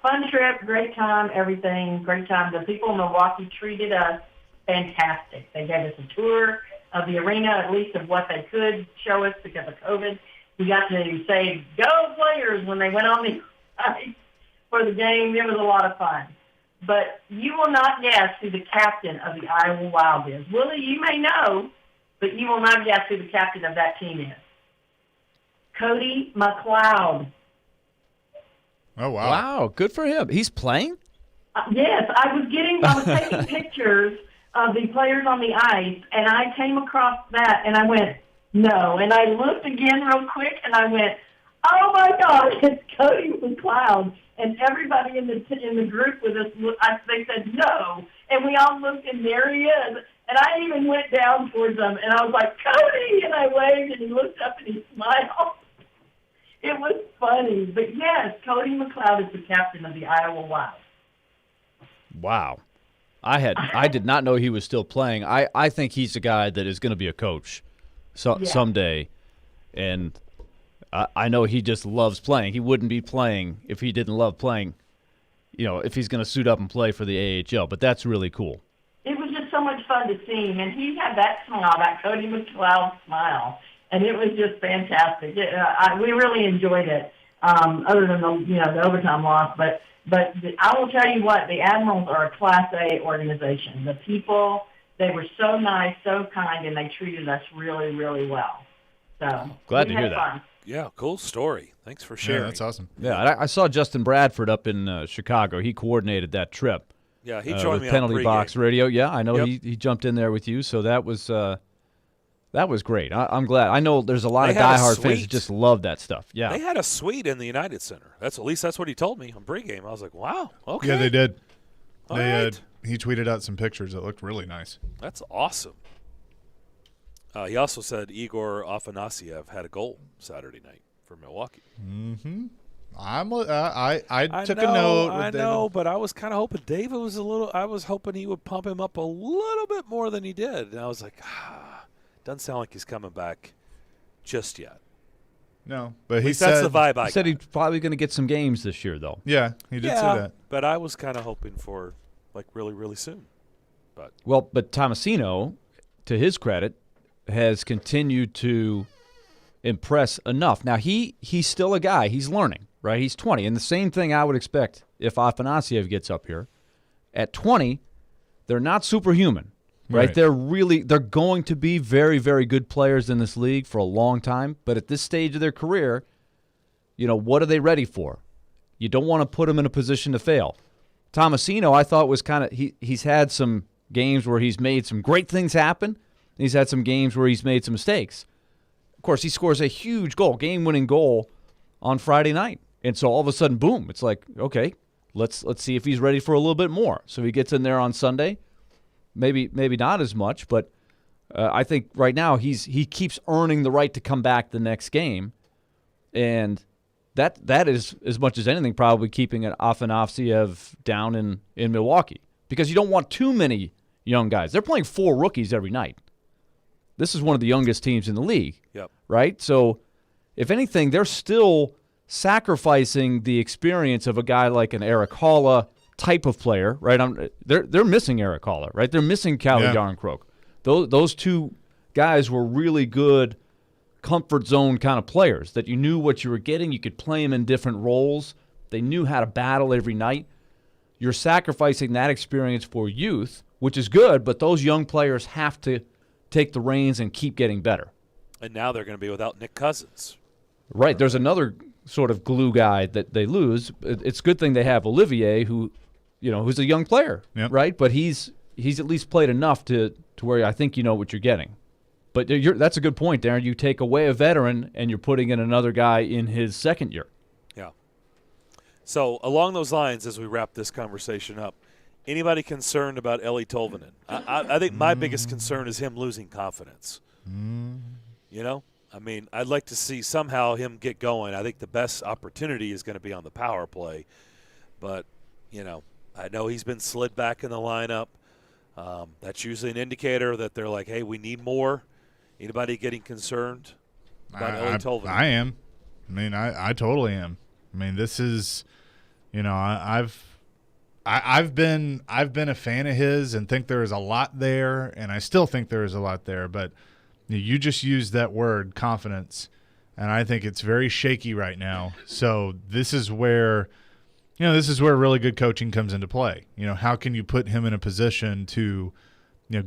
Fun trip, great time, everything, great time. The people in Milwaukee treated us fantastic. They gave us a tour of the arena, at least of what they could show us because of COVID. We got to say, go Players, when they went on the ice for the game. It was a lot of fun. But you will not guess who the captain of the Iowa Wild is. Willie, you may know, but you will not guess who the captain of that team is. Cody McLeod. Oh, wow. Wow, good for him. He's playing? Yes, I was taking pictures of the players on the ice, and I came across that, and I went, no. And I looked again real quick, and I went, oh, my God, it's Cody McLeod. And everybody in the group with us, they said no. And we all looked, and there he is. And I even went down towards him, and I was like, Cody! And I waved, and he looked up, and he smiled. It was funny. But, yes, Cody McLeod is the captain of the Iowa Wild. Wow. I did not know he was still playing. I think he's a guy that is going to be a coach someday. And I know he just loves playing. He wouldn't be playing if he didn't love playing, if he's going to suit up and play for the AHL. But that's really cool. It was just so much fun to see him. And he had that smile, that Cody McLeod smile. And it was just fantastic. We really enjoyed it, other than the overtime loss. But I will tell you what, the Admirals are a Class A organization. The people, they were so nice, so kind, and they treated us really, really well. So glad to hear that. Fun. Yeah, cool story. Thanks for sharing. Yeah, that's awesome. Yeah, I saw Justin Bradford up in Chicago. He coordinated that trip. Yeah, he joined me on Penalty Box Radio. Yeah, I know Yep. he jumped in there with you, so that was great. I'm glad. I know there's a lot of diehard fans that just love that stuff. Yeah, they had a suite in the United Center. At least that's what he told me on pregame. I was like, wow, okay. Yeah, they did. All right. He tweeted out some pictures that looked really nice. That's awesome. He also said Igor Afanasyev had a goal Saturday night for Milwaukee. Mm-hmm. I took a note. I know, but I was kind of hoping David was I was hoping he would pump him up a little bit more than he did. And I was like, doesn't sound like he's coming back just yet. No, but he said that's the vibe. He said he's probably going to get some games this year, though. Yeah, he did say that. But I was kind of hoping for really, really soon. But Tomasino, to his credit, has continued to impress enough. Now, he's still a guy. He's learning, right? He's 20. And the same thing I would expect if Afanasiev gets up here. At 20, they're not superhuman, right? They're going to be very, very good players in this league for a long time. But at this stage of their career, what are they ready for? You don't want to put them in a position to fail. Tomasino, I thought, was kind of he's had some games where he's made some great things happen. And he's had some games where he's made some mistakes. Of course, he scores a huge goal, game-winning goal on Friday night. And so all of a sudden, boom, it's like, okay, let's see if he's ready for a little bit more. So he gets in there on Sunday. Maybe not as much, but I think right now he keeps earning the right to come back the next game. And that is, as much as anything, probably keeping an Afanasiev down in Milwaukee. Because you don't want too many young guys. They're playing 4 rookies every night. This is one of the youngest teams in the league, right? So if anything, they're still sacrificing the experience of a guy like an Eric Haula type of player, right? They're missing Eric Haula, right? They're missing Calle Yarncroke. Those two guys were really good comfort zone kind of players that you knew what you were getting. You could play them in different roles. They knew how to battle every night. You're sacrificing that experience for youth, which is good, but those young players have to take the reins and keep getting better. And now they're going to be without Nick Cousins. Right. There's another sort of glue guy that they lose. It's a good thing they have Olivier, who's a young player, right? But he's at least played enough to where I think you know what you're getting. But that's a good point, Darren. You take away a veteran and you're putting in another guy in his second year. Yeah. So along those lines, as we wrap this conversation up, anybody concerned about Eeli Tolvanen? I think my biggest concern is him losing confidence. I'd like to see somehow him get going. I think the best opportunity is going to be on the power play. But, I know he's been slid back in the lineup. That's usually an indicator that they're like, hey, we need more. Anybody getting concerned about Eeli Tolvanen? I am. I totally am. This is, I've been a fan of his and think there is a lot there, and I still think there is a lot there. But you just used that word, confidence, and I think it's very shaky right now. So this is where really good coaching comes into play. How can you put him in a position to,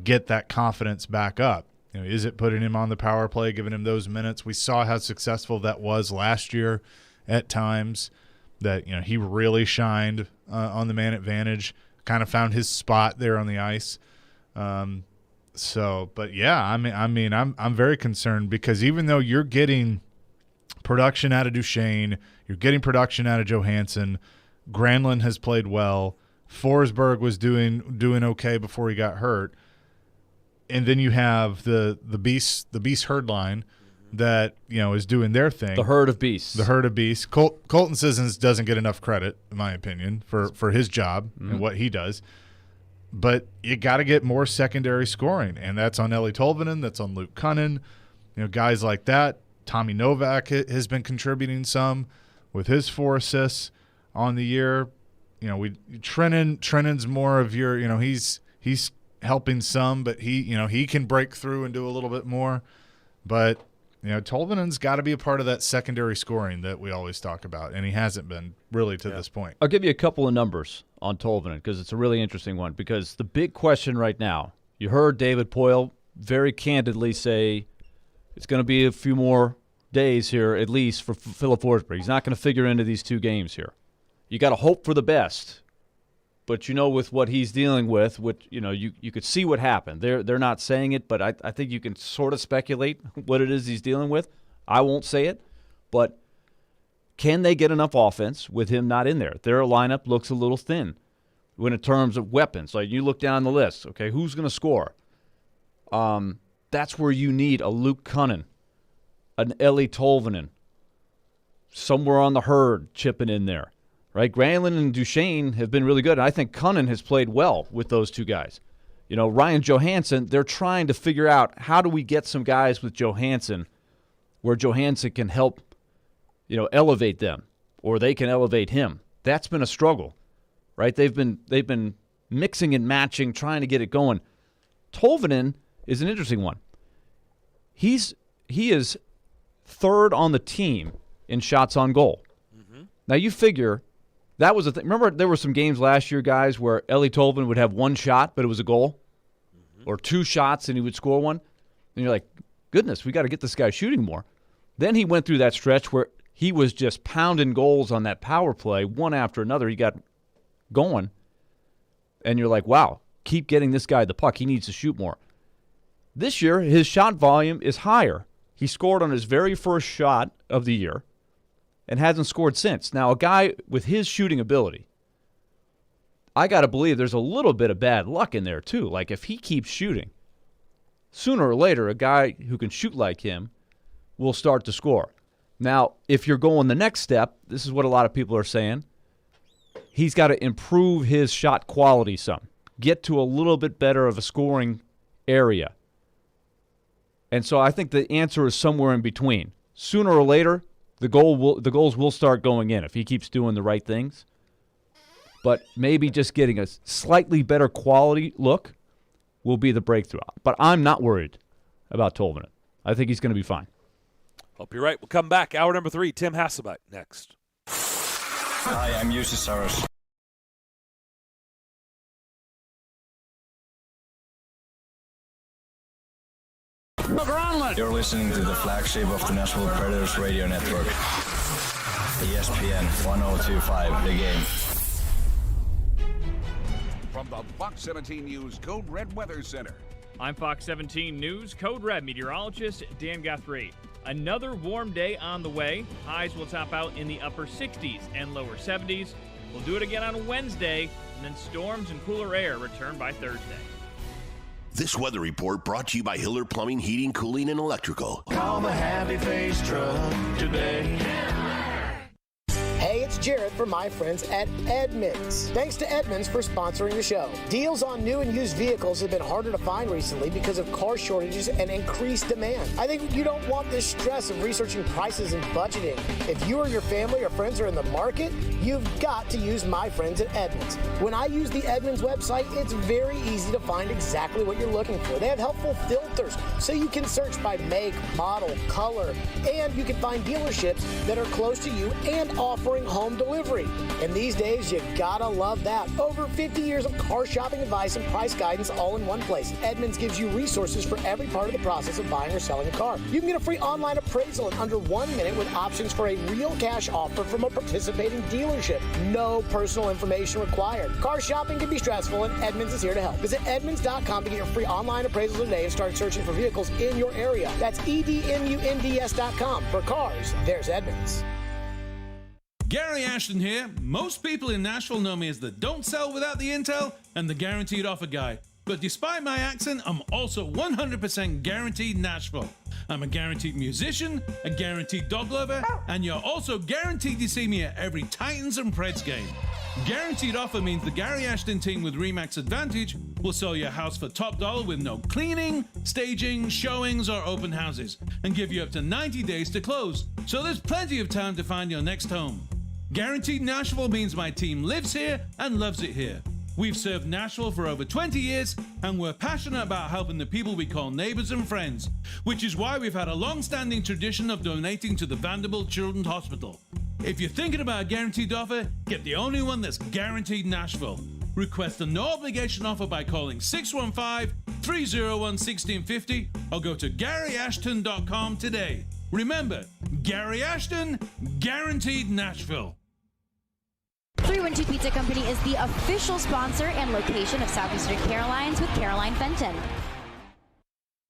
get that confidence back up? Is it putting him on the power play, giving him those minutes? We saw how successful that was last year at times. That he really shined on the man advantage, kind of found his spot there on the ice. I'm very concerned because even though you're getting production out of Duchesne, you're getting production out of Johansson, Granlund has played well, Forsberg was doing okay before he got hurt, and then you have the beast herd line that is doing their thing. The herd of beasts. Colton Sissons doesn't get enough credit, in my opinion, for his job and what he does. But you got to get more secondary scoring, and that's on Eeli Tolvanen, that's on Luke Cunnin, guys like that. Tommy Novak has been contributing some with his 4 assists on the year. Trennan's more of your, he's helping some, but he can break through and do a little bit more. But Tolvanen's got to be a part of that secondary scoring that we always talk about, and he hasn't been really to this point. I'll give you a couple of numbers on Tolvanen because it's a really interesting one. Because the big question right now, you heard David Poile very candidly say it's going to be a few more days here at least for Philip Forsberg. He's not going to figure into these 2 games here. You got to hope for the best. But with what he's dealing with, you could see what happened. They're not saying it, but I think you can sort of speculate what it is he's dealing with. I won't say it, but can they get enough offense with him not in there? Their lineup looks a little thin in terms of weapons. Like you look down the list, okay, who's going to score? That's where you need a Luke Cunnin, an Eeli Tolvanen, somewhere on the herd chipping in there. Right, Granlund and Duchesne have been really good, and I think Cunnin has played well with those 2 guys. Ryan Johansson, they're trying to figure out how do we get some guys with Johansson where Johansson can help, elevate them, or they can elevate him. That's been a struggle, right? They've been mixing and matching, trying to get it going. Tolvanen is an interesting one. He is third on the team in shots on goal. Mm-hmm. Now you figure that was a thing. Remember, there were some games last year, guys, where Eeli Tolvanen would have one shot, but it was a goal, or two shots and he would score one. And you're like, goodness, we got to get this guy shooting more. Then he went through that stretch where he was just pounding goals on that power play, one after another. He got going. And you're like, wow, keep getting this guy the puck. He needs to shoot more. This year, his shot volume is higher. He scored on his very first shot of the year and hasn't scored since. Now, a guy with his shooting ability, I got to believe there's a little bit of bad luck in there, too. Like, if he keeps shooting, sooner or later, a guy who can shoot like him will start to score. Now, if you're going the next step, this is what a lot of people are saying, he's got to improve his shot quality some, get to a little bit better of a scoring area. And so I think the answer is somewhere in between. Sooner or later, the goals will start going in if he keeps doing the right things. But maybe just getting a slightly better quality look will be the breakthrough. But I'm not worried about Tolvanen. I think he's going to be fine. Hope you're right. We'll come back. Hour number 3, Tim Hasselbeck next. Hi, I'm Jussi Saros. You're listening to the flagship of the Nashville Predators radio network, ESPN 1025, The Game. From the Fox 17 News Code Red Weather Center. I'm Fox 17 News Code Red meteorologist Dan Guthrie. Another warm day on the way. Highs will top out in the upper 60s and lower 70s. We'll do it again on Wednesday, and then storms and cooler air return by Thursday. This weather report brought to you by Hiller Plumbing, Heating, Cooling, and Electrical. Call the Happy Face Truck today. Hey, it's Jared from my friends at Edmunds. Thanks to Edmunds for sponsoring the show. Deals on new and used vehicles have been harder to find recently because of car shortages and increased demand. I think you don't want this stress of researching prices and budgeting. If you or your family or friends are in the market, you've got to use my friends at Edmunds. When I use the Edmunds website, it's very easy to find exactly what you're looking for. They have helpful filters so you can search by make, model, color, and you can find dealerships that are close to you and offering home delivery. And these days, you gotta love that. Over 50 years of car shopping advice and price guidance all in one place. Edmunds gives you resources for every part of the process of buying or selling a car. You can get a free online appraisal in under 1 minute with options for a real cash offer from a participating dealership. No personal information required. Car shopping can be stressful, and Edmunds is here to help. Visit Edmunds.com to get your free online appraisal today and start searching for vehicles in your area. That's EDMUNDS.com. For cars, there's Edmunds. Gary Ashton here. Most people in Nashville know me as the Don't Sell Without the Intel and the Guaranteed Offer Guy. But despite my accent, I'm also 100% guaranteed Nashville. I'm a guaranteed musician, a guaranteed dog lover, and you're also guaranteed to see me at every Titans and Preds game. Guaranteed Offer means the Gary Ashton team with RE/MAX Advantage will sell your house for top dollar with no cleaning, staging, showings, or open houses, and give you up to 90 days to close. So there's plenty of time to find your next home. Guaranteed Nashville means my team lives here and loves it here. We've served Nashville for over 20 years, and we're passionate about helping the people we call neighbors and friends, which is why we've had a long-standing tradition of donating to the Vanderbilt Children's Hospital. If you're thinking about a guaranteed offer, get the only one that's guaranteed Nashville. Request a no-obligation offer by calling 615-301-1650 or go to GaryAshton.com today. Remember, Gary Ashton, guaranteed Nashville. 312 Pizza Company is the official sponsor and location of Southeastern Carolines with Caroline Fenton.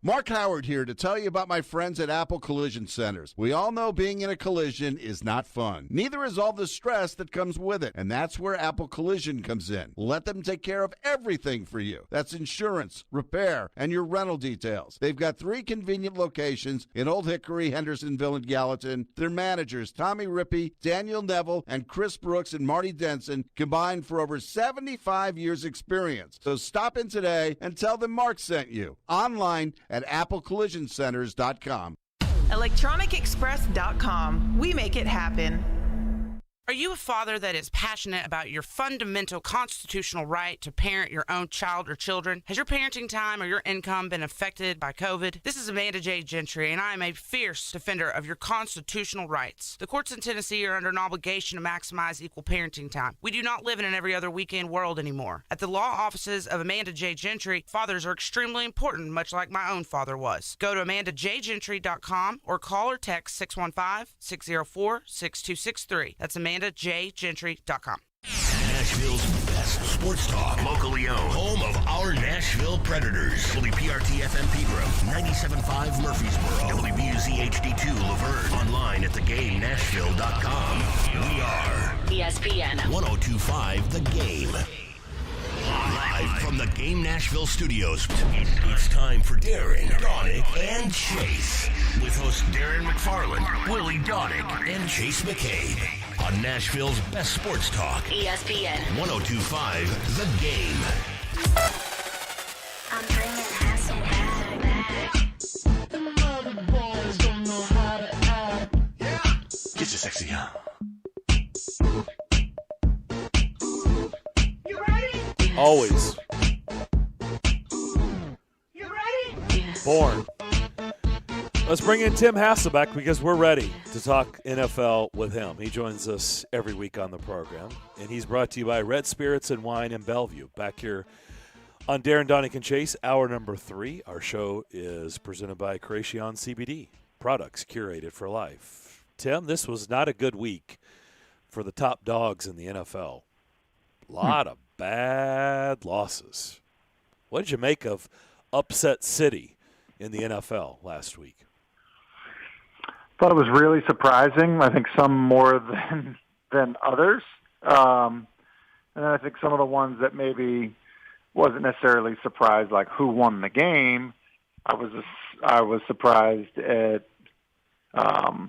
Mark Howard here to tell you about my friends at Apple Collision Centers. We all know being in a collision is not fun. Neither is all the stress that comes with it, and that's where Apple Collision comes in. Let them take care of everything for you. That's insurance, repair, and your rental details. They've got 3 convenient locations in Old Hickory, Hendersonville, and Gallatin. Their managers, Tommy Rippey, Daniel Neville, and Chris Brooks and Marty Denson, combined for over 75 years experience. So stop in today and tell them Mark sent you. Online at applecollisioncenters.com. ElectronicExpress.com. We make it happen. Are you a father that is passionate about your fundamental constitutional right to parent your own child or children? Has your parenting time or your income been affected by COVID? This is Amanda J. Gentry, and I am a fierce defender of your constitutional rights. The courts in Tennessee are under an obligation to maximize equal parenting time. We do not live in an every other weekend world anymore. At the law offices of Amanda J. Gentry, fathers are extremely important, much like my own father was. Go to AmandaJGentry.com or call or text 615-604-6263. That's AmandaJGentry.com. Nashville's best sports talk, locally owned, home of our Nashville Predators. WPRT-FM Pegram, 97.5 Murfreesboro, WBUZ HD2 Laverne, online at thegamenashville.com. We are ESPN 102.5 The Game. Live from the Game Nashville studios, it's time for Darren, Donick, and Chase. With hosts Darren McFarland, Willie Donick, and Chase McCabe. On Nashville's best sports talk, ESPN 102.5 The Game. I'm bringing hassle back. The mother boys don't know how to act. Yeah. Get your sexy on. You ready? Always. You ready? Born. Let's bring in Tim Hasselbeck because we're ready to talk NFL with him. He joins us every week on the program, and he's brought to you by Red Spirits and Wine in Bellevue. Back here on Darren, Donick, and Chase, hour number 3. Our show is presented by Creation CBD, products curated for life. Tim, this was not a good week for the top dogs in the NFL. A lot of bad losses. What did you make of Upset City in the NFL last week? Thought it was really surprising. I think some more than others, and then I think some of the ones that maybe wasn't necessarily surprised, like who won the game. I was surprised at how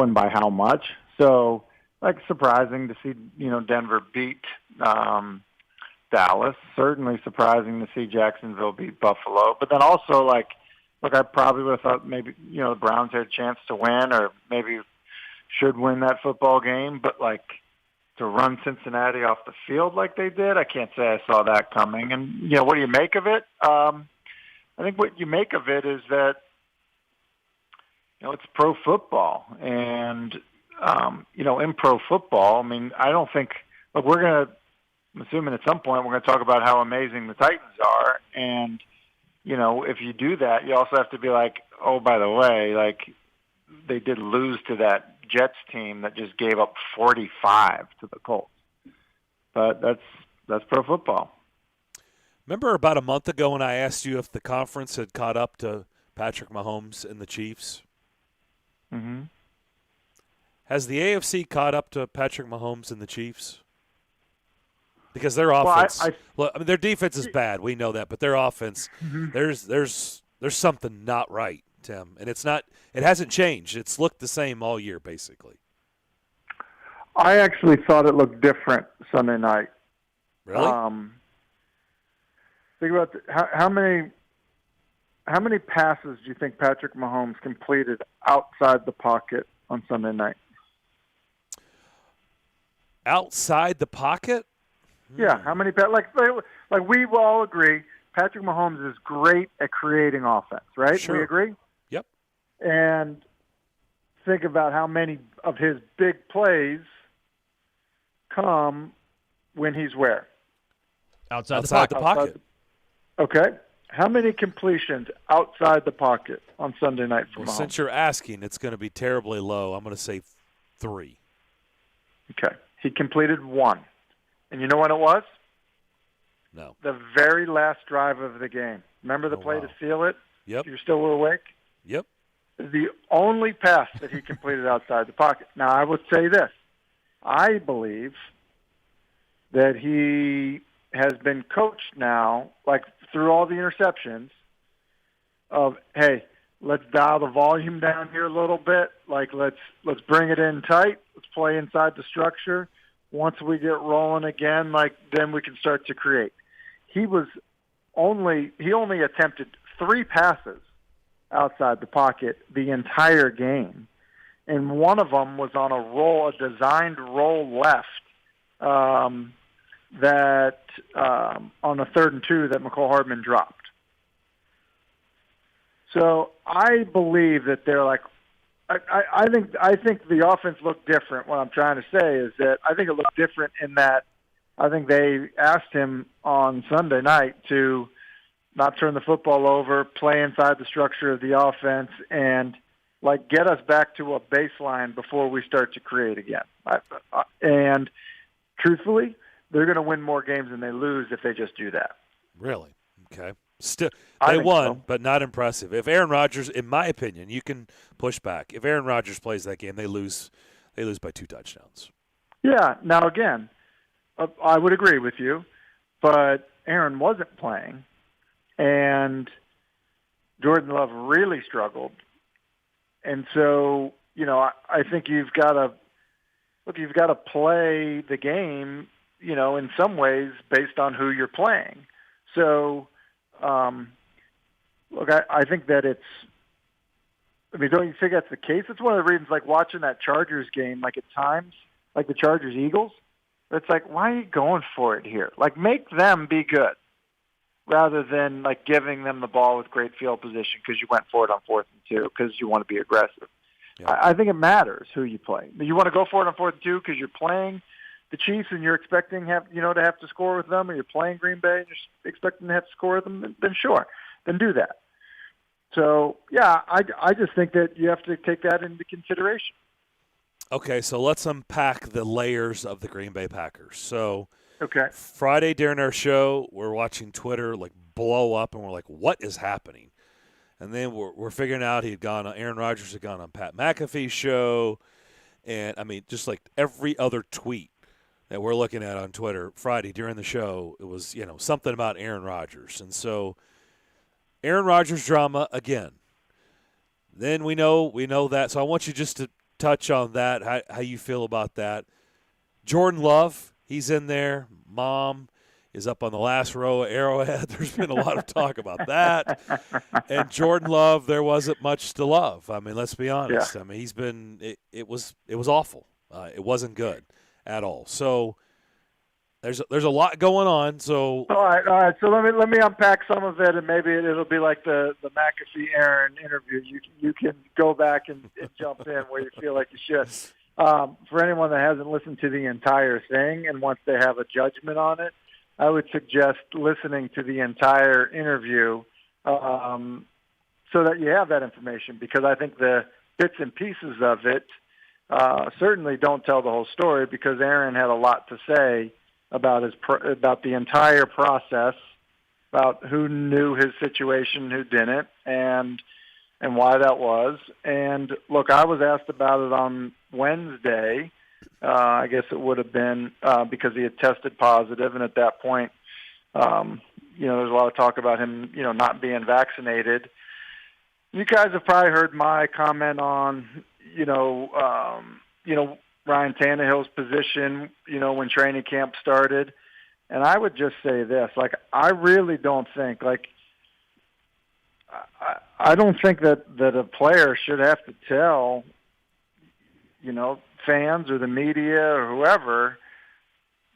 and by how much. So surprising to see Denver beat Dallas. Certainly surprising to see Jacksonville beat Buffalo. But then also look, I probably would have thought maybe, the Browns had a chance to win or maybe should win that football game. But, to run Cincinnati off the field like they did, I can't say I saw that coming. And, what do you make of it? I think what you make of it is that, it's pro football. And, in pro football, I don't think – look, I'm assuming at some point we're going to talk about how amazing the Titans are. And, if you do that, you also have to be oh, by the way, they did lose to that Jets team that just gave up 45 to the Colts. But that's pro football. Remember about a month ago when I asked you if the conference had caught up to Patrick Mahomes and the Chiefs? Mm-hmm. Has the AFC caught up to Patrick Mahomes and the Chiefs? Because their offense, their defense is bad. We know that, but their offense, there's something not right, Tim, and it's not. It hasn't changed. It's looked the same all year, basically. I actually thought it looked different Sunday night. Really? Think about how many passes do you think Patrick Mahomes completed outside the pocket on Sunday night? Outside the pocket? Yeah, how many? We will all agree, Patrick Mahomes is great at creating offense, right? Sure. We agree? Yep. And think about how many of his big plays come when he's where? Outside the pocket. Okay. How many completions outside the pocket on Sunday night for Mahomes? Since you're asking, it's going to be terribly low. I'm going to say 3. Okay. He completed 1. And you know what it was? No. The very last drive of the game. Remember the play to seal it? Yep. You're still awake? Yep. The only pass that he completed outside the pocket. Now, I would say this. I believe that he has been coached now, through all the interceptions, of, hey, let's dial the volume down here a little bit. Let's bring it in tight. Let's play inside the structure. Once we get rolling again, then we can start to create. He only attempted 3 passes outside the pocket the entire game. and one of them was on a designed roll left on a 3rd and 2 that McCole Hardman dropped. So I believe that they're like, I think the offense looked different. What I'm trying to say is that I think it looked different in that I think they asked him on Sunday night to not turn the football over, play inside the structure of the offense, and like get us back to a baseline before we start to create again. And truthfully, they're going to win more games than they lose if they just do that. Really? Okay. Still, they won, but not impressive. If Aaron Rodgers, in my opinion, you can push back. If Aaron Rodgers plays that game, they lose by 2 touchdowns. Yeah. Now, again, I would agree with you, but Aaron wasn't playing, and Jordan Love really struggled. And so, I think you've got to play the game, in some ways based on who you're playing. So, I think that don't you think that's the case? It's one of the reasons, like watching that Chargers game, like at times, like the Chargers-Eagles, it's like, why are you going for it here? Like, make them be good rather than, like, giving them the ball with great field position because you went for it on 4th and 2 because you want to be aggressive. Yeah. I think it matters who you play. You want to go for it on 4th and 2 because you're playing the Chiefs and you're expecting to have to score with them, or you're playing Green Bay and you're expecting to have to score with them, then sure, then do that. So, yeah, I just think that you have to take that into consideration. Okay, so let's unpack the layers of the Green Bay Packers. So, okay, Friday during our show, we're watching Twitter like blow up, and we're like, "What is happening?" And then we're figuring out Aaron Rodgers had gone on Pat McAfee's show, and I mean, just like every other tweet that we're looking at on Twitter Friday during the show, it was something about Aaron Rodgers, and so Aaron Rodgers drama again. Then we know that. So I want you just to touch on that, how you feel about that. Jordan Love, he's in there. Mom is up on the last row of Arrowhead. There's been a lot of talk about that. And Jordan Love, there wasn't much to love. I mean, let's be honest. Yeah. I mean, it was awful. It wasn't good at all. So there's a lot going on. So all right. So let me unpack some of it, and maybe it'll be like the McAfee Aaron interview. You can go back and jump in where you feel like you should. For anyone that hasn't listened to the entire thing and wants to have a judgment on it, I would suggest listening to the entire interview so that you have that information, because I think the bits and pieces of it certainly don't tell the whole story, because Aaron had a lot to say about the entire process, about who knew his situation, who didn't, and why that was. And look, I was asked about it on Wednesday. I guess it would have been because he had tested positive, and at that point, there's a lot of talk about him, not being vaccinated. You guys have probably heard my comment on, Ryan Tannehill's position, when training camp started. And I would just say this, like, I really don't think, I don't think that a player should have to tell, fans or the media or whoever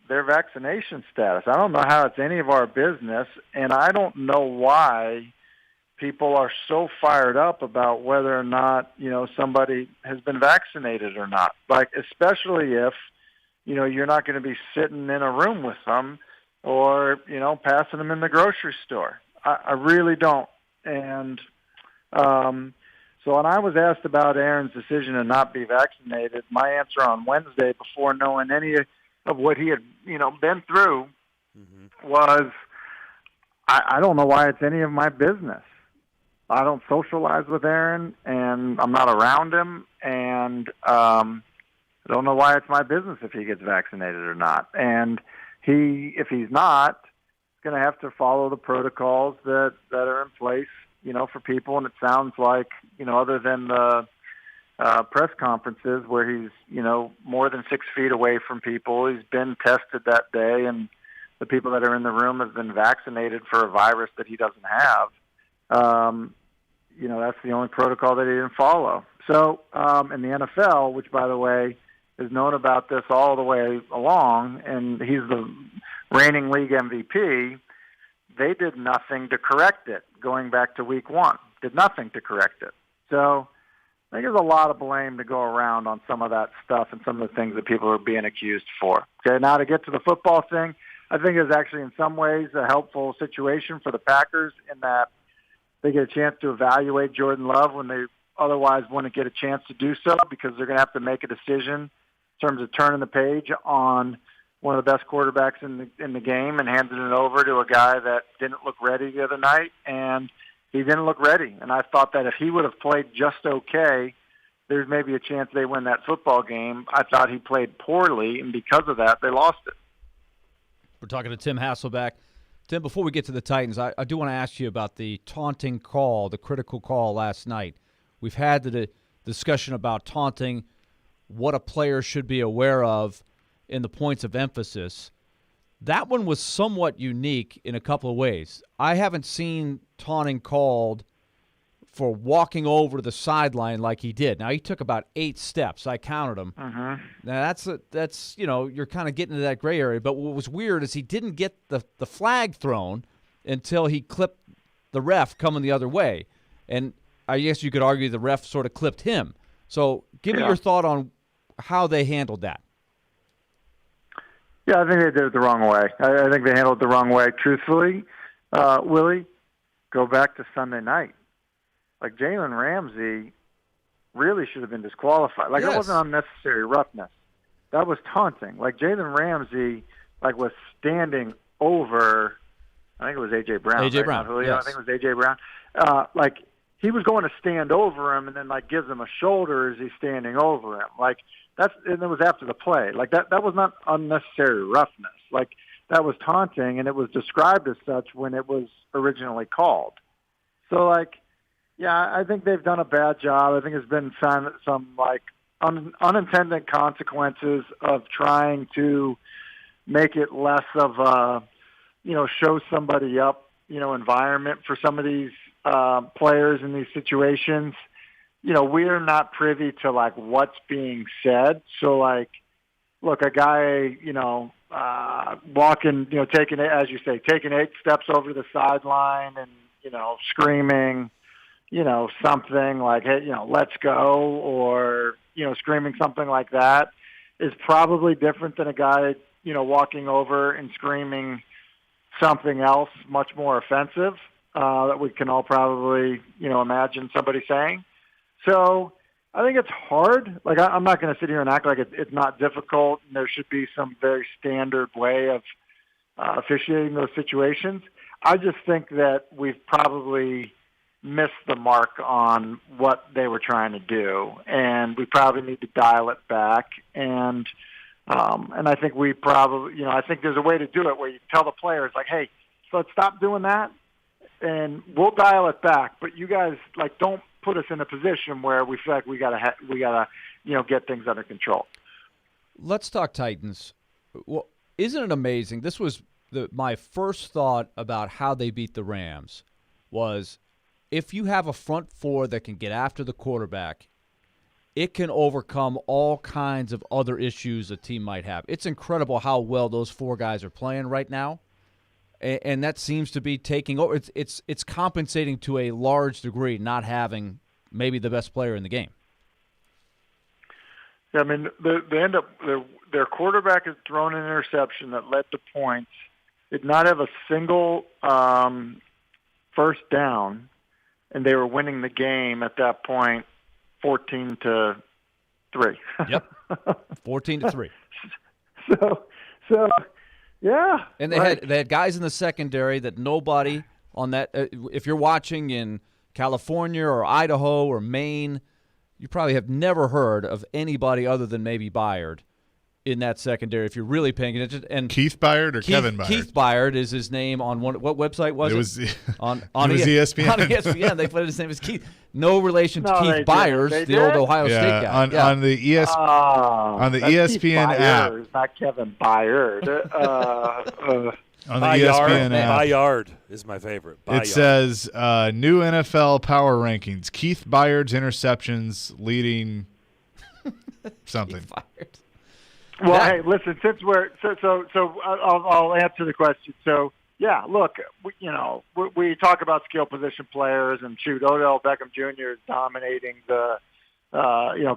their vaccination status. I don't know how it's any of our business, and I don't know why people are so fired up about whether or not, somebody has been vaccinated or not. Like, especially if, you're not going to be sitting in a room with them or, passing them in the grocery store. I really don't. And so when I was asked about Aaron's decision to not be vaccinated, my answer on Wednesday, before knowing any of what he had, been through, was, I don't know why it's any of my business. I don't socialize with Aaron, and I'm not around him, and I don't know why it's my business if he gets vaccinated or not. And if he's not, he's going to have to follow the protocols that are in place, for people. And it sounds like, other than the press conferences where he's, more than 6 feet away from people, he's been tested that day, and the people that are in the room have been vaccinated for a virus that he doesn't have. that's the only protocol that he didn't follow. So in the NFL, which, by the way, has known about this all the way along, and he's the reigning league MVP, they did nothing to correct it going back to week 1. Did nothing to correct it. So I think there's a lot of blame to go around on some of that stuff and some of the things that people are being accused for. Okay, now to get to the football thing, I think it's actually in some ways a helpful situation for the Packers in that they get a chance to evaluate Jordan Love when they otherwise wouldn't get a chance to do so, because they're going to have to make a decision in terms of turning the page on one of the best quarterbacks in the game and handing it over to a guy that didn't look ready the other night, and he didn't look ready. And I thought that if he would have played just okay, there's maybe a chance they win that football game. I thought he played poorly, and because of that, they lost it. We're talking to Tim Hasselbeck. Tim, before we get to the Titans, I do want to ask you about the taunting call, the critical call last night. We've had the discussion about taunting, what a player should be aware of in the points of emphasis. That one was somewhat unique in a couple of ways. I haven't seen taunting called for walking over the sideline like he did. Now, he took about 8 steps. I counted them. Uh-huh. Now, that's you're kind of getting into that gray area. But what was weird is he didn't get the flag thrown until he clipped the ref coming the other way. And I guess you could argue the ref sort of clipped him. So give me your thought on how they handled that. Yeah, I think they did it the wrong way. I think they handled it the wrong way. Truthfully, Willie, go back to Sunday night. Like, Jalen Ramsey really should have been disqualified. Like, It wasn't unnecessary roughness. That was taunting. Like, Jalen Ramsey, was standing over, I think it was A.J. Brown. A.J. Brown, yes. I think it was A.J. Brown. He was going to stand over him and then, gives him a shoulder as he's standing over him. And it was after the play. That was not unnecessary roughness. That was taunting, and it was described as such when it was originally called. So, I think they've done a bad job. I think there's been some unintended consequences of trying to make it less of a, show somebody up, environment for some of these players in these situations. We're not privy to what's being said. So look, a guy, walking, taking, as you say, taking 8 steps over the sideline and, screaming, something like, hey, let's go, or, screaming something like that is probably different than a guy, walking over and screaming something else much more offensive that we can all probably, imagine somebody saying. So I think it's hard. I'm not going to sit here and act like it's not difficult, and there should be some very standard way of officiating those situations. I just think that we've probably missed the mark on what they were trying to do, and we probably need to dial it back. And I think we probably, I think there's a way to do it where you tell the players, hey, so let's stop doing that, and we'll dial it back. But you guys, don't put us in a position where we feel like we gotta get things under control. Let's talk Titans. Well, isn't it amazing? This was my first thought about how they beat the Rams was, if you have a front four that can get after the quarterback, it can overcome all kinds of other issues a team might have. It's incredible how well those 4 guys are playing right now, and that seems to be taking over. It's compensating to a large degree not having maybe the best player in the game. Yeah, I mean, they end up their quarterback has thrown an interception that led to points. Did not have a single first down, and they were winning the game at that point, 14-3. Yep, 14-3. So yeah. And they had guys in the secondary that nobody on that. If you're watching in California or Idaho or Maine, you probably have never heard of anybody other than maybe Byard in that secondary, if you're really paying attention. And Keith Byard or Kevin Byard? Keith Byard is his name on what website was it? It was on ESPN. On ESPN, they put his name as Keith. No relation to Keith Byers, the old Ohio State guy. On the ESPN Keith app. Byers, not Kevin Byard. On the ESPN app. Bayard is my favorite. It says new NFL power rankings. Keith Byard's interceptions leading something. Well, hey, listen. Since we're I'll answer the question. So, yeah, look, we talk about skill position players, and shoot, Odell Beckham Jr. is dominating the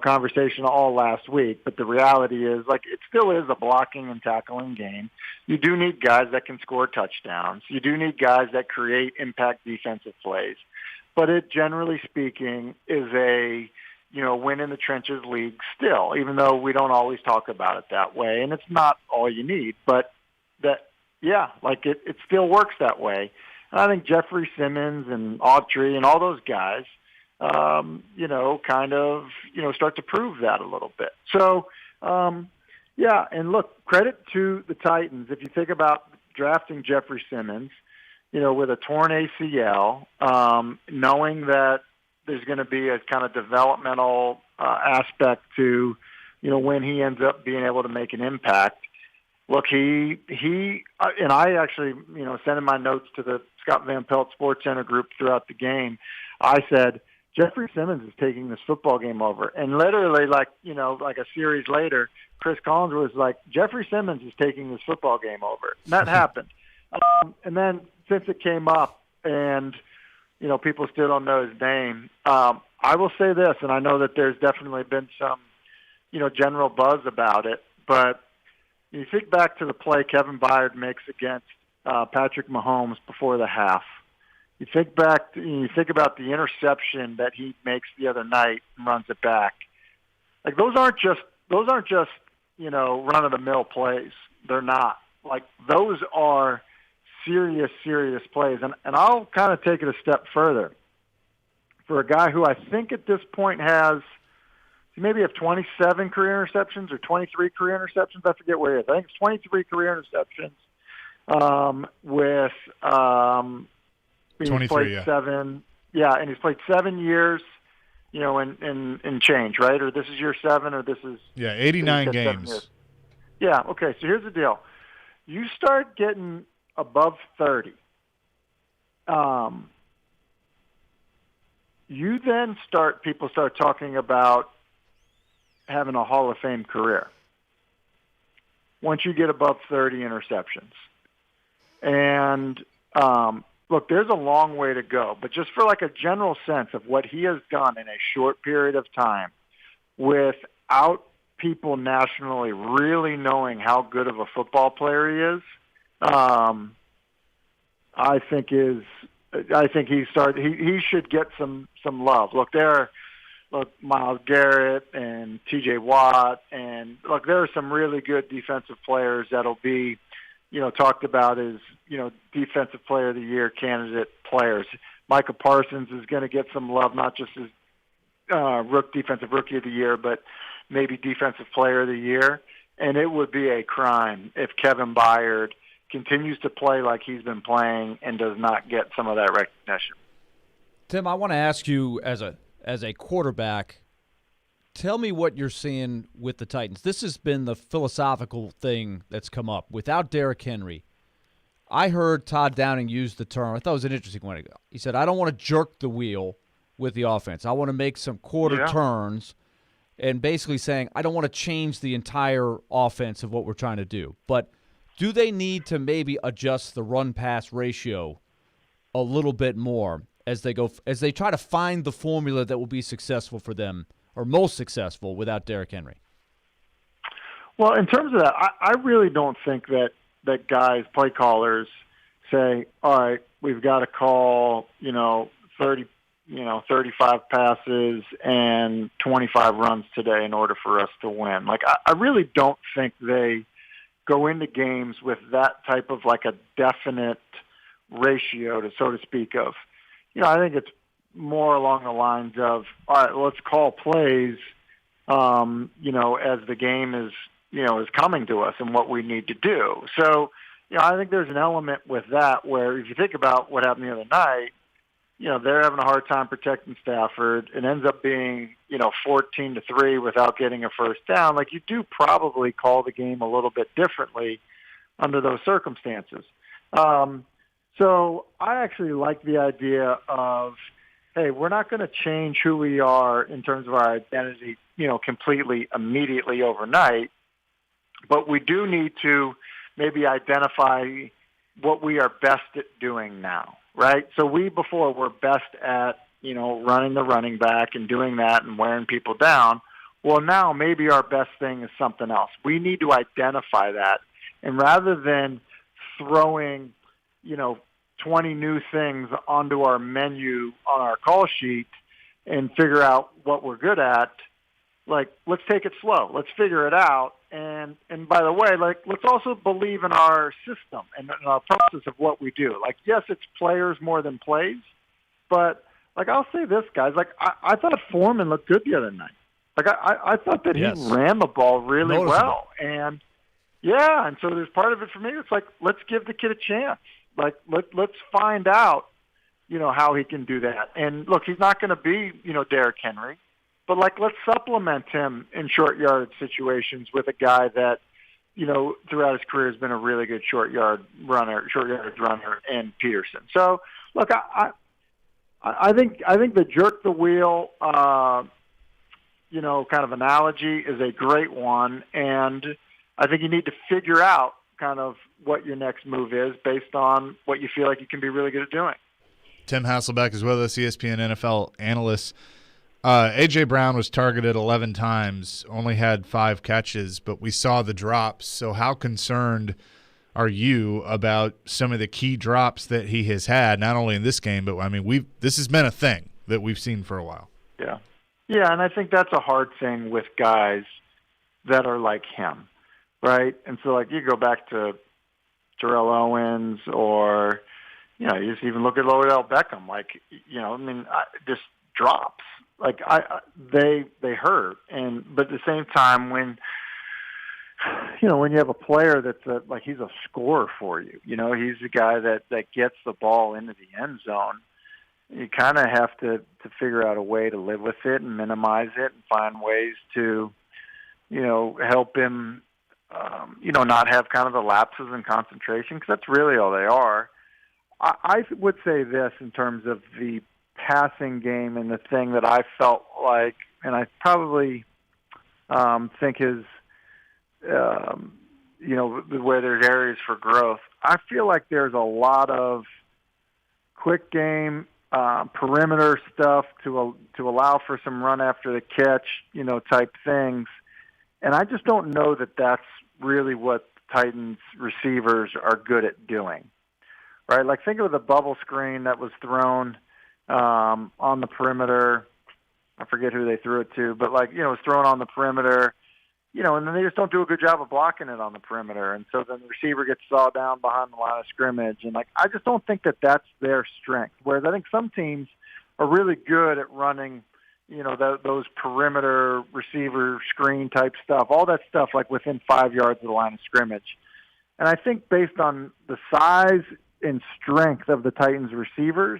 conversation all last week. But the reality is, it still is a blocking and tackling game. You do need guys that can score touchdowns. You do need guys that create impact defensive plays. But it, generally speaking, is a win in the trenches league still, even though we don't always talk about it that way. And it's not all you need, but it still works that way. And I think Jeffrey Simmons and Autry and all those guys, start to prove that a little bit. So, and look, credit to the Titans. If you think about drafting Jeffrey Simmons, with a torn ACL, knowing that there's going to be a kind of developmental aspect to, when he ends up being able to make an impact. Look, he and I actually, sending my notes to the Scott Van Pelt Sports Center group throughout the game, I said, Jeffrey Simmons is taking this football game over. And literally, like a series later, Chris Collins was like, Jeffrey Simmons is taking this football game over. And that happened. And then since it came up and, people still don't know his name, I will say this, and I know that there's definitely been some, general buzz about it, but you think back to the play Kevin Byard makes against Patrick Mahomes before the half. You think about the interception that he makes the other night and runs it back. Like those aren't just run of the mill plays. They're not. Like those are serious plays. And I'll kind of take it a step further. For a guy who I think at this point has maybe have 27 career interceptions or 23 career interceptions. I forget where he is. I think it's 23 career interceptions with 23, yeah. 7. Yeah, and he's played 7 years, in change, right? Or this is year 7 or this is... Yeah, 89 games. Yeah, okay, so here's the deal. You start getting above 30. People start talking about having a Hall of Fame career once you get above 30 interceptions. And look, there's a long way to go, but just for like a general sense of what he has done in a short period of time without people nationally really knowing how good of a football player he is, I think he should get some love. Look, Myles Garrett and T.J. Watt, and look, there are some really good defensive players that'll be, talked about as, defensive player of the year candidate players. Micah Parsons is going to get some love, not just as defensive rookie of the year, but maybe defensive player of the year. And it would be a crime if Kevin Byard continues to play like he's been playing and does not get some of that recognition. Tim, I want to ask you as a quarterback, tell me what you're seeing with the Titans. This has been the philosophical thing that's come up. Without Derrick Henry, I heard Todd Downing use the term, I thought it was an interesting one. He said, I don't want to jerk the wheel with the offense. I want to make some quarter turns, and basically saying, I don't want to change the entire offense of what we're trying to do. But do they need to maybe adjust the run-pass ratio a little bit more as they try to find the formula that will be successful for them, or most successful without Derrick Henry? Well, in terms of that, I really don't think that guys, play callers, say, all right, we've got to call, 35 passes and 25 runs today in order for us to win. Like, I really don't think they go into games with that type of like a definite ratio, to so to speak, of, I think it's more along the lines of, all right, let's call plays, as the game is coming to us and what we need to do. So, I think there's an element with that where if you think about what happened the other night, they're having a hard time protecting Stafford. It ends up being, 14-3 without getting a first down. Like, you do probably call the game a little bit differently under those circumstances. So I actually like the idea of, hey, we're not going to change who we are in terms of our identity, completely immediately overnight, but we do need to maybe identify what we are best at doing now, right? So we before were best at, running the running back and doing that and wearing people down. Well, now maybe our best thing is something else. We need to identify that. And rather than throwing, 20 new things onto our menu on our call sheet and figure out what we're good at, let's take it slow. Let's figure it out. And by the way, let's also believe in our system and in our process of what we do. Yes, it's players more than plays, but I'll say this, guys, I thought Foreman looked good the other night. I thought that he ran the ball really well. And yeah, and so there's part of it for me. It's let's give the kid a chance. Let's find out, how he can do that. And look, he's not going to be, Derrick Henry, but let's supplement him in short yardage situations with a guy that, throughout his career has been a really good short yardage runner, and Peterson. So look, I think the jerk the wheel, kind of analogy is a great one, and I think you need to figure out kind of what your next move is based on what you feel like you can be really good at doing. Tim Hasselbeck is with us, ESPN NFL analyst. A.J. Brown was targeted 11 times, only had 5 catches, but we saw the drops. So how concerned are you about some of the key drops that he has had, not only in this game, but, this has been a thing that we've seen for a while. Yeah. Yeah, and I think that's a hard thing with guys that are like him. Right, and so you go back to Terrell Owens, or you just even look at Odell Beckham. Just drops. They hurt, but at the same time, when you have a player that's he's a scorer for you, he's the guy that gets the ball into the end zone. You kind of have to figure out a way to live with it and minimize it, and find ways to help him. Not have kind of the lapses in concentration, because that's really all they are. I would say this in terms of the passing game, and the thing that I felt like, and I probably think is, where there's areas for growth. I feel like there's a lot of quick game, perimeter stuff to allow for some run after the catch, type things. And I just don't know that that's really what Titans receivers are good at doing, right? Think of the bubble screen that was thrown on the perimeter. I forget who they threw it to, but it was thrown on the perimeter, and then they just don't do a good job of blocking it on the perimeter. And so then the receiver gets sawed down behind the line of scrimmage. And I just don't think that that's their strength. Whereas I think some teams are really good at running those perimeter receiver screen type stuff, all that stuff within 5 yards of the line of scrimmage. And I think based on the size and strength of the Titans receivers,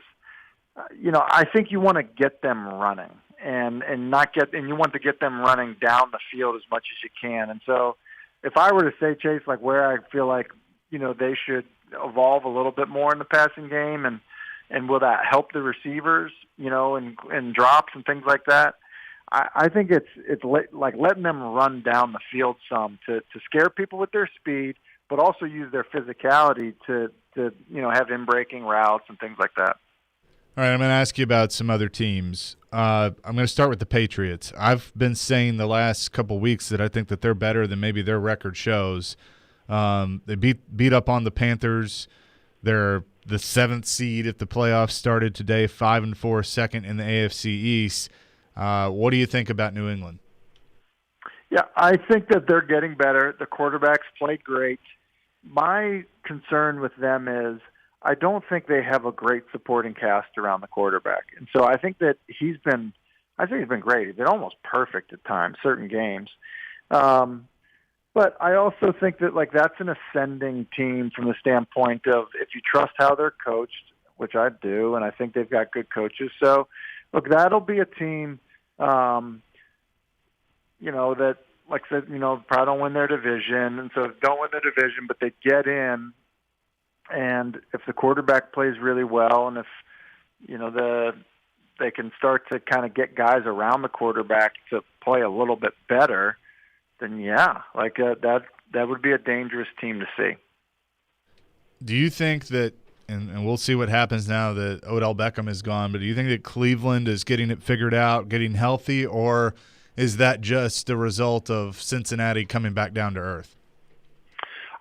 I think you want to get them running and you want to get them running down the field as much as you can. And so if I were to say, Chase, where I feel they should evolve a little bit more in the passing game, and will that help the receivers, and drops and things like that? I think it's letting them run down the field some to scare people with their speed, but also use their physicality to have in-breaking routes and things like that. All right, I'm going to ask you about some other teams. I'm going to start with the Patriots. I've been saying the last couple weeks that I think that they're better than maybe their record shows. They beat up on the Panthers. They're the 7th seed if the playoffs started today, 5-4, second in the AFC East. What do you think about New England? Yeah, I think that they're getting better. The quarterbacks played great. My concern with them is I don't think they have a great supporting cast around the quarterback. And so I think that he's been great. He's been almost perfect at times, certain games. But I also think that that's an ascending team from the standpoint of if you trust how they're coached, which I do, and I think they've got good coaches. So, look, that'll be a team, that, like I said, probably don't win their division, and so don't win the division, but they get in And if the quarterback plays really well, and if they can start to kind of get guys around the quarterback to play a little bit better, then that would be a dangerous team to see. Do you think that, and we'll see what happens now that Odell Beckham is gone, but do you think that Cleveland is getting it figured out, getting healthy, or is that just a result of Cincinnati coming back down to earth?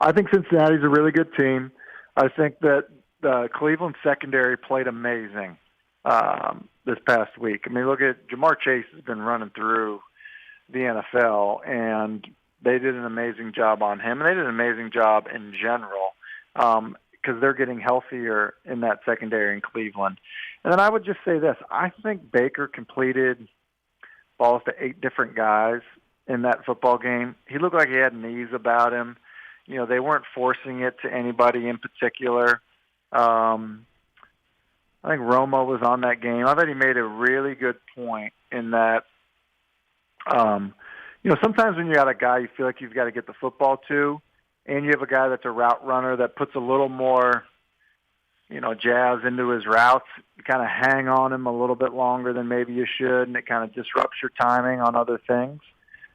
I think Cincinnati's a really good team. I think that the Cleveland secondary played amazing this past week. I mean, look at Jamar Chase has been running through the NFL, and they did an amazing job on him, and they did an amazing job in general because they're getting healthier in that secondary in Cleveland. And then I would just say this. I think Baker completed balls to 8 different guys in that football game. He looked like he had knees about him. They weren't forcing it to anybody in particular. I think Romo was on that game. I thought he made a really good point in that, sometimes when you got a guy you feel like you've got to get the football to, and you have a guy that's a route runner that puts a little more, jazz into his routes, you kind of hang on him a little bit longer than maybe you should, and it kind of disrupts your timing on other things.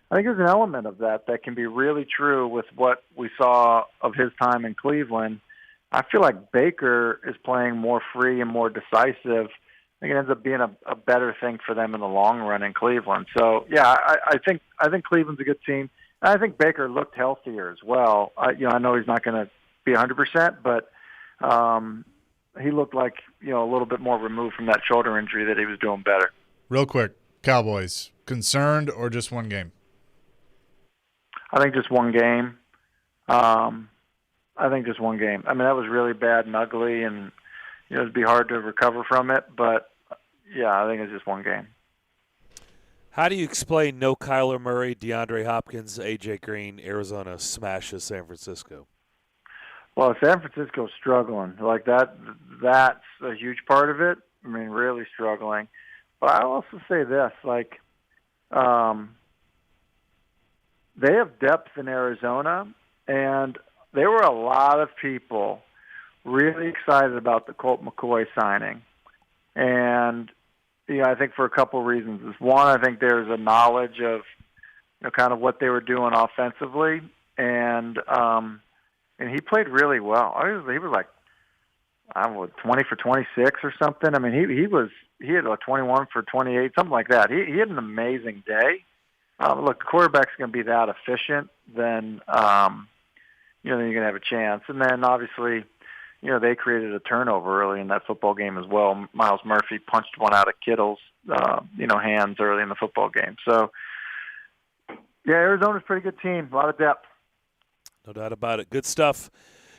I think there's an element of that can be really true with what we saw of his time in Cleveland. I feel like Baker is playing more free and more decisive. I think it ends up being a better thing for them in the long run in Cleveland. So, yeah, I think Cleveland's a good team. And I think Baker looked healthier as well. I know he's not going to be 100%, but he looked like, a little bit more removed from that shoulder injury that he was doing better. Real quick, Cowboys, concerned or just one game? I think just one game. I think just one game. I mean, that was really bad and ugly, and it'd be hard to recover from it. But, yeah, I think it's just one game. How do you explain no Kyler Murray, DeAndre Hopkins, A.J. Green, Arizona smashes San Francisco? Well, San Francisco's struggling. Like, that's a huge part of it. I mean, really struggling. But I'll also say this, they have depth in Arizona, and there were a lot of people really excited about the Colt McCoy signing. And, I think for a couple of reasons. One, I think there's a knowledge of, kind of what they were doing offensively. And he played really well. He was like, 20 for 26 or something. I mean, he had like 21 for 28, something like that. He had an amazing day. Look, the quarterback's going to be that efficient, then then you're going to have a chance. And then obviously, they created a turnover early in that football game as well. Miles Murphy punched one out of Kittle's hands early in the football game. So, yeah, Arizona's a pretty good team. A lot of depth. No doubt about it. Good stuff.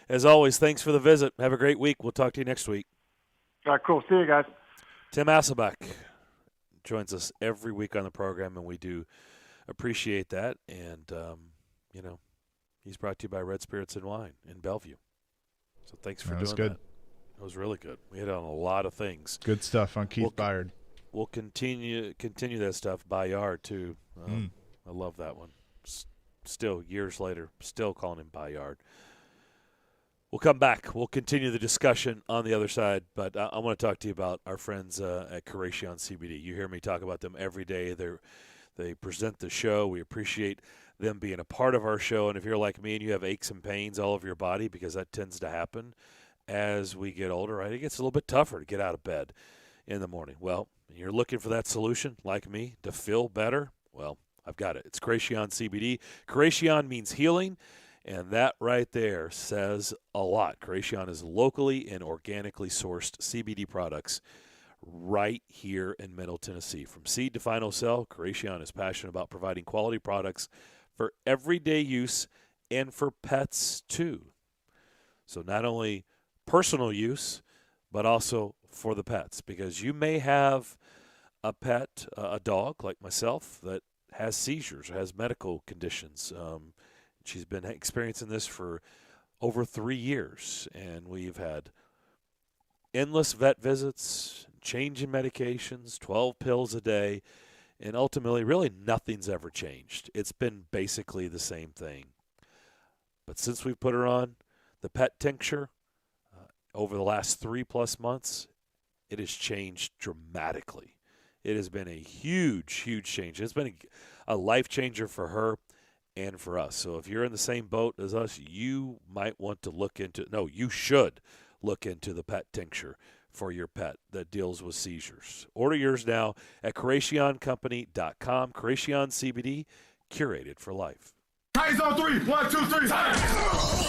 As always, thanks for the visit. Have a great week. We'll talk to you next week. All right, cool. See you guys. Tim Asselbach joins us every week on the program, and we do appreciate that. And, he's brought to you by Red Spirits and Wine in Bellevue. So thanks for doing that. That was really good. We hit on a lot of things. Good stuff on Keith Byard. We'll continue that stuff. Bayard, too. I love that one. Still, years later, still calling him Bayard. We'll come back. We'll continue the discussion on the other side, but I want to talk to you about our friends at Creation CBD. You hear me talk about them every day. They present the show. We appreciate them being a part of our show, and if you're like me and you have aches and pains all over your body, because that tends to happen as we get older, right? It gets a little bit tougher to get out of bed in the morning. Well, you're looking for that solution, like me, to feel better? Well, I've got it. It's Creation CBD. Creation means healing, and that right there says a lot. Creation is locally and organically sourced CBD products right here in Middle Tennessee. From seed to final sell, Creation is passionate about providing quality products for everyday use and for pets too. So not only personal use, but also for the pets, because you may have a pet, a dog like myself, that has seizures or has medical conditions. She's been experiencing this for over 3 years, and we've had endless vet visits, change in medications, 12 pills a day, and ultimately really nothing's ever changed. It's been basically the same thing. But since we put her on the pet tincture, over the last 3+ months, it has changed dramatically. It has been a huge, huge change. It's been a life changer for her and for us. So if you're in the same boat as us, you might want to look into – no, you should look into the pet tincture for your pet that deals with seizures. Order yours now at CurationCompany.com. Curation CBD, curated for life. Titans on 3. 1, 2, 3.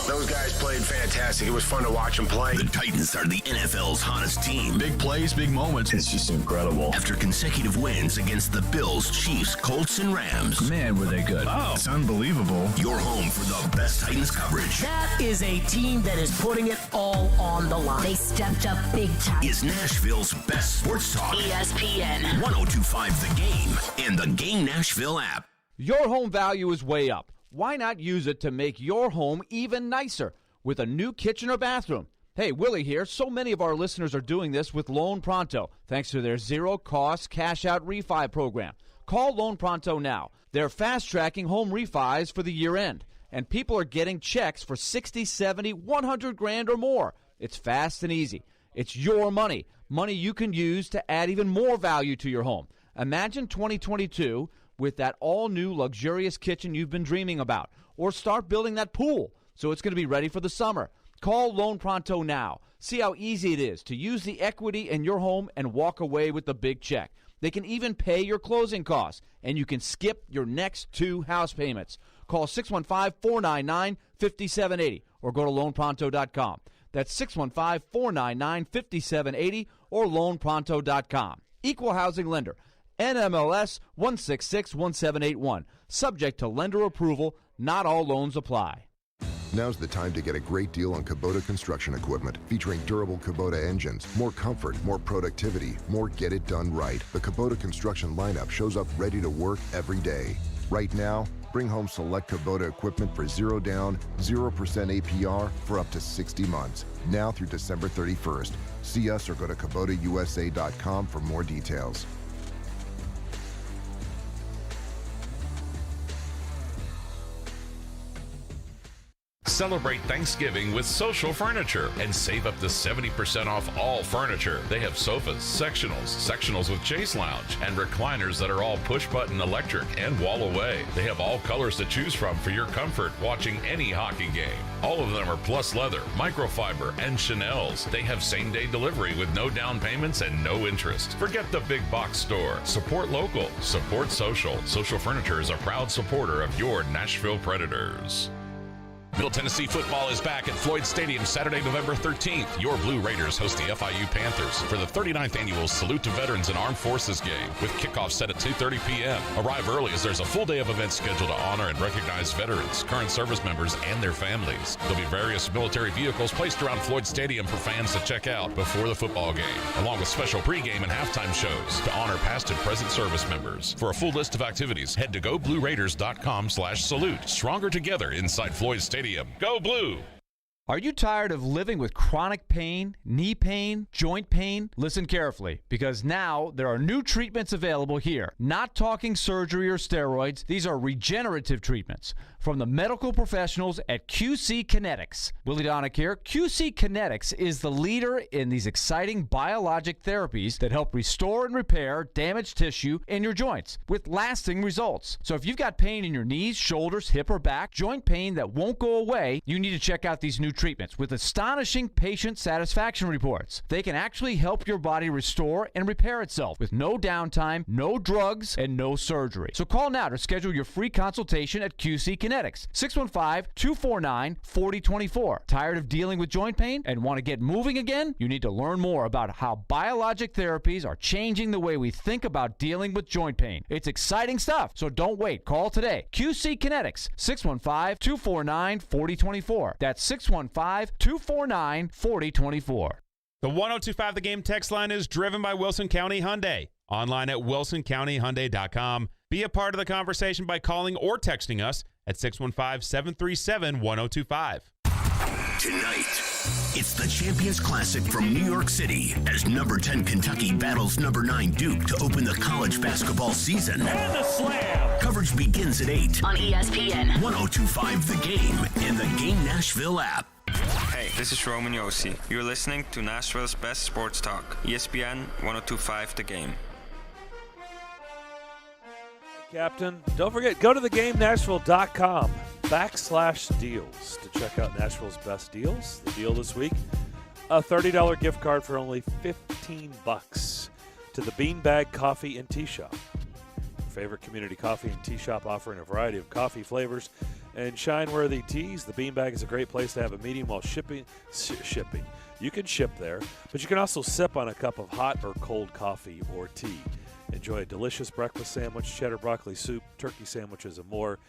Those guys played fantastic. It was fun to watch them play. The Titans are the NFL's hottest team. Big plays, big moments. It's just incredible. After consecutive wins against the Bills, Chiefs, Colts, and Rams. Man, were they good. Oh, it's unbelievable. You're home for the best Titans coverage. That is a team that is putting it all on the line. They stepped up big time. Is Nashville's best sports talk. ESPN 102.5 The Game and the Game Nashville app. Your home value is way up. Why not use it to make your home even nicer with a new kitchen or bathroom? Hey, Willie here. So many of our listeners are doing this with Loan Pronto, thanks to their zero-cost cash-out refi program. Call Loan Pronto now. They're fast-tracking home refis for the year-end, and people are getting checks for $60, $70, $100 or more. It's fast and easy. It's your money, money you can use to add even more value to your home. Imagine 2022 with that all-new luxurious kitchen you've been dreaming about. Or start building that pool so it's going to be ready for the summer. Call Loan Pronto now. See how easy it is to use the equity in your home and walk away with the big check. They can even pay your closing costs, and you can skip your next 2 house payments. Call 615-499-5780 or go to loanpronto.com. That's 615-499-5780 or loanpronto.com. Equal housing lender. NMLS 1661781. Subject to lender approval. Not all loans apply. Now's the time to get a great deal on Kubota construction equipment featuring durable Kubota engines, more comfort, more productivity, more get it done right. The Kubota construction lineup shows up ready to work every day. Right now, bring home select Kubota equipment for 0 down, 0% APR for up to 60 months. Now through December 31st. See us or go to KubotaUSA.com for more details. Celebrate Thanksgiving with Social Furniture and save up to 70% off all furniture. They have sofas, sectionals with chase lounge, and recliners that are all push-button electric and wall away. They have all colors to choose from for your comfort watching any hockey game. All of them are plus leather, microfiber, and Chanel's. They have same-day delivery with no down payments and no interest. Forget the big box store. Support local. Support social. Social Furniture is a proud supporter of your Nashville Predators. Middle Tennessee football is back at Floyd Stadium Saturday, November 13th. Your Blue Raiders host the FIU Panthers for the 39th annual Salute to Veterans and Armed Forces game, with kickoff set at 2:30 p.m. Arrive early as there's a full day of events scheduled to honor and recognize veterans, current service members, and their families. There'll be various military vehicles placed around Floyd Stadium for fans to check out before the football game, along with special pregame and halftime shows to honor past and present service members. For a full list of activities, head to goblueraiders.com/salute. Stronger together inside Floyd Stadium. Go Blue! Are you tired of living with chronic pain, knee pain, joint pain? Listen carefully, because now there are new treatments available here. Not talking surgery or steroids. These are regenerative treatments from the medical professionals at QC Kinetics. Willie Donick here. QC Kinetics is the leader in these exciting biologic therapies that help restore and repair damaged tissue in your joints with lasting results. So if you've got pain in your knees, shoulders, hip, or back, joint pain that won't go away, you need to check out these new treatments with astonishing patient satisfaction reports. They can actually help your body restore and repair itself with no downtime, no drugs, and no surgery. So call now to schedule your free consultation at QC Kinetics. 615-249-4024. Tired of dealing with joint pain and want to get moving again? You need to learn more about how biologic therapies are changing the way we think about dealing with joint pain. It's exciting stuff, so don't wait. Call today. QC Kinetics, 615-249-4024. That's 615-249-4024. The 102.5 The Game text line is driven by Wilson County Hyundai. Online at wilsoncountyhyundai.com. Be a part of the conversation by calling or texting us at 615-737-1025. Tonight, it's the Champions Classic from New York City as number 10 Kentucky battles number 9 Duke to open the college basketball season. And the slam. Coverage begins at 8 on ESPN 102.5 The Game and the Game Nashville app. Hey, this is Roman Yossi. You're listening to Nashville's best sports talk, ESPN 102.5 The Game. Captain, don't forget, go to theGameNashville.com/deals to check out Nashville's best deals. The deal this week, a $30 gift card for only $15 to the Beanbag Coffee and Tea Shop. Your favorite community coffee and tea shop offering a variety of coffee flavors and shine-worthy teas. The Beanbag is a great place to have a meeting while shipping. You can ship there, but you can also sip on a cup of hot or cold coffee or tea. Enjoy a delicious breakfast sandwich, cheddar broccoli soup, turkey sandwiches, and more.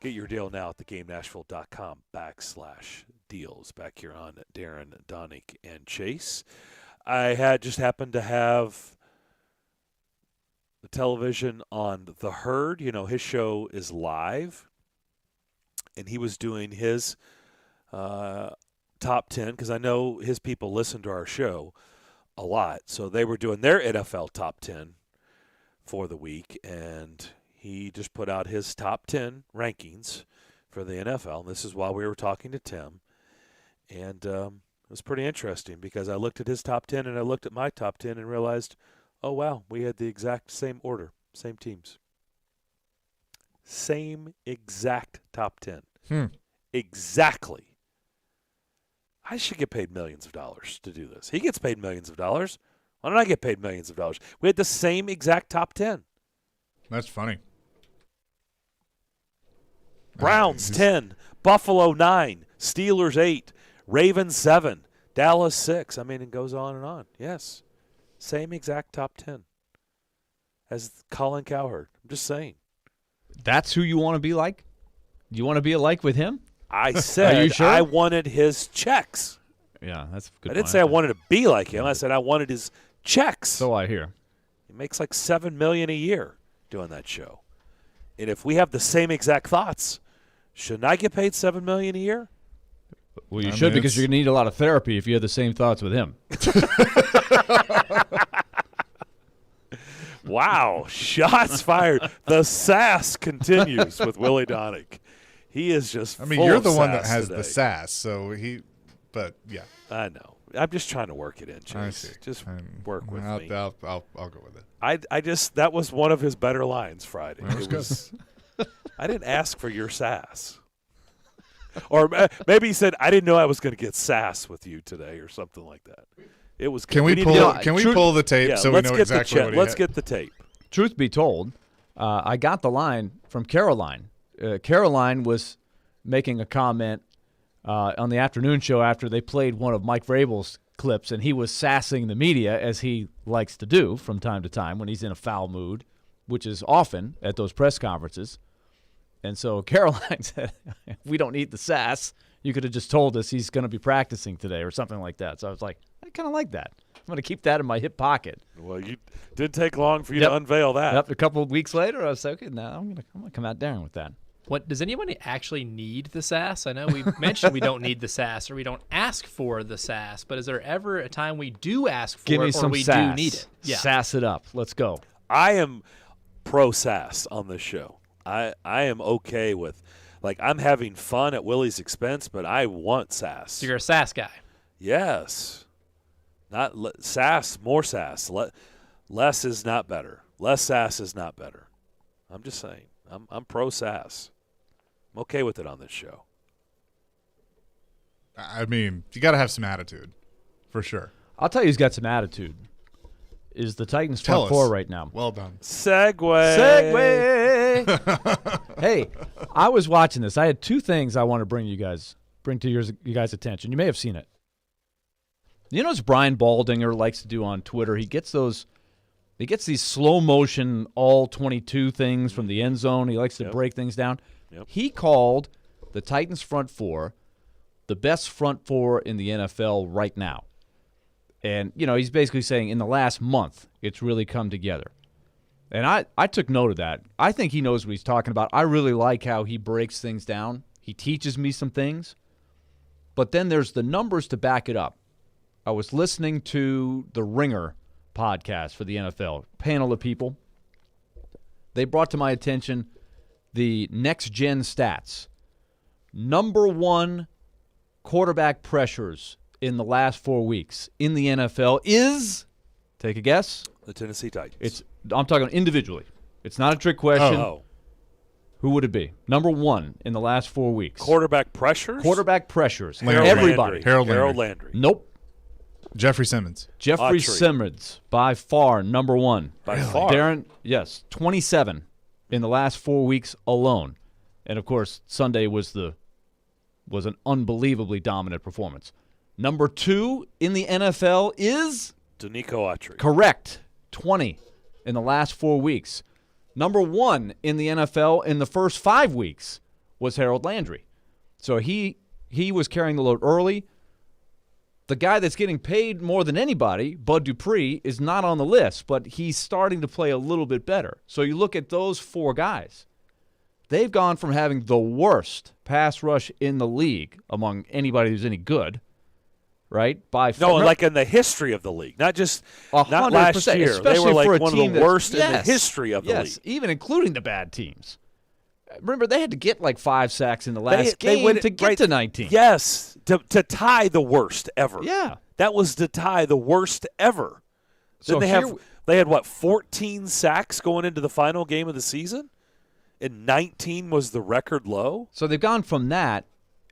Get your deal now at theGameNashville.com/deals. Back here on Darren, Donick, and Chase. I happened to have the television on The Herd. You know, his show is live, and he was doing his top 10, because I know his people listen to our show a lot. So they were doing their NFL top 10 for the week, and he just put out his top 10 rankings for the NFL. And this is while we were talking to Tim. And it was pretty interesting because I looked at his top 10 and I looked at my top 10 and realized, oh, wow, we had the exact same order, same teams. Same exact top 10. Exactly. I should get paid millions of dollars to do this. He gets paid millions of dollars. Why don't I get paid millions of dollars? We had the same exact top 10. That's funny. Browns 10, Buffalo 9, Steelers 8, Ravens 7, Dallas 6. I mean, it goes on and on. Yes. Same exact top 10 as Colin Cowherd. I'm just saying. That's who you want to be like? You want to be alike with him? I said Are you sure? I wanted his checks. Yeah, that's a good. I didn't say I wanted to be like him. I said I wanted his checks. So I hear. He makes like $7 million a year doing that show. And if we have the same exact thoughts, shouldn't I get paid $7 million a year? Well, you should, because you're going to need a lot of therapy if you have the same thoughts with him. Wow. Shots fired. The sass continues with Willie Donick. He is just you're the one that has today. the sass, so but yeah. I know. I'm just trying to work it in, Chase. I see. Just work with me. I'll go with it. I just, that was one of his better lines Friday. It was I didn't ask for your sass. Or maybe he said, I didn't know I was going to get sass with you today or something like that. It was. Can we pull the tape so we know exactly what he Let's get the tape. Truth be told, I got the line from Caroline. Caroline was making a comment on the afternoon show after they played one of Mike Vrabel's clips, and he was sassing the media, as he likes to do from time to time when he's in a foul mood, which is often at those press conferences. And so Caroline said, we don't need the sass. You could have just told us he's going to be practicing today or something like that. So I was like, I kind of like that. I'm going to keep that in my hip pocket. Well, you didn't take long for you to unveil that. Yep. A couple of weeks later, I was like, okay, now I'm going to come out Darren with that. What does anyone actually need the sass? I know we mentioned we don't need the sass or we don't ask for the sass, but is there ever a time we do ask for Give me it or some we sass. do need it? Yeah. Sass it up. Let's go. I am pro sass on this show. I am okay with, like, I'm having fun at Willie's expense, but I want sass. So you're a sass guy. Yes. Not sass, more sass. Less is not better. Less sass is not better. I'm just saying. I'm pro sass. I'm okay with it on this show. I mean, you got to have some attitude, for sure. I'll tell you who's got some attitude. Is the Titans front four right now. Well done. Segue. Hey, I was watching this. I had two things I want to bring to you guys' attention. You may have seen it. You know what Brian Baldinger likes to do on Twitter? He gets these slow motion all 22 things from the end zone. He likes to break things down. Yep. He called the Titans front four the best front four in the NFL right now. And, you know, he's basically saying in the last month it's really come together. And I took note of that. I think he knows what he's talking about. I really like how he breaks things down. He teaches me some things. But then there's the numbers to back it up. I was listening to the Ringer podcast for the NFL, panel of people. They brought to my attention the next-gen stats. Number one quarterback pressures in the last 4 weeks in the NFL is, take a guess. The Tennessee Titans. I'm talking individually. It's not a trick question. Oh. Who would it be? Number 1 in the last 4 weeks. Quarterback pressures? Quarterback pressures. Everybody. Harold Landry. Nope. Jeffrey Simmons. Jeffrey Simmons, by far, number 1. By far? Darren, yes, 27 in the last 4 weeks alone. And, of course, Sunday was an unbelievably dominant performance. Number 2 in the NFL is? Danico Autry. Correct. 20 in the last 4 weeks. Number 1 in the NFL in the first 5 weeks was Harold Landry. So he was carrying the load early. The guy that's getting paid more than anybody, Bud Dupree, is not on the list, but he's starting to play a little bit better. So you look at those 4 guys. They've gone from having the worst pass rush in the league among anybody who's any good, right? Like in the history of the league, not last year. They were like one of the worst in the history of the league. Yes, even including the bad teams. Remember, they had to get like 5 sacks in the last game to get to 19. Yes, to tie the worst ever. Yeah. That was to tie the worst ever. So they had 14 sacks going into the final game of the season? And 19 was the record low? So they've gone from that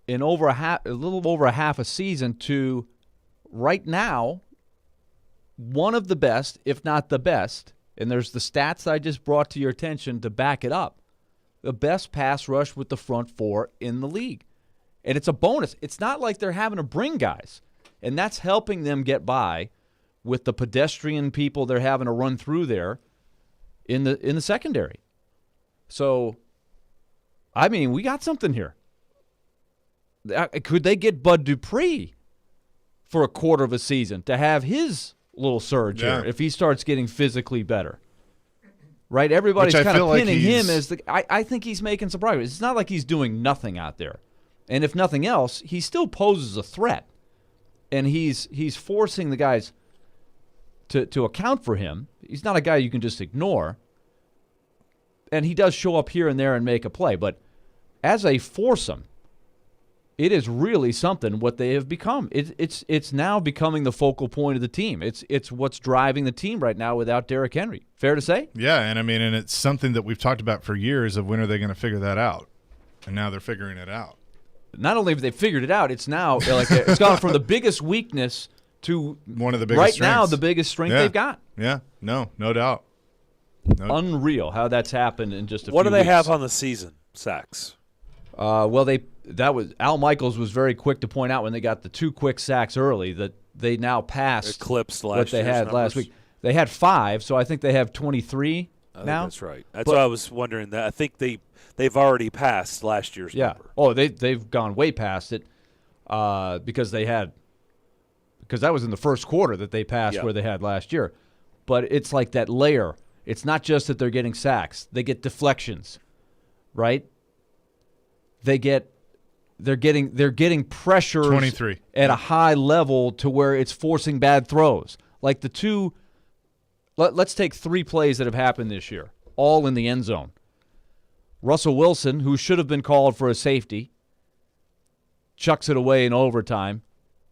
in a little over a half a season to right now one of the best, if not the best, and there's the stats I just brought to your attention to back it up, the best pass rush with the front 4 in the league. And it's a bonus. It's not like they're having to bring guys, and that's helping them get by with the pedestrian people they're having to run through there in the secondary. So, I mean, we got something here. Could they get Bud Dupree for a quarter of a season to have his little surge here if he starts getting physically better? Right? Everybody's kind of pinning him as the – I think he's making some progress. It's not like he's doing nothing out there. And if nothing else, he still poses a threat. And he's forcing the guys to account for him. He's not a guy you can just ignore. And he does show up here and there and make a play. But as a foursome, it is really something what they have become. It's now becoming the focal point of the team. It's what's driving the team right now without Derrick Henry. Fair to say? Yeah, and it's something that we've talked about for years of when are they going to figure that out. And now they're figuring it out. Not only have they figured it out, it's now like it's gone from the biggest weakness to one of the biggest right strengths. Now the biggest strength they've got. Yeah, no doubt. Unreal how that's happened in just a few weeks. What do they have on the season, sacks? Al Michaels was very quick to point out when they got the 2 quick sacks early that they now passed what they had last week. They had 5, so I think they have 23 now. That's right. That's what I was wondering. That I think they've already passed last year's number. Oh, they've gone way past it because that was in the first quarter that they passed where they had last year. But it's like that layer. It's not just that they're getting sacks; they get deflections, right? They're getting pressures 23 at a high level to where it's forcing bad throws. Like the 2. Let's take 3 plays that have happened this year, all in the end zone. Russell Wilson, who should have been called for a safety, chucks it away in overtime.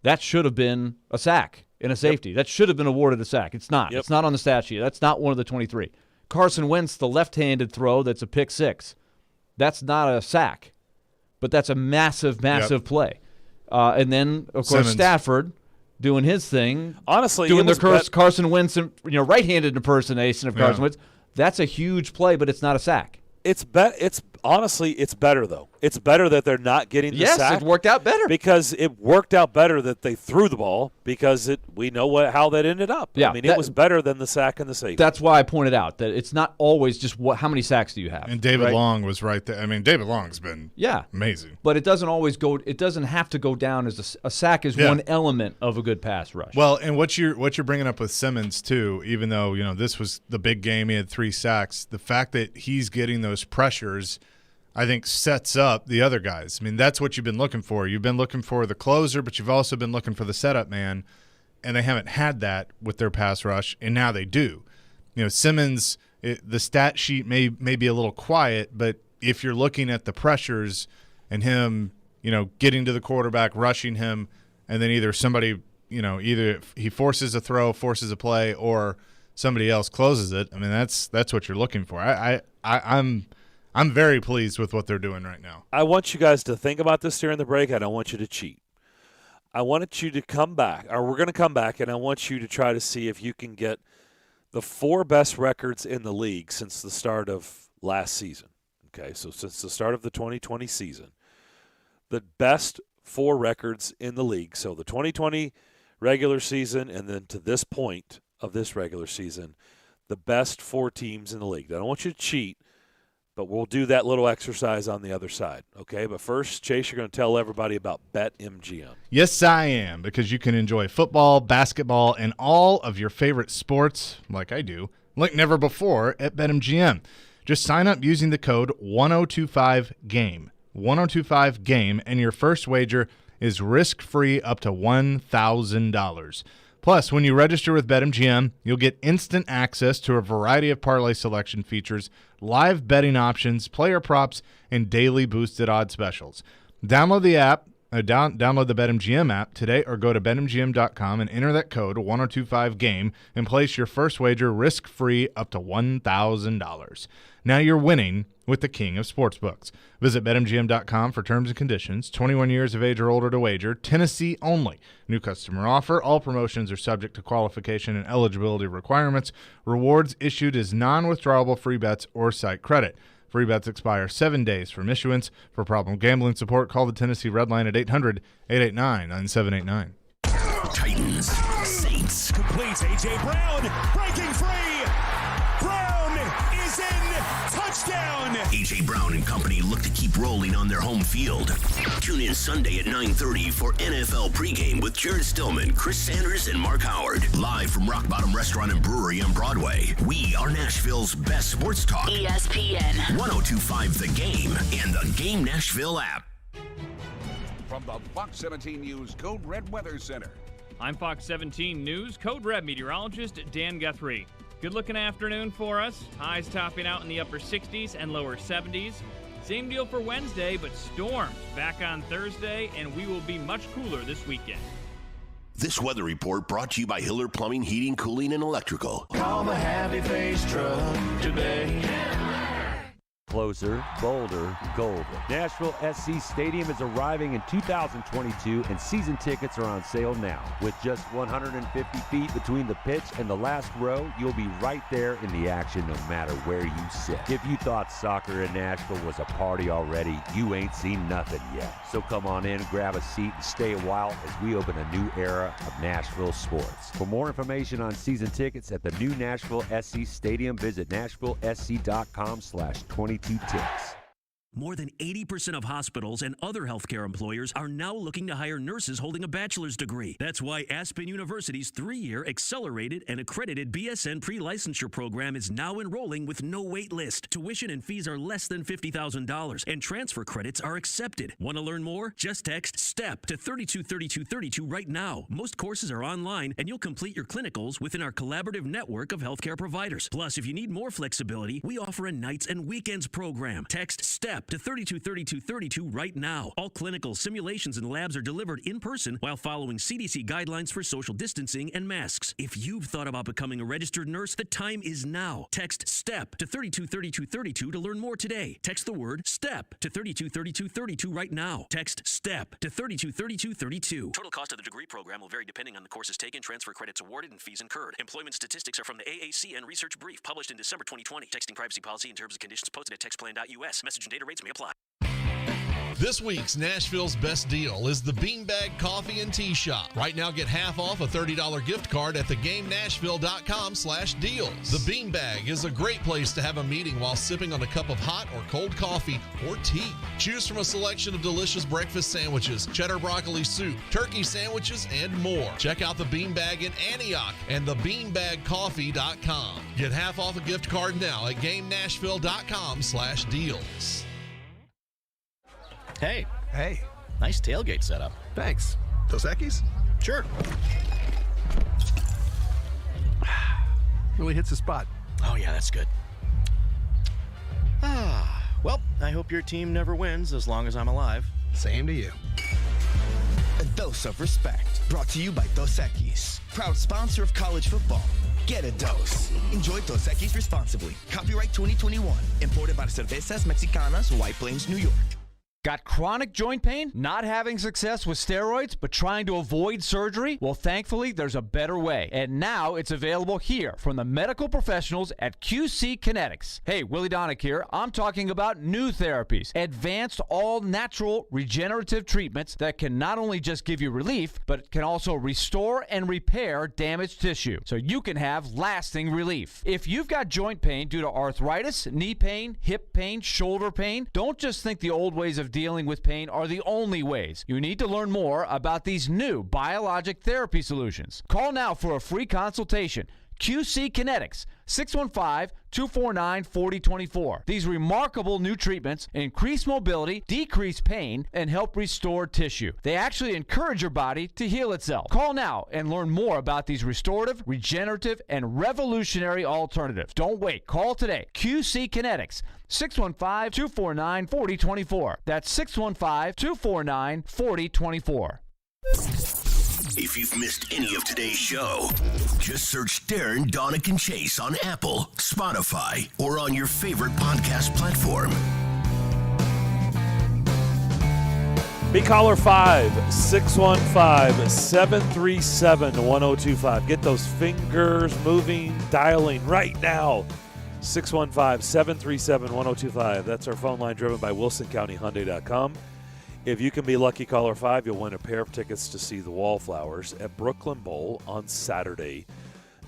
That should have been a sack in a safety. That should have been awarded a sack. It's not. It's not on the stat sheet. That's not one of the 23. Carson Wentz, the left-handed throw, that's a pick 6. That's not a sack, but that's a massive play. And then, of course, Simmons. Stafford doing his thing. Honestly, doing the Carson Wentz, right-handed impersonation of Carson Wentz. That's a huge play, but it's not a sack. Honestly, it's better, though. It's better that they're not getting the sack. Yes, it worked out better. Because it worked out better that they threw the ball because we know how that ended up. Yeah, it was better than the sack and the safety. That's why I pointed out that it's not always just how many sacks do you have. And David Long was right there. David Long's been amazing. But it doesn't always go – it doesn't have to go down as a sack is one element of a good pass rush. Well, and what you're bringing up with Simmons, too, even though, this was the big game, he had 3 sacks, the fact that he's getting those pressures – I think sets up the other guys. That's what you've been looking for. You've been looking for the closer, but you've also been looking for the setup man, and they haven't had that with their pass rush, and now they do. Simmons, the stat sheet may be a little quiet, but if you're looking at the pressures and him, getting to the quarterback, rushing him, and then either somebody, either he forces a throw, forces a play, or somebody else closes it. I mean, that's what you're looking for. I'm very pleased with what they're doing right now. I want you guys to think about this during the break. I don't want you to cheat. I wanted you to come back, or we're going to come back, and I want you to try to see if you can get the 4 best records in the league since the start of last season. Okay, so since the start of the 2020 season, the best 4 records in the league. So the 2020 regular season, and then to this point of this regular season, the best 4 teams in the league. I don't want you to cheat, but we'll do that little exercise on the other side, okay? But first, Chase, you're going to tell everybody about BetMGM. Yes, I am, because you can enjoy football, basketball, and all of your favorite sports, like I do, like never before at BetMGM. Just sign up using the code 1025GAME. 1025GAME, and your first wager is risk-free up to $1,000. Plus, when you register with BetMGM, you'll get instant access to a variety of parlay selection features, live betting options, player props, and daily boosted odds specials. Download the app, download the BetMGM app today, or go to betmgm.com and enter that code 1025GAME and place your first wager risk-free up to $1,000. Now you're winning with the king of sportsbooks. Visit BetMGM.com for terms and conditions. 21 years of age or older to wager. Tennessee only. New customer offer. All promotions are subject to qualification and eligibility requirements. Rewards issued as non-withdrawable free bets or site credit. Free bets expire 7 days from issuance. For problem gambling support, call the Tennessee Red Line at 800-889-9789. Titans, Saints. Completes A.J. Brown, breaking free. Brown is in. Touchdown. A.J. Brown and company look to keep rolling on their home field. Tune in Sunday at 9:30 for NFL pregame with Jared Stillman, Chris Sanders, and Mark Howard. Live from Rock Bottom Restaurant and Brewery on Broadway. We are Nashville's best sports talk. ESPN 1025 The Game and the Game Nashville app. From the Fox 17 News Code Red Weather Center. I'm Fox 17 News Code Red meteorologist Dan Guthrie. Good-looking afternoon for us. Highs topping out in the upper 60s and lower 70s. Same deal for Wednesday, but storms back on Thursday, and we will be much cooler this weekend. This weather report brought to you by Hiller Plumbing, Heating, Cooling, and Electrical. Call the Happy Face truck today. Closer, bolder, golden. Nashville SC Stadium is arriving in 2022, and season tickets are on sale now. With just 150 feet between the pitch and the last row, you'll be right there in the action no matter where you sit. If you thought soccer in Nashville was a party already, you ain't seen nothing yet. So come on in, grab a seat, and stay a while as we open a new era of Nashville sports. For more information on season tickets at the new Nashville SC Stadium, visit nashvillesc.com/22. Ticks. More than 80% of hospitals and other healthcare employers are now looking to hire nurses holding a bachelor's degree. That's why Aspen University's 3-year accelerated and accredited BSN pre-licensure program is now enrolling with no wait list. Tuition and fees are less than $50,000 and transfer credits are accepted. Want to learn more? Just text STEP to 323232 right now. Most courses are online and you'll complete your clinicals within our collaborative network of healthcare providers. Plus, if you need more flexibility, we offer a nights and weekends program. Text STEP to 323232 right now. All clinical simulations and labs are delivered in person while following CDC guidelines for social distancing and masks. If you've thought about becoming a registered nurse, the time is now. Text STEP to 323232 to learn more today. Text the word STEP to 323232 right now. Text STEP to 323232. Total cost of the degree program will vary depending on the courses taken, transfer credits awarded, and fees incurred. Employment statistics are from the AACN Research Brief published in December 2020. Texting privacy policy and terms and conditions posted at textplan.us. Message and data rates may apply. This week's Nashville's best deal is the Beanbag Coffee and Tea Shop. Right now, get half off a $30 gift card at thegamenashville.com/deals. The Beanbag is a great place to have a meeting while sipping on a cup of hot or cold coffee or tea. Choose from a selection of delicious breakfast sandwiches, cheddar broccoli soup, turkey sandwiches, and more. Check out the Beanbag in Antioch and thebeanbagcoffee.com. Get half off a gift card now at gamenashville.com/deals. Hey. Hey. Nice tailgate setup. Thanks. Dos Equis? Sure. Really hits the spot. Oh, yeah, that's good. Well, I hope your team never wins as long as I'm alive. Same to you. A dose of respect. Brought to you by Dos Equis, proud sponsor of college football. Get a dose. Enjoy Dos Equis responsibly. Copyright 2021. Imported by Cervezas Mexicanas, White Plains, New York. Got chronic joint pain? Not having success with steroids, but trying to avoid surgery? Well, thankfully, there's a better way. And now it's available here from the medical professionals at QC Kinetics. Hey, Willie Donick here. I'm talking about new therapies. Advanced, all-natural, regenerative treatments that can not only just give you relief, but can also restore and repair damaged tissue, so you can have lasting relief. If you've got joint pain due to arthritis, knee pain, hip pain, shoulder pain, don't just think the old ways of dealing with pain are the only ways. You need to learn more about these new biologic therapy solutions. Call now for a free consultation. QC Kinetics, 615-249-4024. These remarkable new treatments increase mobility, decrease pain, and help restore tissue. They actually encourage your body to heal itself. Call now and learn more about these restorative, regenerative, and revolutionary alternatives. Don't wait. Call today. QC Kinetics, 615-249-4024. That's 615-249-4024. If you've missed any of today's show, just search Darren, Donick, and Chase on Apple, Spotify, or on your favorite podcast platform. Be caller 5-615-737-1025. Get those fingers moving, dialing right now. 615-737-1025. That's our phone line, driven by WilsonCountyHyundai.com. If you can be lucky caller 5, you'll win a pair of tickets to see the Wallflowers at Brooklyn Bowl on Saturday,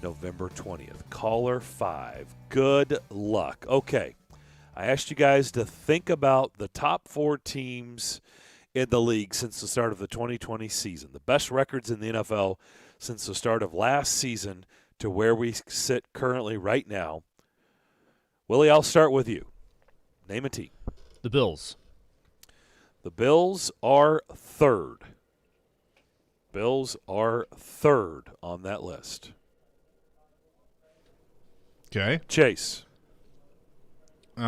November 20th. Caller 5. Good luck. Okay. I asked you guys to think about the top 4 teams in the league since the start of the 2020 season. The best records in the NFL since the start of last season to where we sit currently right now. Willie, I'll start with you. Name a team. The Bills. The Bills are third. Bills are third on that list. Okay. Chase. As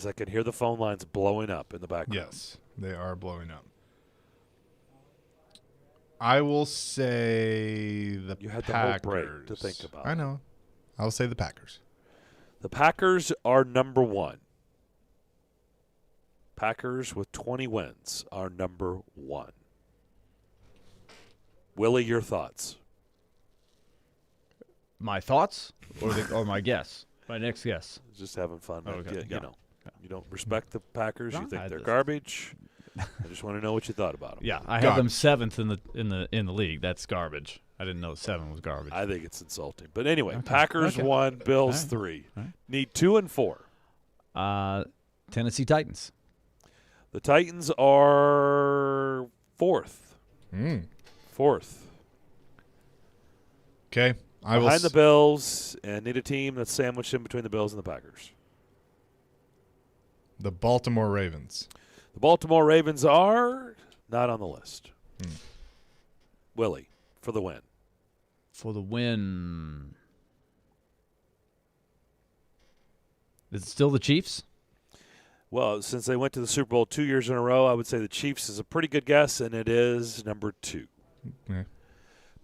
I can hear the phone lines blowing up in the background. Yes, they are blowing up. I will say the Packers. You had the whole break to think about. I know. I'll say the Packers. The Packers are number 1. Packers with 20 wins are number 1. Willie, your thoughts? My thoughts or my guess? My next guess. Just having fun. Okay. You know, you don't respect the Packers. You think they're garbage. I just want to know what you thought about them. Yeah, I have them 7th in the league. That's garbage. I didn't know 7 was garbage. I think it's insulting. But anyway, Packers 1, Bills 3. Need 2 and 4. Tennessee Titans. The Titans are 4th. 4th. Okay. Behind the Bills, and need a team that's sandwiched in between the Bills and the Packers. The Baltimore Ravens. The Baltimore Ravens are not on the list. Willie, for the win. For the win. Is it still the Chiefs? Well, since they went to the Super Bowl 2 years in a row, I would say the Chiefs is a pretty good guess, and it is number 2. Okay.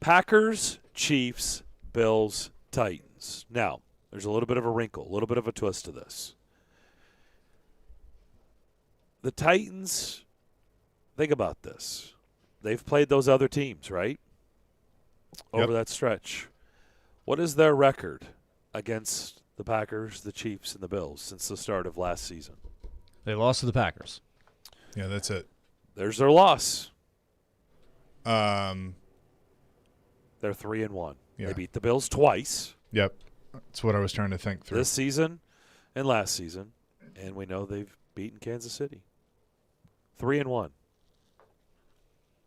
Packers, Chiefs, Bills, Titans. Now, there's a little bit of a wrinkle, a little bit of a twist to this. The Titans, think about this. They've played those other teams, right? Over that stretch. What is their record against the Packers, the Chiefs, and the Bills since the start of last season? They lost to the Packers. Yeah, that's it. There's their loss. They're 3-1. Yeah. They beat the Bills twice. Yep. That's what I was trying to think through. This season and last season. And we know they've beaten Kansas City. 3-1.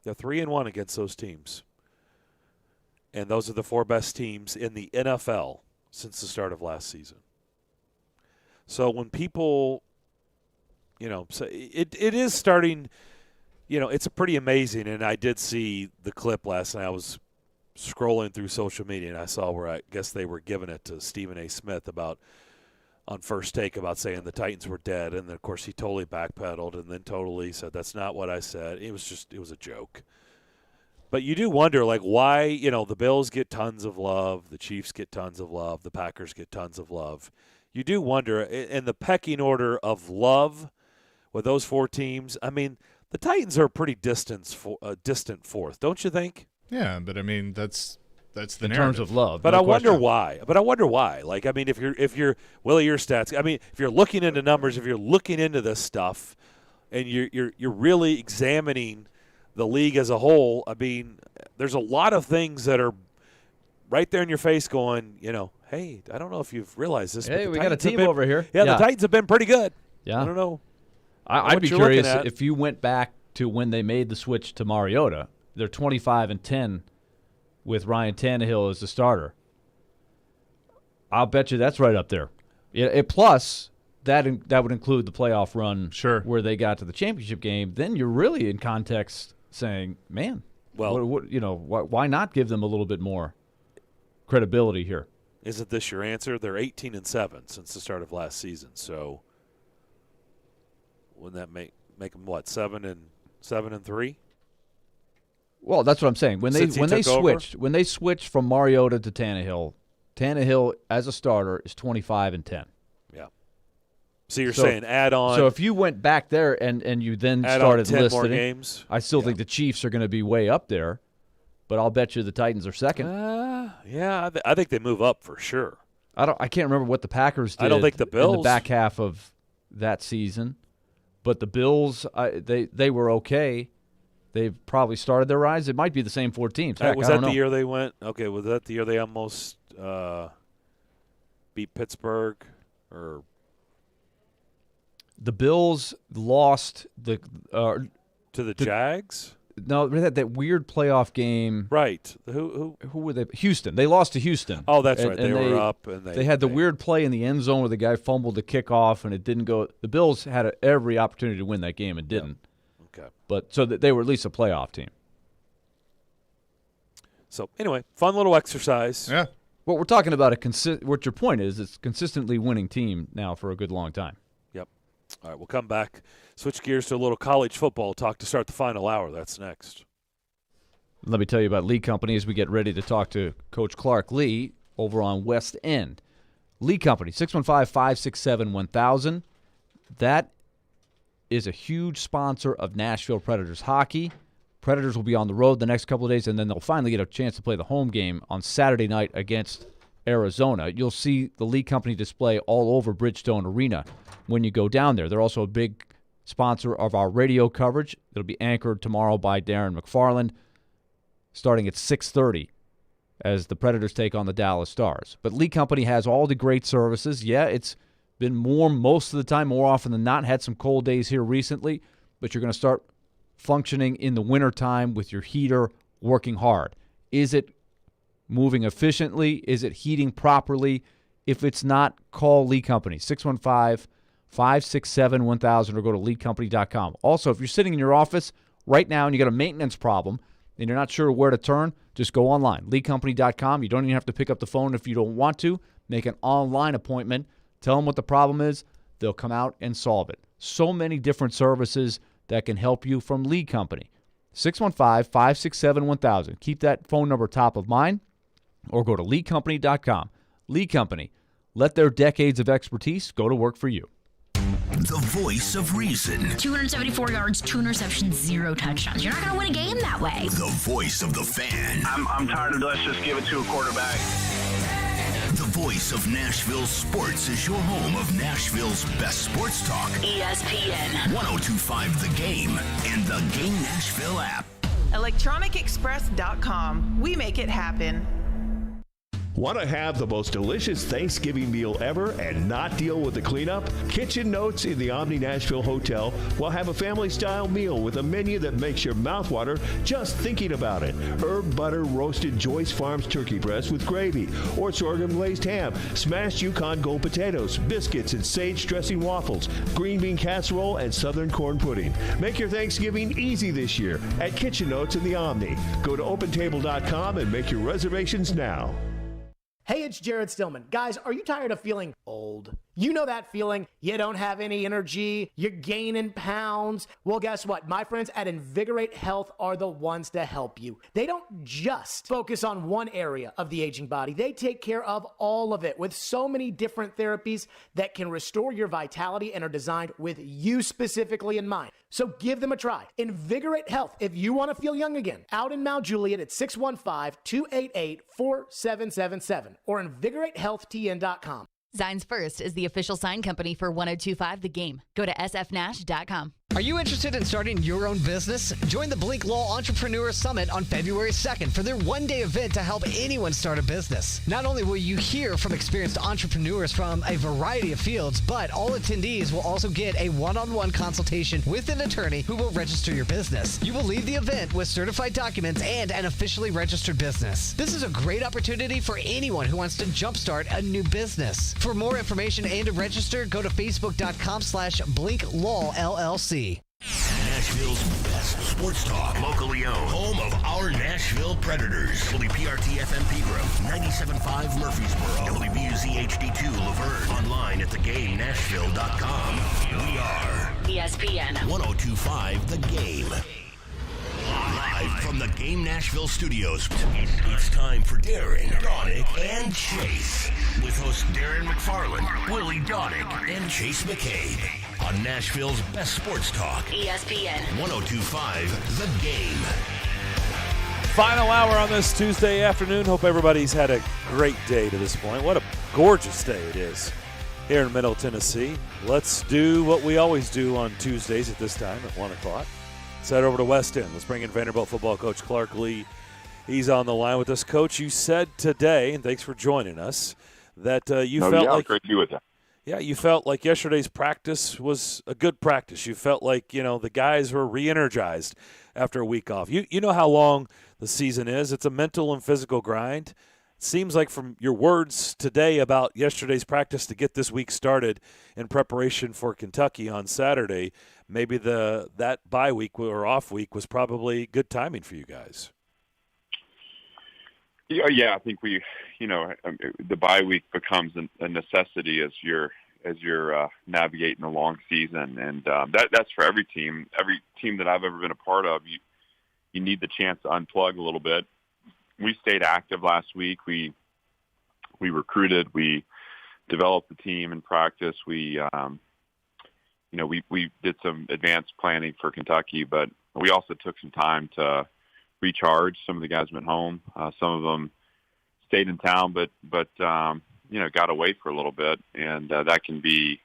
They're 3-1 against those teams. And those are the 4 best teams in the NFL since the start of last season. So when people, so it is starting, it's pretty amazing. And I did see the clip last night. I was scrolling through social media, and I saw where I guess they were giving it to Stephen A. Smith about on First Take about saying the Titans were dead, and then, of course, he totally backpedaled and then totally said, that's not what I said. It was a joke. But you do wonder, like, why, the Bills get tons of love, the Chiefs get tons of love, the Packers get tons of love. You do wonder, in the pecking order of love with those 4 teams, I mean, the Titans are a pretty distant fourth, don't you think? Yeah, but I mean, that's the in narrative. terms of love. But no I wonder question. why. Like, I mean, if you're Willie, your stats. I mean, if you're looking into numbers, if you're looking into this stuff, and you're really examining the league as a whole, I mean, there's a lot of things that are right there in your face, going, hey, I don't know if you've realized this. Hey, but we got a team over here. Yeah, the Titans have been pretty good. Yeah, I don't know. I'd be curious if you went back to when they made the switch to Mariota. They're 25-10 with Ryan Tannehill as the starter. I'll bet you that's right up there. Plus, that would include the playoff run, where they got to the championship game. Then you're really in context saying, man, well, why not give them a little bit more credibility here? Isn't this your answer? They're 18-7 since the start of last season. So wouldn't that make them what, 7-3? Well, that's what I'm saying. When they switched from Mariota to Tannehill as a starter is 25-10. Yeah. So you're saying add on. So if you went back there and you then add started on 10 listing more games, I still think the Chiefs are going to be way up there, but I'll bet you the Titans are second. Yeah, I think they move up for sure. I can't remember what the Packers did. I don't think the Bills in the back half of that season, but the Bills they were okay. They've probably started their rise. It might be the same 4 teams. Heck, was that the year they went? Okay, was that the year they almost beat Pittsburgh? Or the Bills lost to the Jags? No, that weird playoff game. Right. Who were they? Houston. They lost to Houston. Oh, that's right. They were up, and they had the weird play in the end zone where the guy fumbled the kickoff, and it didn't go. The Bills had every opportunity to win that game and didn't. Yeah. Okay. But so that they were at least a playoff team. So anyway, fun little exercise. Yeah. What we're talking about, what your point is, it's consistently winning team now for a good long time. Yep. All right, we'll come back. Switch gears to a little college football talk to start the final hour. That's next. Let me tell you about Lee Company as we get ready to talk to Coach Clark Lee over on West End. Lee Company, 615-567-1000. That is a huge sponsor of Nashville Predators hockey. Predators will be on the road the next couple of days, and then they'll finally get a chance to play the home game on Saturday night against Arizona. You'll see the Lee Company display all over Bridgestone Arena when you go down there. They're also a big sponsor of our radio coverage. It'll be anchored tomorrow by Darren McFarland, starting at 6:30 as the Predators take on the Dallas Stars. But Lee Company has all the great services. Yeah, it's been warm most of the time, more often than not. Had some cold days here recently, but you're going to start functioning in the wintertime with your heater working hard. Is it moving efficiently? Is it heating properly? If it's not, call Lee Company, 615-567-1000 or go to leecompany.com. Also, if you're sitting in your office right now and you got a maintenance problem and you're not sure where to turn, just go online, leecompany.com. You don't even have to pick up the phone if you don't want to. Make an online appointment. Tell them what the problem is. They'll come out and solve it. So many different services that can help you from Lee Company. 615-567-1000. Keep that phone number top of mind or go to leecompany.com. Lee Company. Let their decades of expertise go to work for you. The voice of reason. 274 yards, 2 interceptions, 0 touchdowns. You're not going to win a game that way. The voice of the fan. I'm tired of let's just give it to a quarterback. The voice of Nashville sports is your home of Nashville's best sports talk. ESPN 102.5 The Game and the Game Nashville app. ElectronicExpress.com. We make it happen. Want to have the most delicious Thanksgiving meal ever and not deal with the cleanup? Kitchen Notes in the Omni Nashville Hotel will have a family-style meal with a menu that makes your mouth water just thinking about it. Herb butter roasted Joyce Farms turkey breast with gravy, or sorghum glazed ham, smashed Yukon Gold potatoes, biscuits and sage dressing waffles, green bean casserole, and southern corn pudding. Make your Thanksgiving easy this year at Kitchen Notes in the Omni. Go to OpenTable.com and make your reservations now. Hey, it's Jared Stillman. Guys, are you tired of feeling old? You know that feeling, you don't have any energy, you're gaining pounds. Well, guess what? My friends at Invigorate Health are the ones to help you. They don't just focus on one area of the aging body. They take care of all of it with so many different therapies that can restore your vitality and are designed with you specifically in mind. So give them a try. Invigorate Health, if you want to feel young again. Out in Mount Juliet at 615-288-4777 or invigoratehealthtn.com. Signs First is the official sign company for 1025 The Game. Go to sfnash.com. Are you interested in starting your own business? Join the Blink Law Entrepreneur Summit on February 2nd for their one-day event to help anyone start a business. Not only will you hear from experienced entrepreneurs from a variety of fields, but all attendees will also get a one-on-one consultation with an attorney who will register your business. You will leave the event with certified documents and an officially registered business. This is a great opportunity for anyone who wants to jumpstart a new business. For more information and to register, go to facebook.com/BlinkLawLLC. Nashville's best sports talk, locally owned, home of our Nashville Predators. WPRT-FM Pegram, 97.5 Murfreesboro, WBUZ HD2 Laverne, online at thegamenashville.com. We are ESPN 102.5 The Game. Live from the Game Nashville studios, it's time for Darren, Donick, and Chase. With hosts Darren McFarland, Willie Donick, and Chase McCabe. On Nashville's best sports talk, ESPN 102.5 The Game. Final hour on this Tuesday afternoon. Hope everybody's had a great day to this point. What a gorgeous day it is here in Middle Tennessee. Let's do what we always do on Tuesdays at this time at 1 o'clock. Let's head over to West End. Let's bring in Vanderbilt football coach Clark Lee. He's on the line with us. Coach, you said today, and thanks for joining us, that you felt like great to be with you. Yeah, you felt like yesterday's practice was a good practice. You felt like, the guys were re-energized after a week off. You know how long the season is. It's a mental and physical grind. It seems like from your words today about yesterday's practice to get this week started in preparation for Kentucky on Saturday, maybe that bye week or off week was probably good timing for you guys. Yeah, I think the bye week becomes a necessity as you're navigating a long season, and that's for every team. Every team that I've ever been a part of, you need the chance to unplug a little bit. We stayed active last week. We recruited. We developed the team in practice. We did some advanced planning for Kentucky, but we also took some time to recharge. Some of the guys went home. Some of them stayed in town, but got away for a little bit, and that can be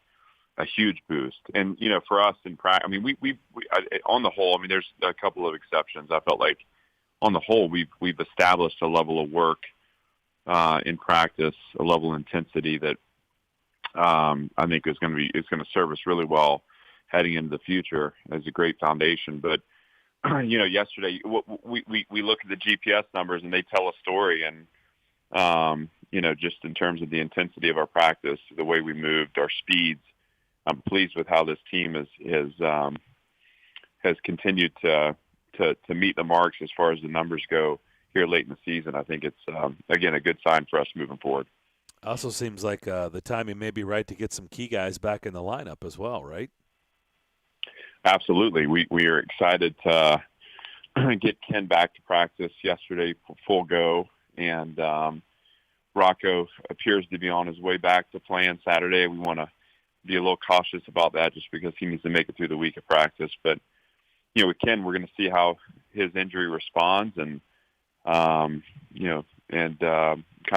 a huge boost. And for us in practice, we on the whole, there's a couple of exceptions. I felt like on the whole, we've established a level of work in practice, a level of intensity that I think it's going to serve us really well heading into the future as a great foundation. But yesterday we look at the GPS numbers and they tell a story, and just in terms of the intensity of our practice, the way we moved, our speeds, I'm pleased with how this team has continued to meet the marks as far as the numbers go here late in the season. I think it's again a good sign for us moving forward. Also seems like the timing may be right to get some key guys back in the lineup as well, right? Absolutely. We are excited to get Ken back to practice yesterday, full go, and Rocco appears to be on his way back to playing Saturday. We want to be a little cautious about that just because he needs to make it through the week of practice. But, with Ken, we're going to see how his injury responds and, kind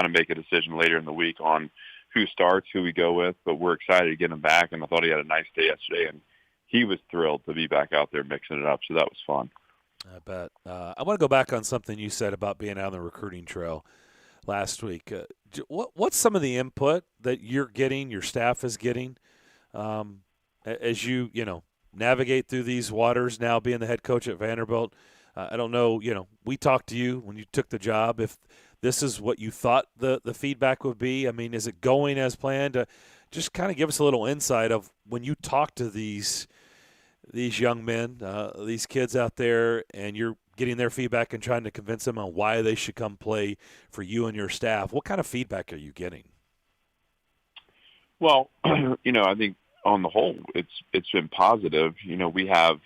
of make a decision later in the week on who starts, who we go with. But we're excited to get him back, and I thought he had a nice day yesterday, and he was thrilled to be back out there mixing it up, so that was fun. I bet. I want to go back on something you said about being out on the recruiting trail last week. What's some of the input that you're getting, your staff is getting, as you navigate through these waters now being the head coach at Vanderbilt? I don't know, we talked to you when you took the job, if this is what you thought the feedback would be. Is it going as planned? Just kind of give us a little insight of when you talk to these young men, these kids out there, and you're getting their feedback and trying to convince them on why they should come play for you and your staff. What kind of feedback are you getting? Well, I think on the whole, it's been positive. We have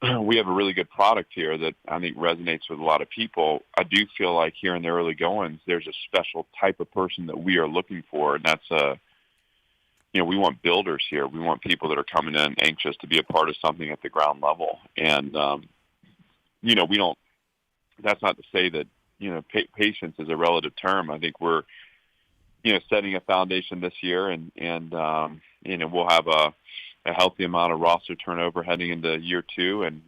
a really good product here that I think resonates with a lot of people. I do feel like here in the early goings, there's a special type of person that we are looking for, and that's we want builders here. We want people that are coming in anxious to be a part of something at the ground level. And, we don't, that's not to say that, patience is a relative term. I think we're, setting a foundation this year and we'll have a healthy amount of roster turnover heading into year two and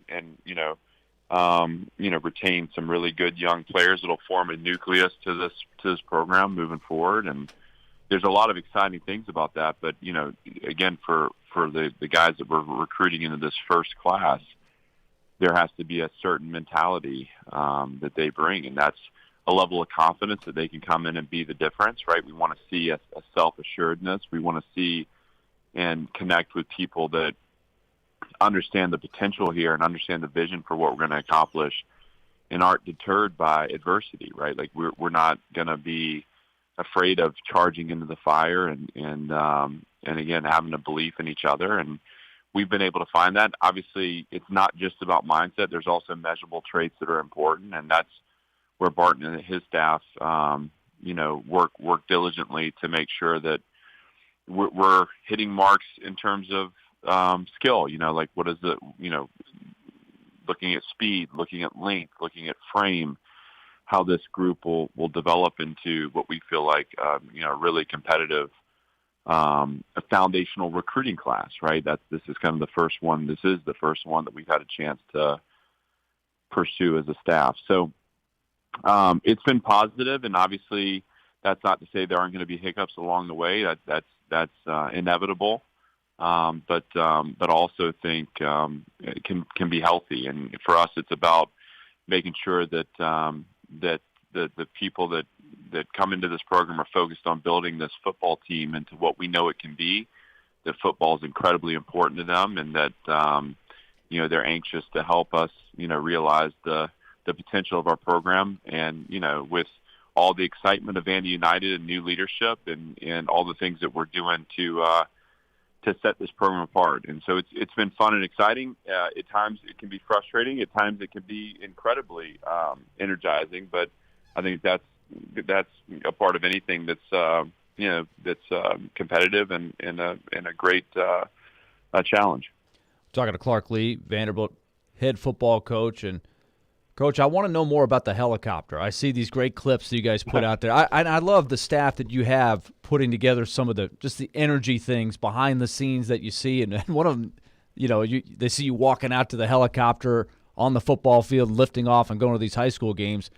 retain some really good young players that'll form a nucleus to this program moving forward. And there's a lot of exciting things about that. But, again, for the guys that we're recruiting into this first class, there has to be a certain mentality that they bring, and that's a level of confidence that they can come in and be the difference, right? We want to see a self-assuredness. We want to see and connect with people that understand the potential here and understand the vision for what we're going to accomplish and aren't deterred by adversity, right? Like we're not going to be afraid of charging into the fire and again, having a belief in each other. And we've been able to find that. Obviously, it's not just about mindset. There's also measurable traits that are important, and that's where Barton and his staff, work diligently to make sure that we're hitting marks in terms of skill. Like what is looking at speed, looking at length, looking at frame, how this group will develop into what we feel like, really competitive, a foundational recruiting class, right? This is kind of the first one. This is the first one that we've had a chance to pursue as a staff. So it's been positive, and obviously that's not to say there aren't going to be hiccups along the way. That's inevitable. But also think it can be healthy. And for us, it's about making sure that the people that come into this program are focused on building this football team into what we know it can be, that football is incredibly important to them, and that, they're anxious to help us, realize the potential of our program. And, with all the excitement of Vandy United and new leadership and all the things that we're doing to set this program apart. And so it's been fun and exciting. At times it can be frustrating. At times it can be incredibly energizing. But I think that's a part of anything that's competitive and a great challenge. Talking to Clark Lee, Vanderbilt head football coach. And Coach, I want to know more about the helicopter. I see these great clips that you guys put out there. I love the staff that you have putting together some of the energy things behind the scenes that you see. And one of them, they see you walking out to the helicopter on the football field, lifting off and going to these high school games.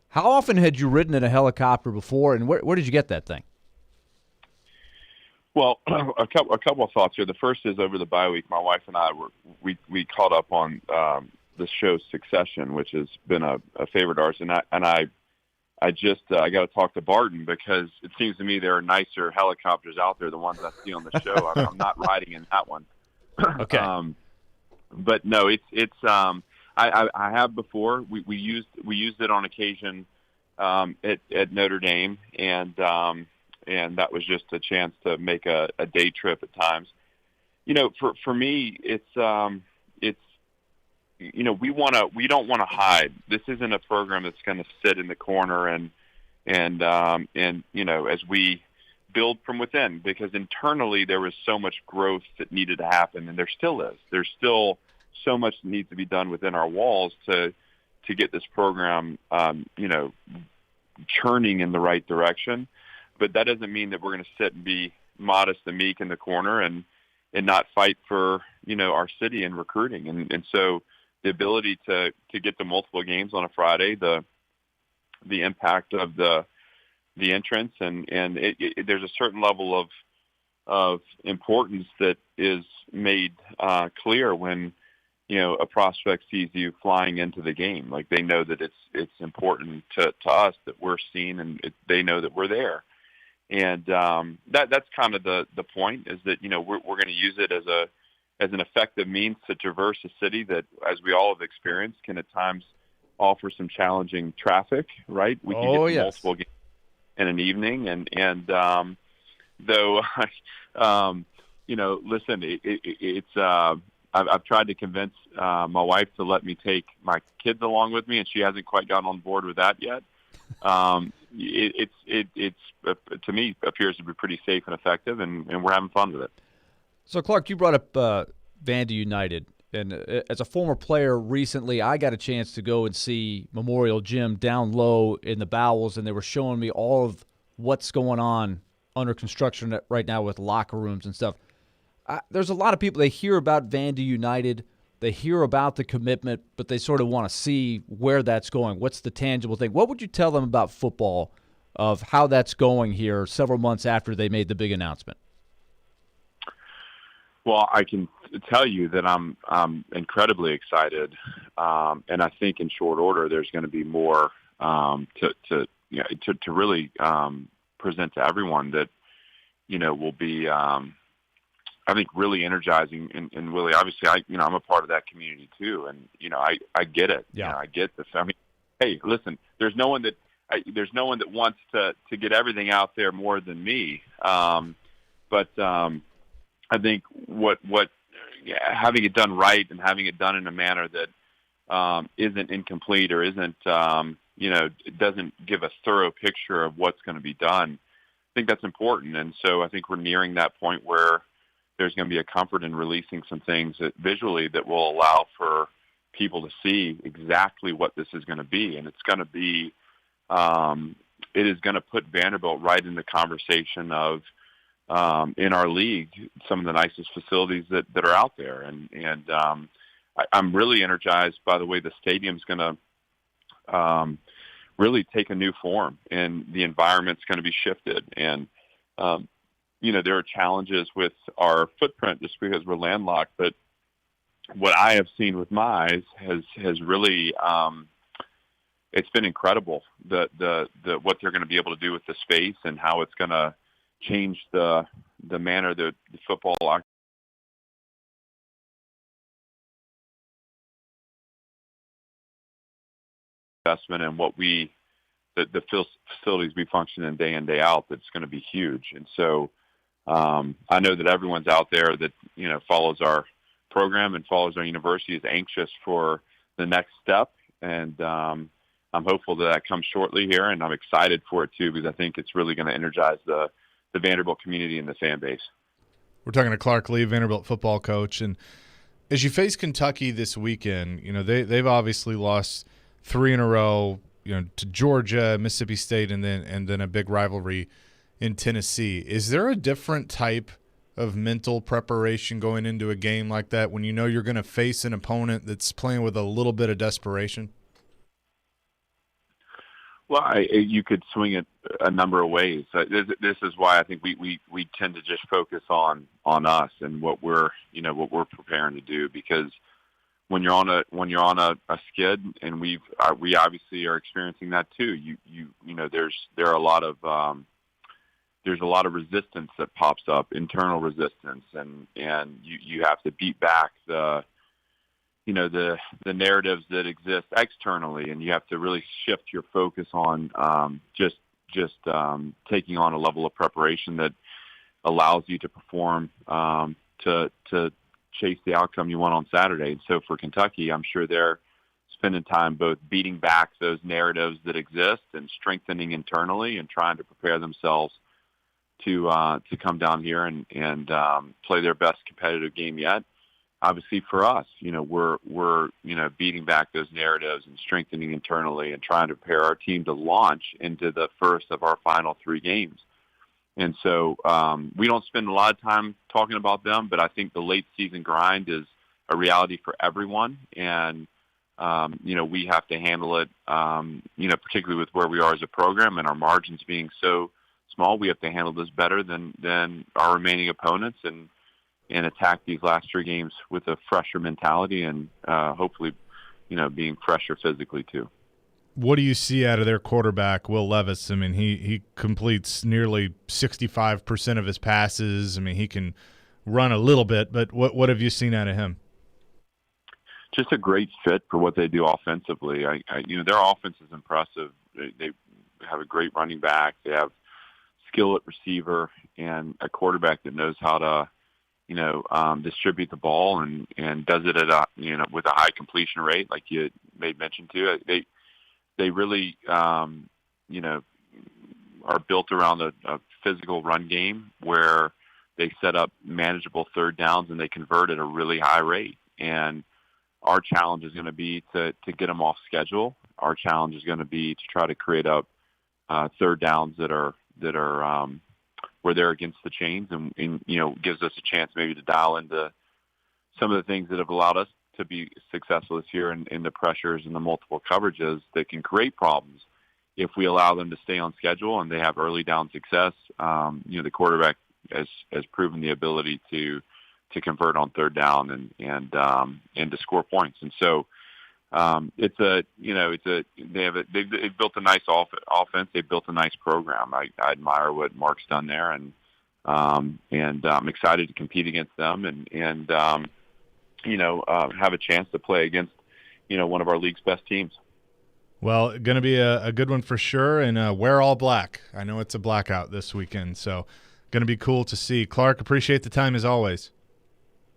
How often had you ridden in a helicopter before, and where did you get that thing? Well, a couple of thoughts here. The first is over the bye week, my wife and I we caught up on the show Succession, which has been a favorite of ours, and I got to talk to Barton because it seems to me there are nicer helicopters out there, the ones I see on the show. I'm not riding in that one. Okay. But no, it's I have before. We used it on occasion at Notre Dame, and that was just a chance to make a day trip at times. For me, it's we don't want to hide. This isn't a program that's going to sit in the corner and as we build from within, because internally there was so much growth that needed to happen, and there still is. There's still so much that needs to be done within our walls to get this program, churning in the right direction. But that doesn't mean that we're going to sit and be modest and meek in the corner and not fight for, our city and recruiting. And so the ability to get to multiple games on a Friday, the impact of the entrance, and there's a certain level of importance that is made clear when a prospect sees you flying into the game. Like, they know that it's important to us that we're seen, and they know that we're there. And that's kind of the point, is that we're going to use it as an effective means to traverse a city that, as we all have experienced, can at times offer some challenging traffic. Right? We can get multiple games in an evening. And though, listen, I've tried to convince my wife to let me take my kids along with me, and she hasn't quite gotten on board with that yet. It's to me appears to be pretty safe and effective, and we're having fun with it. So, Clark, you brought up Vandy United. And as a former player recently, I got a chance to go and see Memorial Gym down low in the bowels, and they were showing me all of what's going on under construction right now with locker rooms and stuff. There's a lot of people, they hear about Vandy United, they hear about the commitment, but they sort of want to see where that's going. What's the tangible thing? What would you tell them about football, of how that's going here several months after they made the big announcement? Well, I can tell you that I'm incredibly excited, and I think in short order there's going to be more to really present to everyone that will be I think really energizing and really obviously I'm a part of that community too, and I get it. Yeah. I get this. I mean, hey, listen, there's no one that wants to get everything out there more than me, but. I think having it done right and having it done in a manner that isn't incomplete or isn't it doesn't give a thorough picture of what's going to be done. I think that's important, and so I think we're nearing that point where there's going to be a comfort in releasing some things visually that will allow for people to see exactly what this is going to be, and it's going to be it is going to put Vanderbilt right in the conversation of. In our league, some of the nicest facilities that are out there. And I'm really energized by the way the stadium's going to really take a new form, and the environment's going to be shifted. And, there are challenges with our footprint just because we're landlocked. But what I have seen with my eyes has really it's been incredible, the what they're going to be able to do with the space and how it's going to change the manner that the football investment and what the facilities we function in day out, that's going to be huge. And so I know that everyone's out there that follows our program and follows our university is anxious for the next step, and I'm hopeful that comes shortly here, and I'm excited for it too, because I think it's really going to energize the Vanderbilt community and the fan base. We're talking to Clark Lee, Vanderbilt football coach, and as you face Kentucky this weekend, they've obviously lost 3 in a row, to Georgia, Mississippi State, and then a big rivalry in Tennessee. Is there a different type of mental preparation going into a game like that when you're going to face an opponent that's playing with a little bit of desperation? Well, you could swing it a number of ways. This is why I think we tend to just focus on us and what we're preparing to do, because when you're on a skid, and we obviously are experiencing that too. There's a lot of resistance that pops up, internal resistance, and you have to beat back the narratives that exist externally, and you have to really shift your focus on just taking on a level of preparation that allows you to perform to chase the outcome you want on Saturday. And so for Kentucky, I'm sure they're spending time both beating back those narratives that exist and strengthening internally and trying to prepare themselves to come down here and play their best competitive game yet. Obviously for us, we're beating back those narratives and strengthening internally and trying to prepare our team to launch into the first of our final 3 games. And so we don't spend a lot of time talking about them, but I think the late season grind is a reality for everyone. And, we have to handle it, particularly with where we are as a program and our margins being so small. We have to handle this better than our remaining opponents and attack these last 3 games with a fresher mentality and hopefully, being fresher physically too. What do you see out of their quarterback, Will Levis? I mean, he completes nearly 65% of his passes. I mean, he can run a little bit, but what have you seen out of him? Just a great fit for what they do offensively. Their offense is impressive. have a great running back. They have skill at receiver and a quarterback that knows how to, distribute the ball and does it at a, with a high completion rate, like you made mention to. They really, are built around a physical run game where they set up manageable third downs and they convert at a really high rate. And our challenge is going to be to get them off schedule. Our challenge is going to be to try to create up third downs that are where they're against the chains and gives us a chance maybe to dial into some of the things that have allowed us to be successful this year in the pressures and the multiple coverages that can create problems if we allow them to stay on schedule and they have early down success. The quarterback has proven the ability to convert on third down and to score points. And so they've built a nice offense. They've built a nice program. I admire what Mark's done there, and I'm excited to compete against them and have a chance to play against one of our league's best teams. Well, going to be a good one for sure, and wear all black. I know it's a blackout this weekend, so going to be cool to see. Clark, appreciate the time as always.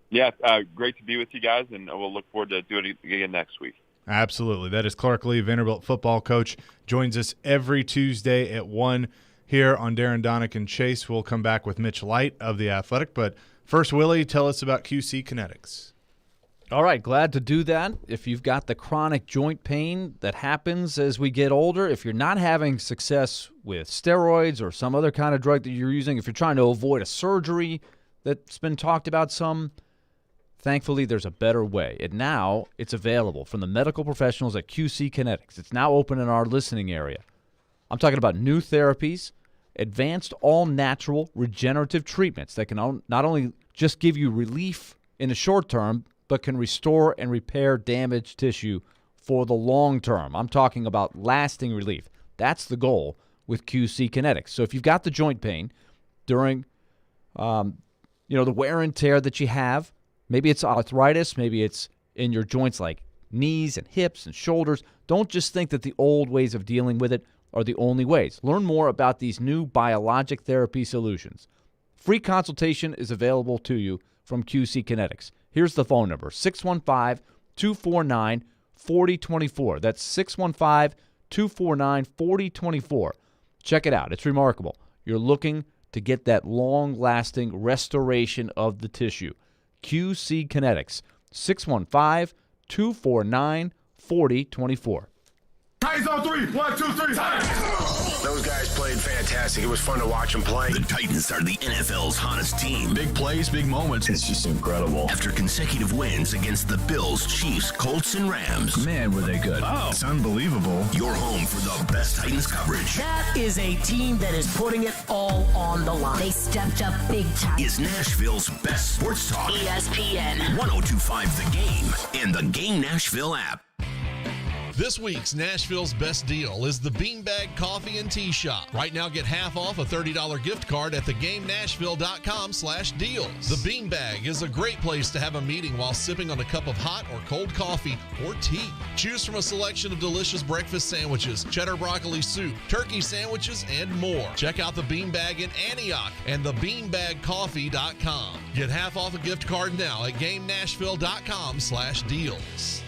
Yeah, great to be with you guys, and we'll look forward to doing it again next week. Absolutely. That is Clark Lee, Vanderbilt football coach. Joins us every Tuesday at 1 here on Darren, Donick, and Chase. We'll come back with Mitch Light of The Athletic. But first, Willie, tell us about QC Kinetics. All right, glad to do that. If you've got the chronic joint pain that happens as we get older, if you're not having success with steroids or some other kind of drug that you're using, if you're trying to avoid a surgery that's been talked about some, thankfully, there's a better way. And now it's available from the medical professionals at QC Kinetics. It's now open in our listening area. I'm talking about new therapies, advanced all-natural regenerative treatments that can not only just give you relief in the short term, but can restore and repair damaged tissue for the long term. I'm talking about lasting relief. That's the goal with QC Kinetics. So if you've got the joint pain during the wear and tear that you have, maybe it's arthritis, maybe it's in your joints like knees and hips and shoulders. Don't just think that the old ways of dealing with it are the only ways. Learn more about these new biologic therapy solutions. Free consultation is available to you from QC Kinetics. Here's the phone number, 615-249-4024. That's 615-249-4024. Check it out. It's remarkable. You're looking to get that long-lasting restoration of the tissue. QC Kinetics, 615-249-4024. Titans on 3. 1, 2, 3. Titans. Those guys played fantastic. It was fun to watch them play. The Titans are the NFL's hottest team. Big plays, big moments. It's just incredible. After consecutive wins against the Bills, Chiefs, Colts, and Rams. Man, were they good. Oh. It's unbelievable. You're home for the best Titans coverage. That is a team that is putting it all on the line. They stepped up big time. Is Nashville's best sports talk. ESPN. 102.5 The Game and the Game Nashville app. This week's Nashville's best deal is the Beanbag Coffee and Tea Shop. Right now, get half off a $30 gift card at thegamenashville.com/deals. The Beanbag is a great place to have a meeting while sipping on a cup of hot or cold coffee or tea. Choose from a selection of delicious breakfast sandwiches, cheddar broccoli soup, turkey sandwiches, and more. Check out the Beanbag in Antioch and thebeanbagcoffee.com. Get half off a gift card now at gamenashville.com/deals.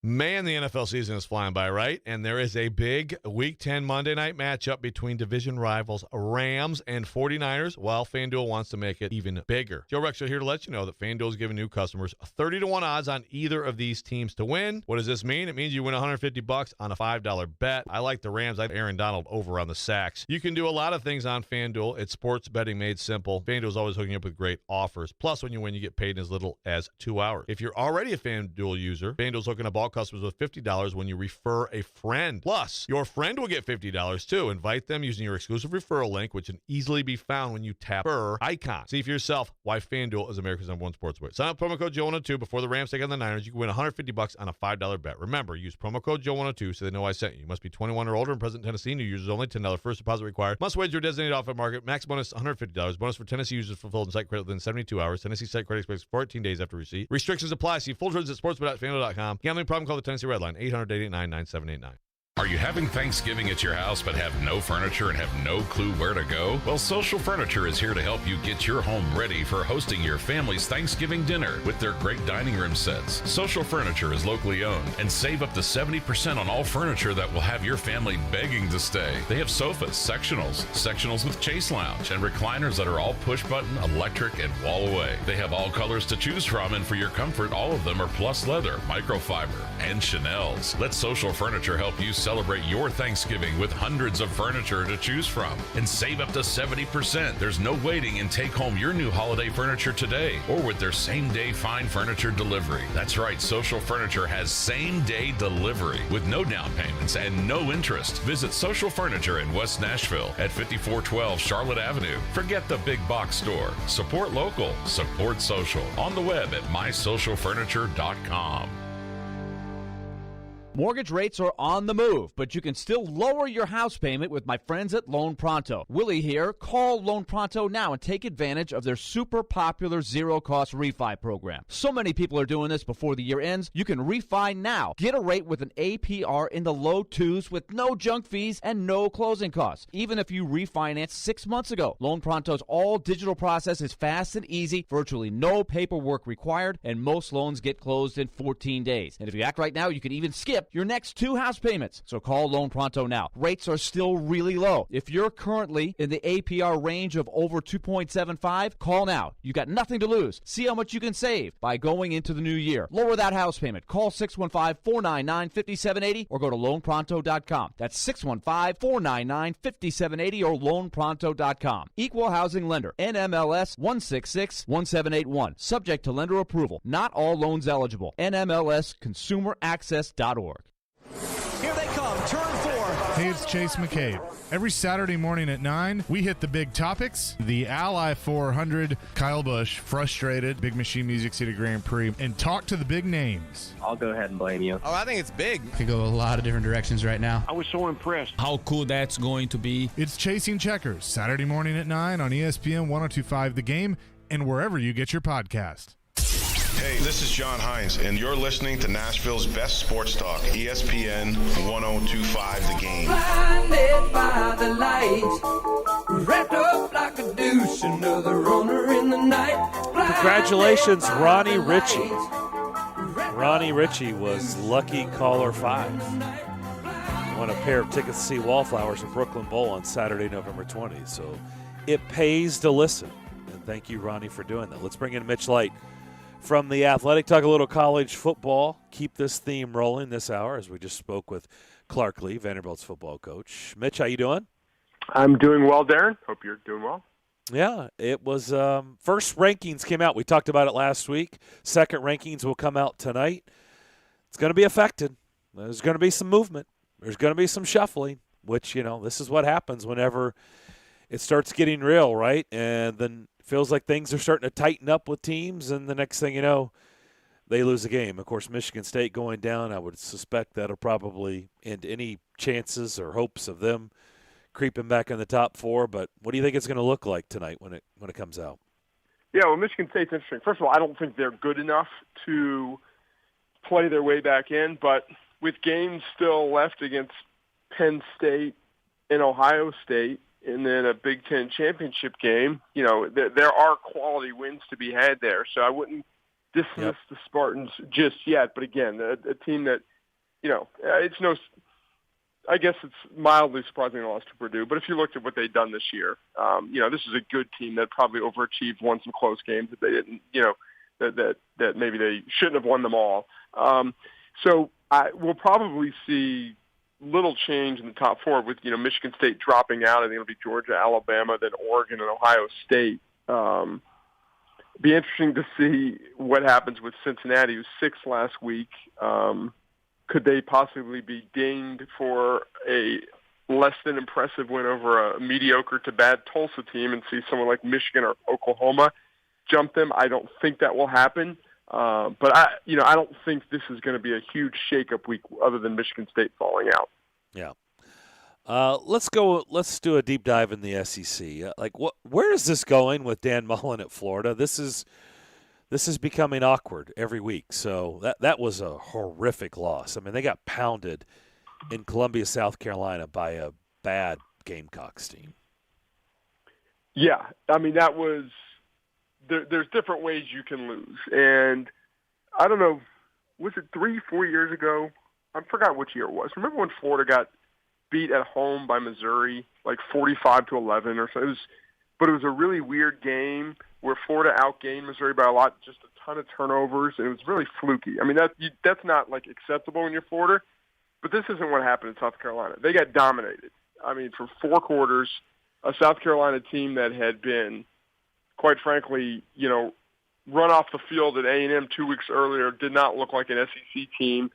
Man, the NFL season is flying by, right? And there is a big Week 10 Monday night matchup between division rivals Rams and 49ers, while FanDuel wants to make it even bigger. Joe Rexler here to let you know that FanDuel is giving new customers 30-1 odds on either of these teams to win. What does this mean? It means you win $150 on a $5 bet. I like the Rams. I like Aaron Donald over on the sacks. You can do a lot of things on FanDuel. It's sports betting made simple. FanDuel is always hooking up with great offers. Plus, when you win, you get paid in as little as 2 hours. If you're already a FanDuel user, FanDuel's hooking up all customers with $50 when you refer a friend. Plus, your friend will get $50 too. Invite them using your exclusive referral link, which can easily be found when you tap her icon. See for yourself why FanDuel is America's #1 sportsbook. Sign up promo code Joe102 before the Rams take on the Niners. You can win $150 on a $5 bet. Remember, use promo code Joe102 so they know I sent you. You must be 21 or older and present in Tennessee. New users only. $10 first deposit required. Must wager designated off at market. Max bonus $150. Bonus for Tennessee users fulfilled in site credit within 72 hours. Tennessee site credit expires 14 days after receipt. Restrictions apply. See full terms at sportsbet.fanduel.com. Gambling problem? Call the Tennessee Red Line 800-889-9789. Are you having Thanksgiving at your house but have no furniture and have no clue where to go? Well, Social Furniture is here to help you get your home ready for hosting your family's Thanksgiving dinner with their great dining room sets. Social Furniture is locally owned and save up to 70% on all furniture that will have your family begging to stay. They have sofas, sectionals with chase lounge, and recliners that are all push-button, electric, and wall away. They have all colors to choose from, and for your comfort, all of them are plus leather, microfiber, and Chanel's. Let Social Furniture help you celebrate your Thanksgiving with hundreds of furniture to choose from and save up to 70%. There's no waiting, and take home your new holiday furniture today or with their same-day fine furniture delivery. That's right, Social Furniture has same-day delivery with no down payments and no interest. Visit Social Furniture in West Nashville at 5412 Charlotte Avenue. Forget the big box store. Support local. Support social. On the web at mysocialfurniture.com. Mortgage rates are on the move, but you can still lower your house payment with my friends at Loan Pronto. Willie here. Call Loan Pronto now and take advantage of their super popular zero-cost refi program. So many people are doing this before the year ends. You can refi now. Get a rate with an APR in the low twos with no junk fees and no closing costs, even if you refinanced 6 months ago. Loan Pronto's all-digital process is fast and easy, virtually no paperwork required, and most loans get closed in 14 days. And if you act right now, you can even skip your next 2 house payments. So call Loan Pronto now. Rates are still really low. If you're currently in the APR range of over 2.75, call now. You got nothing to lose. See how much you can save by going into the new year. Lower that house payment. Call 615-499-5780 or go to loanpronto.com. That's 615-499-5780 or loanpronto.com. Equal housing lender. NMLS 1661781. Subject to lender approval. Not all loans eligible. NMLSconsumeraccess.org. Here they come, turn 4. Hey, it's Chase McCabe. Every Saturday morning at 9, we hit the big topics. The Ally 400, Kyle Busch, frustrated, Big Machine Music City Grand Prix, and talk to the big names. I'll go ahead and blame you. Oh, I think it's big. Could go a lot of different directions right now. I was so impressed. How cool that's going to be. It's Chasing Checkers, Saturday morning at 9 on ESPN 1025 The Game and wherever you get your podcast. Hey, this is John Hines, and you're listening to Nashville's best sports talk, ESPN 1025 The Game. Blinded by the light, wrapped up like a douche, another runner in the night. Congratulations, Ronnie Ritchie. Ronnie Ritchie was lucky caller 5. Won a pair of tickets to see Wallflowers at Brooklyn Bowl on Saturday, November 20th. So it pays to listen. And thank you, Ronnie, for doing that. Let's bring in Mitch Light from The Athletic, talk a little college football. Keep this theme rolling this hour as we just spoke with Clark Lee, Vanderbilt's football coach. Mitch, how you doing? I'm doing well, Darren. Hope you're doing well. Yeah, it was first rankings came out. We talked about it last week. Second rankings will come out tonight. It's going to be affected. There's going to be some movement. There's going to be some shuffling, which, this is what happens whenever it starts getting real, right? And then feels like things are starting to tighten up with teams, and the next thing you know, they lose a game. Of course, Michigan State going down, I would suspect that'll probably end any chances or hopes of them creeping back in the top 4. But what do you think it's going to look like tonight when it comes out? Yeah, well, Michigan State's interesting. First of all, I don't think they're good enough to play their way back in, but with games still left against Penn State and Ohio State, and then a Big Ten championship game, there are quality wins to be had there. So I wouldn't dismiss the Spartans just yet. But again, a team that, I guess it's mildly surprising they lost to Purdue. But if you looked at what they've done this year, this is a good team that probably overachieved, won some close games that they didn't, that maybe they shouldn't have won them all. So we'll probably see little change in the top 4 with, Michigan State dropping out. I think it'll be Georgia, Alabama, then Oregon and Ohio State. Be interesting to see what happens with Cincinnati, who was 6th last week. Could they possibly be dinged for a less than impressive win over a mediocre to bad Tulsa team and see someone like Michigan or Oklahoma jump them? I don't think that will happen. But I don't think this is going to be a huge shakeup week other than Michigan State falling out. Yeah. Let's do a deep dive in the SEC. Where is this going with Dan Mullen at Florida? This is becoming awkward every week. So that was a horrific loss. I mean, they got pounded in Columbia, South Carolina by a bad Gamecocks team. Yeah, I mean, that was there's different ways you can lose. And I don't know, was it 3-4 years ago? I forgot which year it was. Remember when Florida got beat at home by Missouri, like 45-11 or so? But it was a really weird game where Florida outgained Missouri by a lot, just a ton of turnovers, and it was really fluky. I mean, that's not, like, acceptable when you're Florida, but this isn't what happened in South Carolina. They got dominated. I mean, for 4 quarters, a South Carolina team that had been, quite frankly, run off the field at A&M 2 weeks earlier, did not look like an SEC team,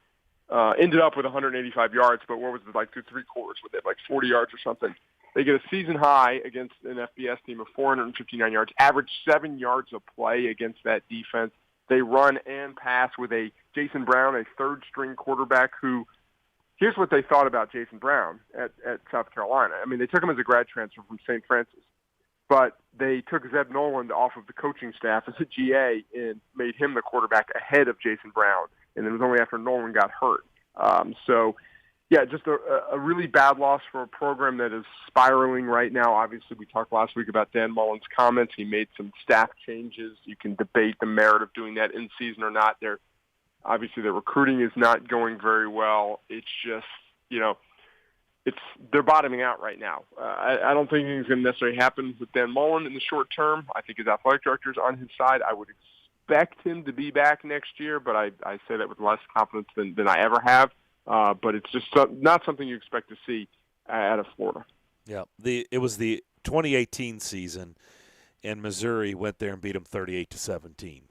ended up with 185 yards, but what was it, like 3 quarters with it, like 40 yards or something. They get a season high against an FBS team of 459 yards, average 7 yards a play against that defense. They run and pass with a Jason Brown, a third-string quarterback who, here's what they thought about Jason Brown at South Carolina. I mean, they took him as a grad transfer from St. Francis, but they took Zeb Noland off of the coaching staff as a GA and made him the quarterback ahead of Jason Brown, and it was only after Noland got hurt. Yeah, just a really bad loss for a program that is spiraling right now. Obviously, we talked last week about Dan Mullen's comments. He made some staff changes. You can debate the merit of doing that in season or not. Obviously, the recruiting is not going very well. It's just, they're bottoming out right now. I don't think anything's going to necessarily happen with Dan Mullen in the short term. I think his athletic director is on his side. I would expect him to be back next year, but I say that with less confidence than I ever have. But it's just not something you expect to see out of Florida. Yeah, it was the 2018 season, and Missouri went there and beat them 38-17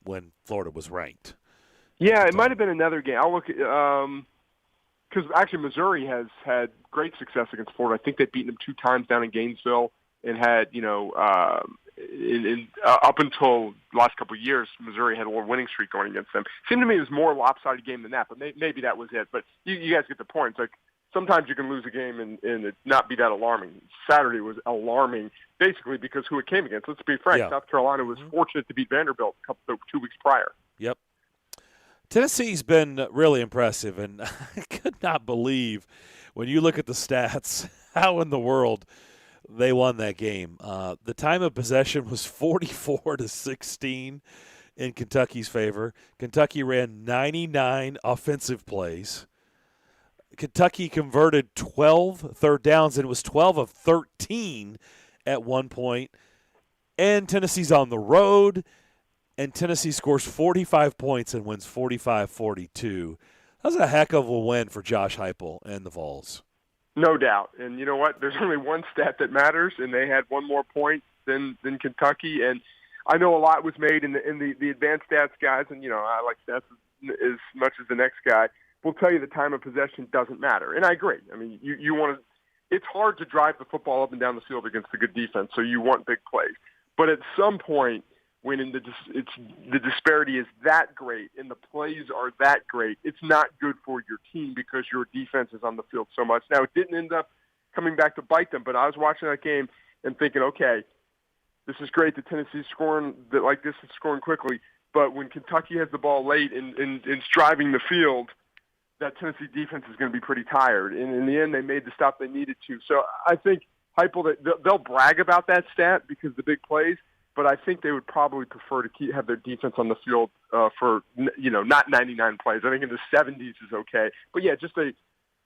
when Florida was ranked. Yeah, it might have been another game. I'll look at because actually Missouri has had great success against Florida. I think they've beaten them 2 times down in Gainesville and had up until the last couple of years, Missouri had a little winning streak going against them. It seemed to me it was more a lopsided game than that, but maybe that was it. But you guys get the point. It's like sometimes you can lose a game and it not be that alarming. Saturday was alarming, basically because who it came against. Let's be frank. Yeah. South Carolina was fortunate to beat Vanderbilt 2 weeks prior. Yep. Tennessee's been really impressive, and I could not believe when you look at the stats how in the world they won that game. The time of possession was 44-16 in Kentucky's favor. Kentucky ran 99 offensive plays. Kentucky converted 12 third downs, and it was 12 of 13 at one point. And Tennessee's on the road, and Tennessee scores 45 points and wins 45-42. That was a heck of a win for Josh Heupel and the Vols. No doubt. And you know what? There's only one stat that matters, and they had one more point than Kentucky. And I know a lot was made in the advanced stats guys, and, I like stats as much as the next guy. Will tell you the time of possession doesn't matter. And I agree. I mean, you want to – it's hard to drive the football up and down the field against a good defense, so you want big plays. But at some point, when the disparity is that great and the plays are that great, it's not good for your team because your defense is on the field so much. Now, it didn't end up coming back to bite them, but I was watching that game and thinking, okay, this is great that Tennessee's scoring like this is scoring quickly, but when Kentucky has the ball late and it's driving the field, that Tennessee defense is going to be pretty tired. And in the end, they made the stop they needed to. So I think Heupel, they'll brag about that stat because of the big plays, but I think they would probably prefer to have their defense on the field for, not 99 plays. I think in the 70s is okay. But, yeah,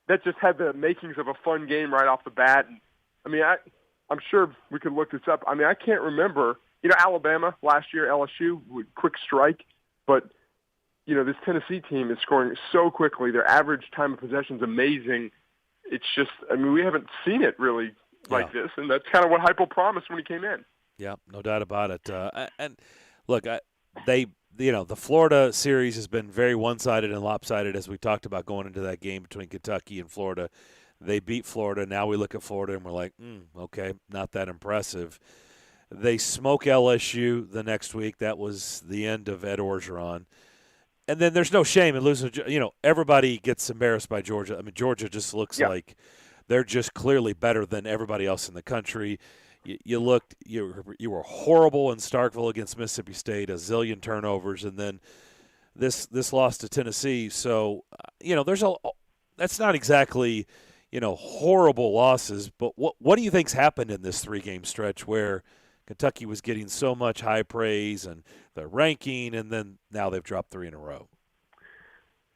that just had the makings of a fun game right off the bat. And, I mean, I'm sure we could look this up. I mean, I can't remember. Alabama last year, LSU, quick strike. But, this Tennessee team is scoring so quickly. Their average time of possession is amazing. It's just, we haven't seen it really like this. And that's kind of what Heupel promised when he came in. Yeah, no doubt about it. And look, the Florida series has been very one-sided and lopsided, as we talked about going into that game between Kentucky and Florida. They beat Florida. Now we look at Florida and we're like, okay, not that impressive. They smoke LSU the next week. That was the end of Ed Orgeron. And then there's no shame in losing. Everybody gets embarrassed by Georgia. I mean, Georgia just looks like they're just clearly better than everybody else in the country. You were horrible in Starkville against Mississippi State, a zillion turnovers, and then this loss to Tennessee. So, there's that's not exactly, horrible losses. But what do you think's happened in this 3-game stretch where Kentucky was getting so much high praise and the ranking, and then now they've dropped 3 in a row?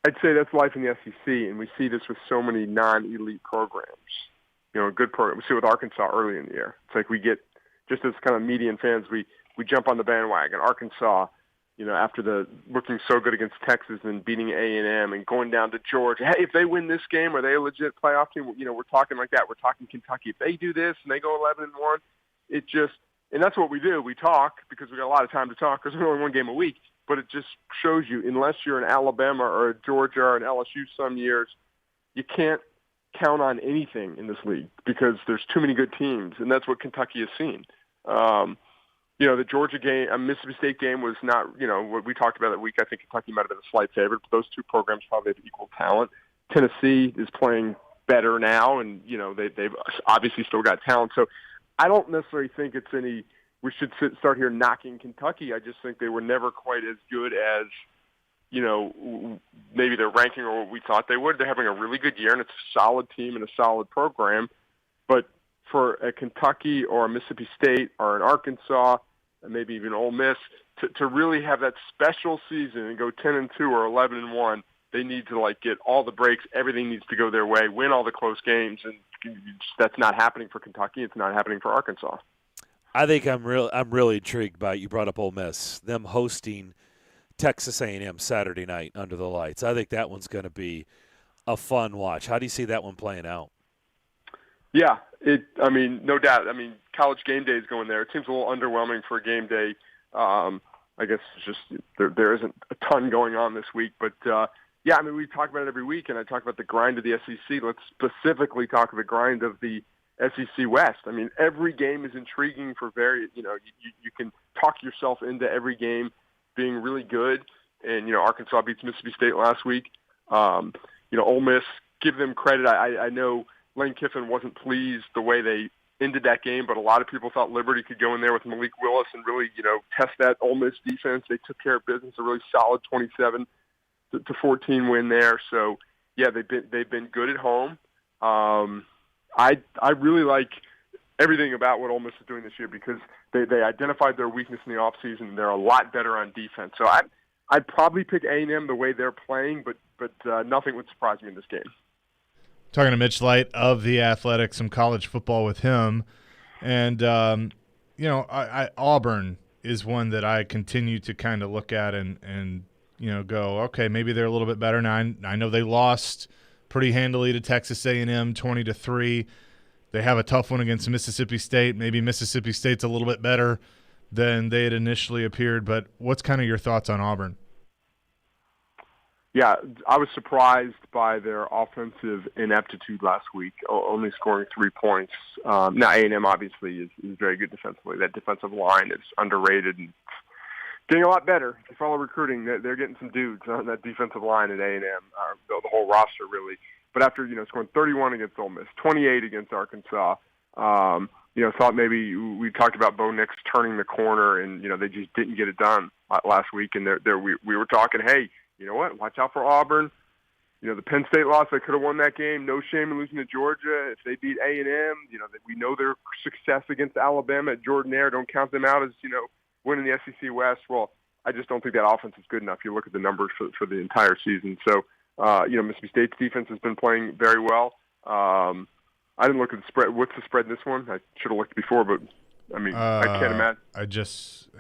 I'd say that's life in the SEC, and we see this with so many non-elite programs. A good program. We see it with Arkansas early in the year. It's like we get, just as kind of median fans, we jump on the bandwagon. Arkansas, after looking so good against Texas and beating A&M and going down to Georgia. Hey, if they win this game, are they a legit playoff team? We're talking like that. We're talking Kentucky. If they do this and they go 11-1, it just, and that's what we do. We talk because we got a lot of time to talk because we're only one game a week. But it just shows you, unless you're an Alabama or a Georgia or an LSU some years, you can't count on anything in this league because there's too many good teams, and that's what Kentucky has seen. The Georgia game, Mississippi State game was not, what we talked about that week. I think Kentucky might have been a slight favorite, but those two programs probably have equal talent. Tennessee is playing better now, and, they've obviously still got talent. So I don't necessarily think it's we should start here knocking Kentucky. I just think they were never quite as good as, maybe their ranking or what we thought they would. They're having a really good year, and it's a solid team and a solid program. But for a Kentucky or a Mississippi State or an Arkansas, and maybe even Ole Miss, to really have that special season and go 10-2 or 11-1, they need to get all the breaks. Everything needs to go their way, win all the close games, and that's not happening for Kentucky. It's not happening for Arkansas. I think I'm really intrigued by, you brought up Ole Miss, them hosting Texas A&M Saturday night under the lights. I think that one's going to be a fun watch. How do you see that one playing out? Yeah, no doubt. College game day is going there. It seems a little underwhelming for a game day. I guess it's just there isn't a ton going on this week. But, we talk about it every week, and I talk about the grind of the SEC. Let's specifically talk about the grind of the SEC West. Every game is intriguing for you can talk yourself into every game being really good. And, Arkansas beats Mississippi State last week. Ole Miss, give them credit. I know Lane Kiffin wasn't pleased the way they ended that game, but a lot of people thought Liberty could go in there with Malik Willis and really, test that Ole Miss defense. They took care of business, a really solid 27-14 win there. So, yeah, they've been good at home. I really like everything about what Ole Miss is doing this year because they identified their weakness in the offseason, and they're a lot better on defense. So I'd probably pick A&M the way they're playing, but nothing would surprise me in this game. Talking to Mitch Light of The Athletic, some college football with him. And, Auburn is one that I continue to kind of look at and go, okay, maybe they're a little bit better. Now, I know they lost pretty handily to Texas A&M, 20-3. They have a tough one against Mississippi State. Maybe Mississippi State's a little bit better than they had initially appeared. But what's kind of your thoughts on Auburn? Yeah, I was surprised by their offensive ineptitude last week, only scoring 3 points. Now, A&M obviously is very good defensively. That defensive line is underrated and getting a lot better. If you follow recruiting, they're getting some dudes on that defensive line at A&M, the whole roster really. But after, scoring 31 against Ole Miss, 28 against Arkansas, thought maybe we talked about Bo Nix turning the corner and, they just didn't get it done last week. And we were talking, hey, you know what, watch out for Auburn. The Penn State loss, they could have won that game. No shame in losing to Georgia. If they beat A&M, we know their success against Alabama at Jordan-Hare. Don't count them out as, winning the SEC West. Well, I just don't think that offense is good enough. You look at the numbers for the entire season. So, Mississippi State's defense has been playing very well. I didn't look at the spread. What's the spread in this one? I should have looked before, but, I can't imagine.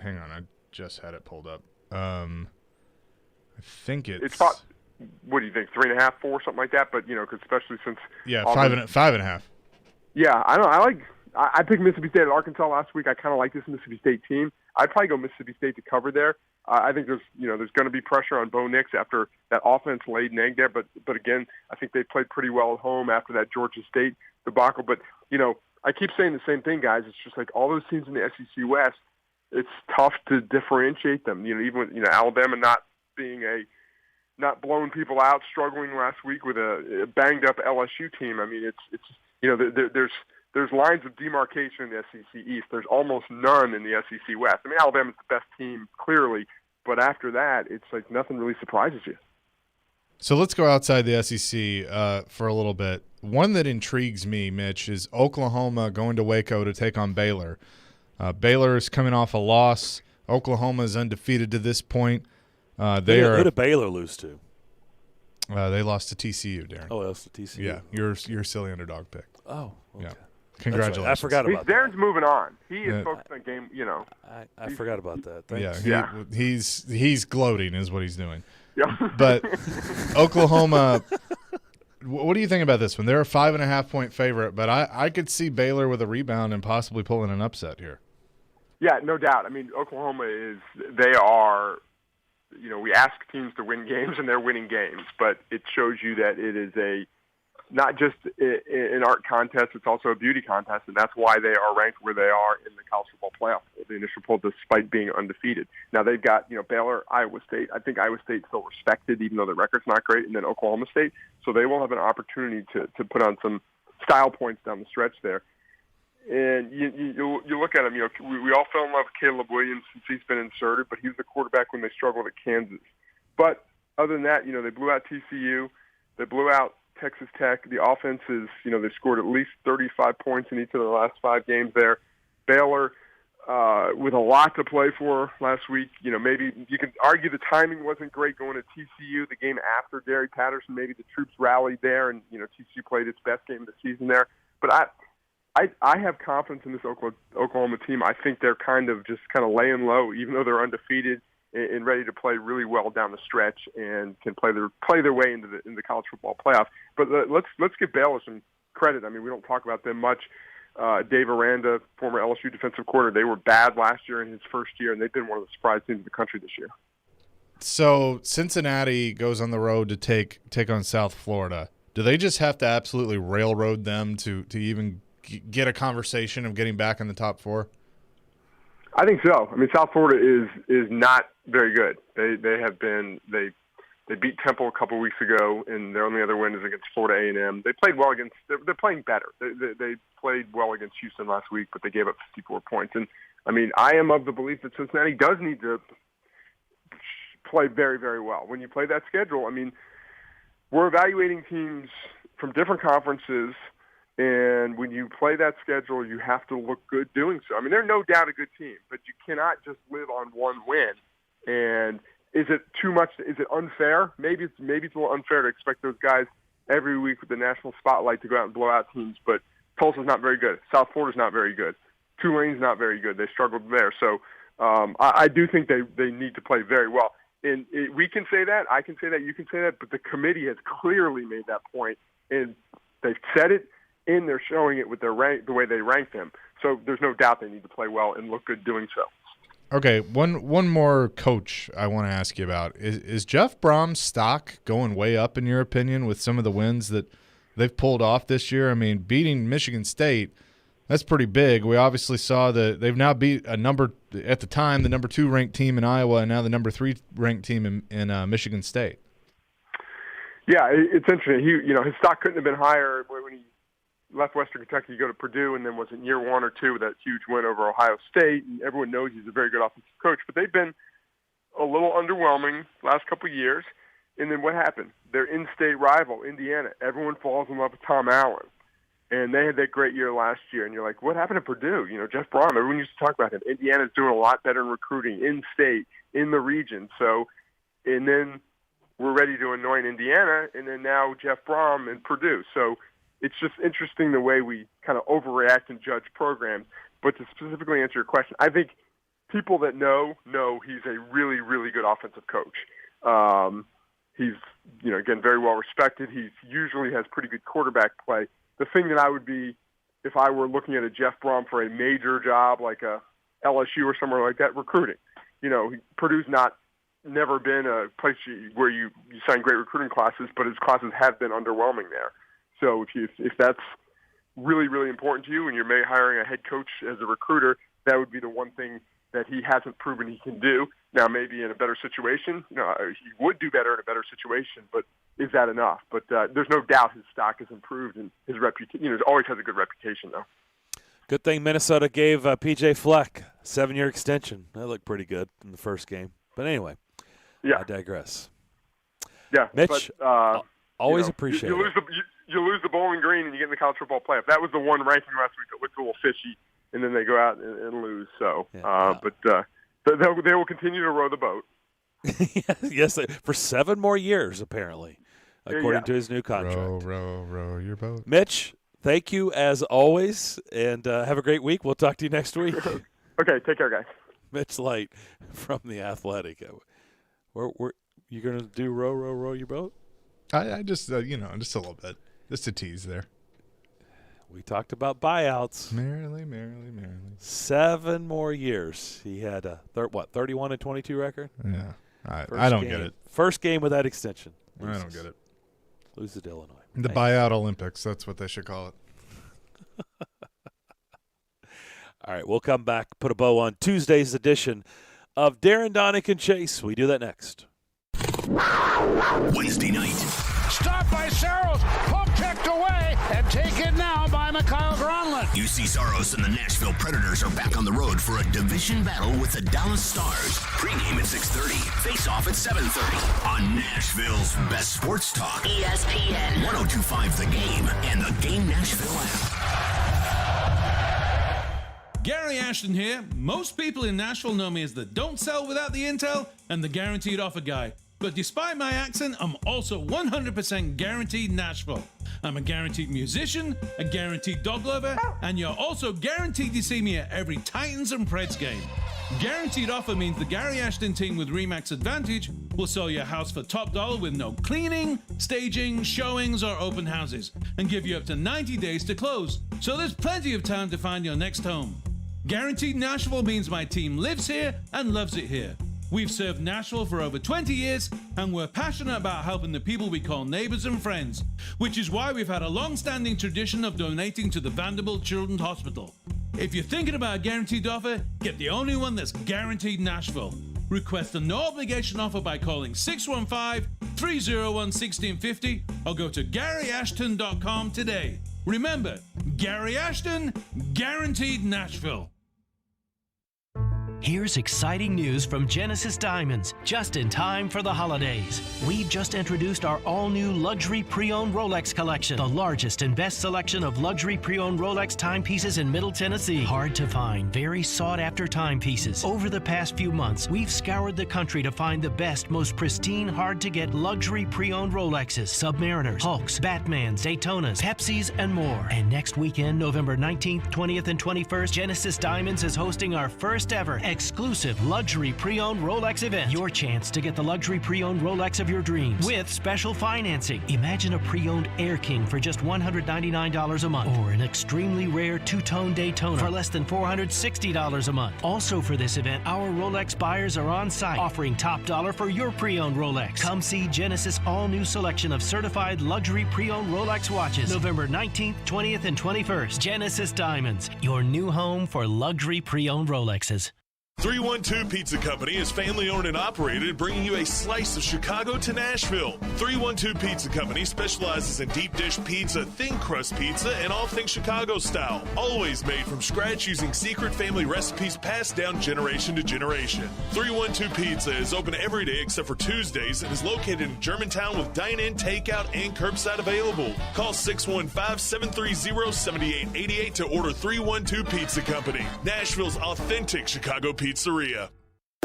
Hang on. I just had it pulled up. I think it's what do you think, 3.5, 4, something like that? But, cause especially since. Yeah, 5.5. Yeah, I picked Mississippi State at Arkansas last week. I kind of like this Mississippi State team. I'd probably go Mississippi State to cover there. I think there's going to be pressure on Bo Nix after that offense laid an egg there. But again, I think they played pretty well at home after that Georgia State debacle. But, I keep saying the same thing, guys. It's just like all those teams in the SEC West, it's tough to differentiate them. Even with, Alabama not blowing people out, struggling last week with a banged up LSU team. There's lines of demarcation in the SEC East. There's almost none in the SEC West. Alabama's the best team, clearly, but after that, it's like nothing really surprises you. So let's go outside the SEC for a little bit. One that intrigues me, Mitch, is Oklahoma going to Waco to take on Baylor. Baylor is coming off a loss. Oklahoma is undefeated to this point. Who did Baylor lose to? They lost to TCU, Darren. Oh, they lost to TCU. Yeah, your silly underdog pick. Oh, okay. Yeah. Congratulations. Right. I forgot about that. Darren's moving on. He is focused on game, I forgot about that. Thanks. Yeah, he's gloating is what he's doing. Yeah. But Oklahoma, what do you think about this one? They're a 5.5-point favorite, but I could see Baylor with a rebound and possibly pulling an upset here. Yeah, no doubt. I mean, Oklahoma they are, we ask teams to win games, and they're winning games, but it shows you that it is not just an art contest, it's also a beauty contest, and that's why they are ranked where they are in the college football playoff, the initial poll, despite being undefeated. Now, they've got, Baylor, Iowa State. I think Iowa State's still respected, even though their record's not great, and then Oklahoma State. So they will have an opportunity to put on some style points down the stretch there. And you look at him, we all fell in love with Caleb Williams since he's been inserted, but he was the quarterback when they struggled at Kansas. But other than that, they blew out TCU. They blew out Texas Tech. The offense is, they scored at least 35 points in each of the last 5 games there. Baylor, with a lot to play for last week, maybe you can argue the timing wasn't great going to TCU, the game after Gary Patterson. Maybe the troops rallied there and, TCU played its best game of the season there. But I have confidence in this Oklahoma team. I think they're kind of laying low, even though they're undefeated and ready to play really well down the stretch and can play their way into the college football playoff. But let's give Baylor some credit. I mean, we don't talk about them much. Dave Aranda, former LSU defensive coordinator, they were bad last year in his first year, and they've been one of the surprise teams in the country this year. So Cincinnati goes on the road to take on South Florida. Do they just have to absolutely railroad them to even get a conversation of getting back in the top 4? I think so. I mean, South Florida is not very good. They beat Temple a couple weeks ago, and their only other win is against Florida A&M. They played well against. They're playing better. They played well against Houston last week, but they gave up 54 points. And I mean, I am of the belief that Cincinnati does need to play very, very well. When you play that schedule, I mean, we're evaluating teams from different conferences. And when you play that schedule, you have to look good doing so. I mean, they're no doubt a good team, but you cannot just live on one win. And is it too much? Is it unfair? Maybe it's a little unfair to expect those guys every week with the national spotlight to go out and blow out teams. But Tulsa's not very good. South Florida's not very good. Tulane's not very good. They struggled there. So I do think they need to play very well. And we can say that. I can say that. You can say that. But the committee has clearly made that point, and they've said it. And they're showing it with their the way they rank them. So there's no doubt they need to play well and look good doing so. Okay, one more coach I want to ask you about. Is Jeff Brom's stock going way up in your opinion with some of the wins that they've pulled off this year? I mean, beating Michigan State, that's pretty big. We obviously saw that they've now beat at the time, the number 2 ranked team in Iowa, and now the number 3 ranked team in Michigan State. Yeah, it's interesting. His stock couldn't have been higher when he left Western Kentucky to go to Purdue, and then was in year 1 or 2 with that huge win over Ohio State. And everyone knows he's a very good offensive coach, but they've been a little underwhelming last couple of years. And then what happened? Their in-state rival, Indiana, everyone falls in love with Tom Allen. And they had that great year last year. And you're like, what happened to Purdue? Jeff Brom, everyone used to talk about him. Indiana's doing a lot better in recruiting, in-state, in the region. So, and then we're ready to anoint Indiana, and then now Jeff Brom and Purdue. So it's just interesting the way we kind of overreact and judge programs. But to specifically answer your question, I think people that know he's a really, really good offensive coach. He's, again, very well respected. He usually has pretty good quarterback play. The thing that I would be, if I were looking at a Jeff Brom for a major job like a LSU or somewhere like that, recruiting. Purdue's never been a place where you sign great recruiting classes, but his classes have been underwhelming there. So if that's really, really important to you and you're hiring a head coach as a recruiter, that would be the one thing that he hasn't proven he can do. Now, maybe in a better situation, he would do better in a better situation, but is that enough? But there's no doubt his stock has improved and his reputation, he always has a good reputation, though. Good thing Minnesota gave P.J. Fleck a 7-year extension. That looked pretty good in the first game. But anyway, yeah. I digress. Yeah, Mitch, but, always appreciate you it. You lose the Bowling Green and you get in the college football playoff. That was the one ranking last week that looked a little fishy, and then they go out and lose. So, but they will continue to row the boat. Yes, for 7 more years, apparently, according to his new contract. Row your boat. Mitch, thank you as always, and have a great week. We'll talk to you next week. Okay, take care, guys. Mitch Light from The Athletic. You going to do row your boat? I just, just a little bit. Just a tease there. We talked about buyouts. Merrily. 7 more years. He had a 31-22 record. Yeah, I don't get it. First game with that extension. I don't get it. Loses to Illinois. The buyout Olympics. That's what they should call it. All right, we'll come back, put a bow on Tuesday's edition of Darren, Donick, and Chase. We do that next. Wednesday night. Stopped by Saros, poke checked away, and taken now by Mikhail Gronlund. UC Saros and the Nashville Predators are back on the road for a division battle with the Dallas Stars. Pre-game at 6:30, face-off at 7:30 on Nashville's best sports talk. ESPN 102.5 The Game and the Game Nashville app. Gary Ashton here. Most people in Nashville know me as the don't sell without the intel and the guaranteed offer guy. But despite my accent, I'm also 100% guaranteed Nashville. I'm a guaranteed musician, a guaranteed dog lover, and you're also guaranteed to see me at every Titans and Preds game. Guaranteed offer means the Gary Ashton team with RE/MAX Advantage will sell your house for top dollar with no cleaning, staging, showings, or open houses, and give you up to 90 days to close. So there's plenty of time to find your next home. Guaranteed Nashville means my team lives here and loves it here. We've served Nashville for over 20 years, and we're passionate about helping the people we call neighbors and friends, which is why we've had a long-standing tradition of donating to the Vanderbilt Children's Hospital. If you're thinking about a guaranteed offer, get the only one that's guaranteed Nashville. Request a no-obligation offer by calling 615-301-1650 or go to GaryAshton.com today. Remember, Gary Ashton, guaranteed Nashville. Here's exciting news from Genesis Diamonds, just in time for the holidays. We've just introduced our all-new luxury pre-owned Rolex collection, the largest and best selection of luxury pre-owned Rolex timepieces in Middle Tennessee. Hard to find, very sought-after timepieces. Over the past few months, we've scoured the country to find the best, most pristine, hard-to-get luxury pre-owned Rolexes, Submariners, Hulks, Batmans, Daytonas, Pepsis, and more. And next weekend, November 19th, 20th, and 21st, Genesis Diamonds is hosting our first ever exclusive luxury pre-owned Rolex event. Your chance to get the luxury pre-owned Rolex of your dreams with special financing. Imagine a pre-owned Air King for just $199 a month, or an extremely rare two-tone Daytona for less than $460 a month. Also for this event, our Rolex buyers are on site offering top dollar for your pre-owned Rolex. Come see Genesis all-new selection of certified luxury pre-owned Rolex watches November 19th, 20th, and 21st. Genesis Diamonds, your new home for luxury pre-owned Rolexes. 312 Pizza Company is family owned and operated, bringing you a slice of Chicago to Nashville. 312 Pizza Company specializes in deep dish pizza, thin crust pizza, and all things Chicago style. Always made from scratch using secret family recipes passed down generation to generation. 312 Pizza is open every day except for Tuesdays and is located in Germantown with dine-in, takeout, and curbside available. Call 615-730-7888 to order 312 Pizza Company, Nashville's authentic Chicago pizzeria.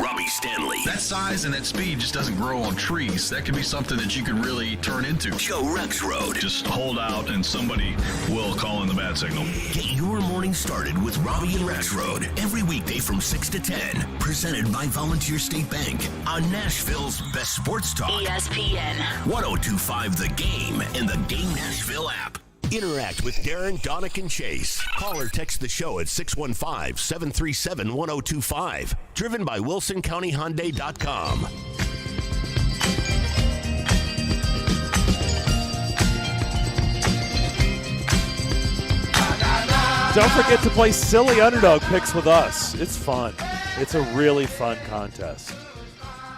Robbie Stanley. That size and that speed just doesn't grow on trees. That could be something that you could really turn into. Joe Rexrode. Just hold out and somebody will call in the bad signal. Get your morning started with Robbie and Rexrode every weekday from 6 to 10. Presented by Volunteer State Bank on Nashville's best sports talk. ESPN 102.5 The Game and the Game Nashville app. Interact with Darren, Donick, and Chase. Call or text the show at 615-737-1025. Driven by WilsonCountyHyundai.com. Don't forget to play silly underdog picks with us. It's fun. It's a really fun contest.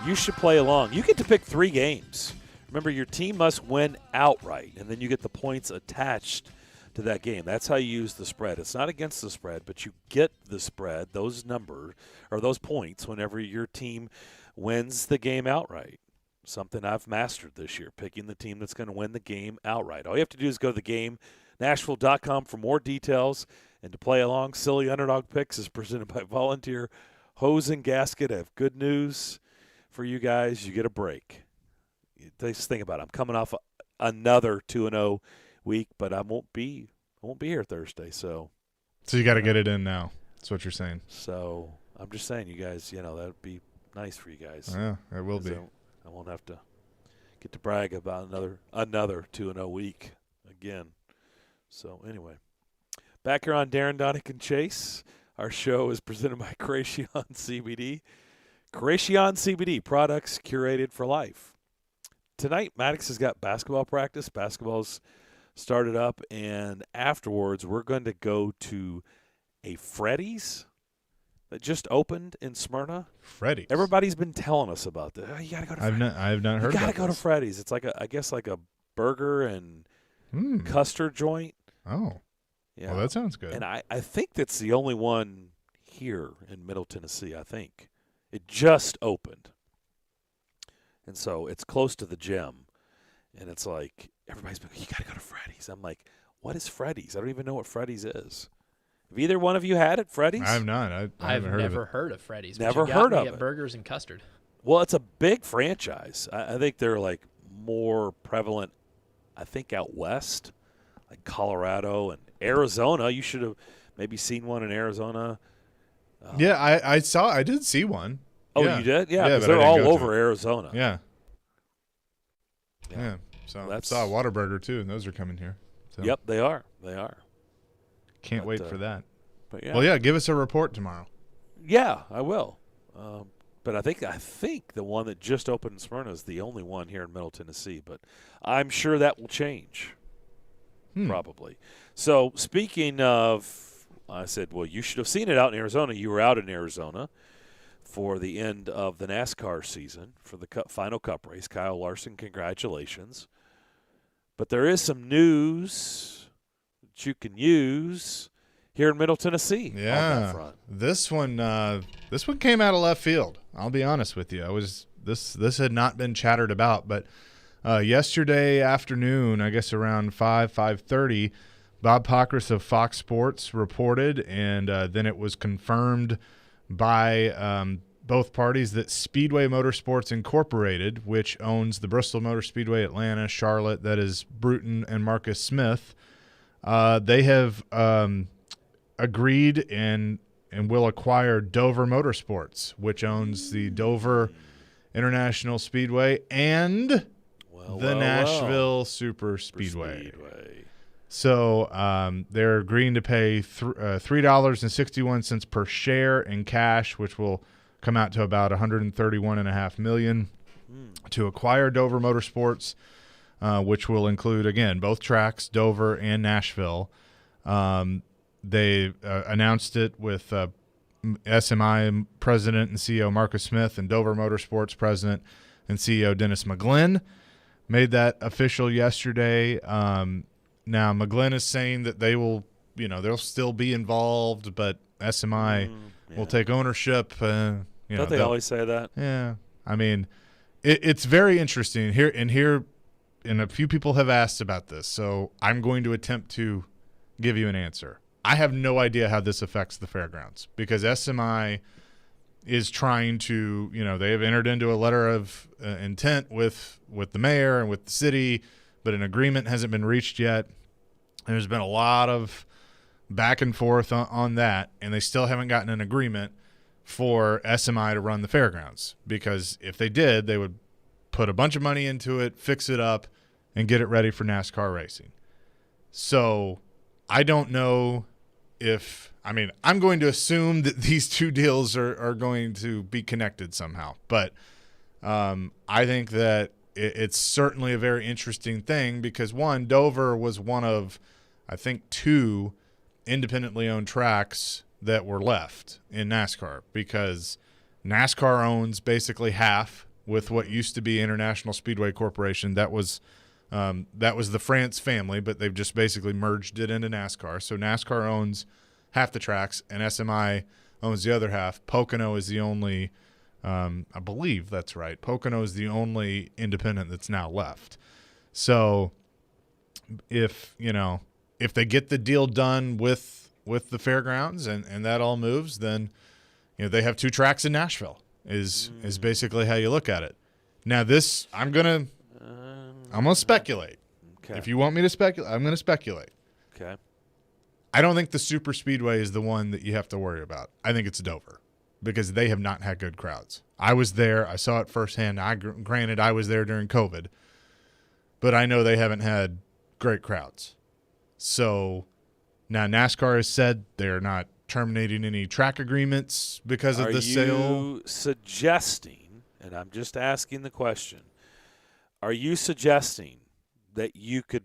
You should play along. You get to pick 3 games. Remember, your team must win outright, and then you get the points attached to that game. That's how you use the spread. It's not against the spread, but you get the spread, those numbers, or those points, whenever your team wins the game outright. something I've mastered this year, picking the team that's going to win the game outright. All you have to do is go to the game, Nashville.com, for more details and to play along. Silly Underdog Picks is presented by Volunteer Hose and Gasket. I have good news for you guys. You get a break. Just think about it. I'm coming off another 2-0 week, but I won't be here Thursday. So you got to get it in now. That's what you're saying. So I'm just saying, you guys, that would be nice for you guys. Yeah, it will be. I won't have to get to brag about another 2-0 week again. So anyway, back here on Darren, Donick, and Chase. Our show is presented by Creation CBD. Creation CBD, products curated for life. Tonight, Maddox has got basketball practice. Basketball's started up, and afterwards we're going to go to a Freddy's that just opened in Smyrna. Freddy's. Everybody's been telling us about this. Oh, you got to go to Freddy's. I have not heard about this. You got to go to Freddy's. It's like I guess like a burger and custard joint. Oh. Yeah. Well, that sounds good. And I think that's the only one here in Middle Tennessee, I think. It just opened. And so it's close to the gym. And it's like, everybody's been, you got to go to Freddy's. I'm like, what is Freddy's? I don't even know what Freddy's is. Have either one of you had it, Freddy's? I have not. I've never heard of Freddy's. Never heard of it. Burgers and custard. Well, it's a big franchise. I think they're like more prevalent, I think, out west, like Colorado and Arizona. You should have maybe seen one in Arizona. Yeah, I did see one. Oh, yeah. You did? Yeah, because they're all over Arizona. Yeah. Yeah. So I saw a Whataburger too, and those are coming here. So. Yep, they are. Can't wait for that. But yeah. Well, yeah, give us a report tomorrow. Yeah, I will. But I think the one that just opened in Smyrna is the only one here in Middle Tennessee. But I'm sure that will change, probably. So speaking of, I said, well, you should have seen it out in Arizona. You were out in Arizona for the end of the NASCAR season for the final Cup race. Kyle Larson, congratulations. But there is some news that you can use here in Middle Tennessee. Yeah, on that front. This one came out of left field. I'll be honest with you. This had not been chattered about, but yesterday afternoon, I guess around 5:30, Bob Pockris of Fox Sports reported, and then it was confirmed by both parties that Speedway Motorsports Incorporated, which owns the Bristol Motor Speedway, Atlanta, Charlotte, that is Bruton and Marcus Smith, they have agreed and will acquire Dover Motorsports, which owns the Dover International Speedway and the Nashville Super Speedway. So they're agreeing to pay $3.61 per share in cash, which will come out to about $131.5 million to acquire Dover Motorsports, which will include, again, both tracks, Dover and Nashville. They announced it with SMI President and CEO Marcus Smith and Dover Motorsports President and CEO Dennis McGlynn. Made that official yesterday. Now, McGlynn is saying that they will, they'll still be involved, but SMI will take ownership. Don't they always say that? Yeah. I mean, it's very interesting here, and a few people have asked about this, so I'm going to attempt to give you an answer. I have no idea how this affects the fairgrounds because SMI is trying to, they have entered into a letter of intent with the mayor and with the city, but an agreement hasn't been reached yet. There's been a lot of back and forth on that, and they still haven't gotten an agreement for SMI to run the fairgrounds because if they did, they would put a bunch of money into it, fix it up, and get it ready for NASCAR racing. So I don't know I'm going to assume that these two deals are going to be connected somehow, but I think that it's certainly a very interesting thing because, one, Dover was one of, I think, two independently owned tracks that were left in NASCAR because NASCAR owns basically half with what used to be International Speedway Corporation. That was the France family, but they've just basically merged it into NASCAR. So NASCAR owns half the tracks, and SMI owns the other half. Pocono is the only I believe that's right. Pocono is the only independent that's now left. So if they get the deal done with the fairgrounds and that all moves, then they have 2 tracks in Nashville is basically how you look at it. Now this I'm gonna speculate. Okay. If you want me to speculate, I'm gonna speculate. Okay. I don't think the super speedway is the one that you have to worry about. I think it's Dover because they have not had good crowds. I was there. I saw it firsthand. Granted, I was there during COVID, but I know they haven't had great crowds. So now NASCAR has said they're not terminating any track agreements because of the sale. Are you suggesting, and I'm just asking the question, are you suggesting that you could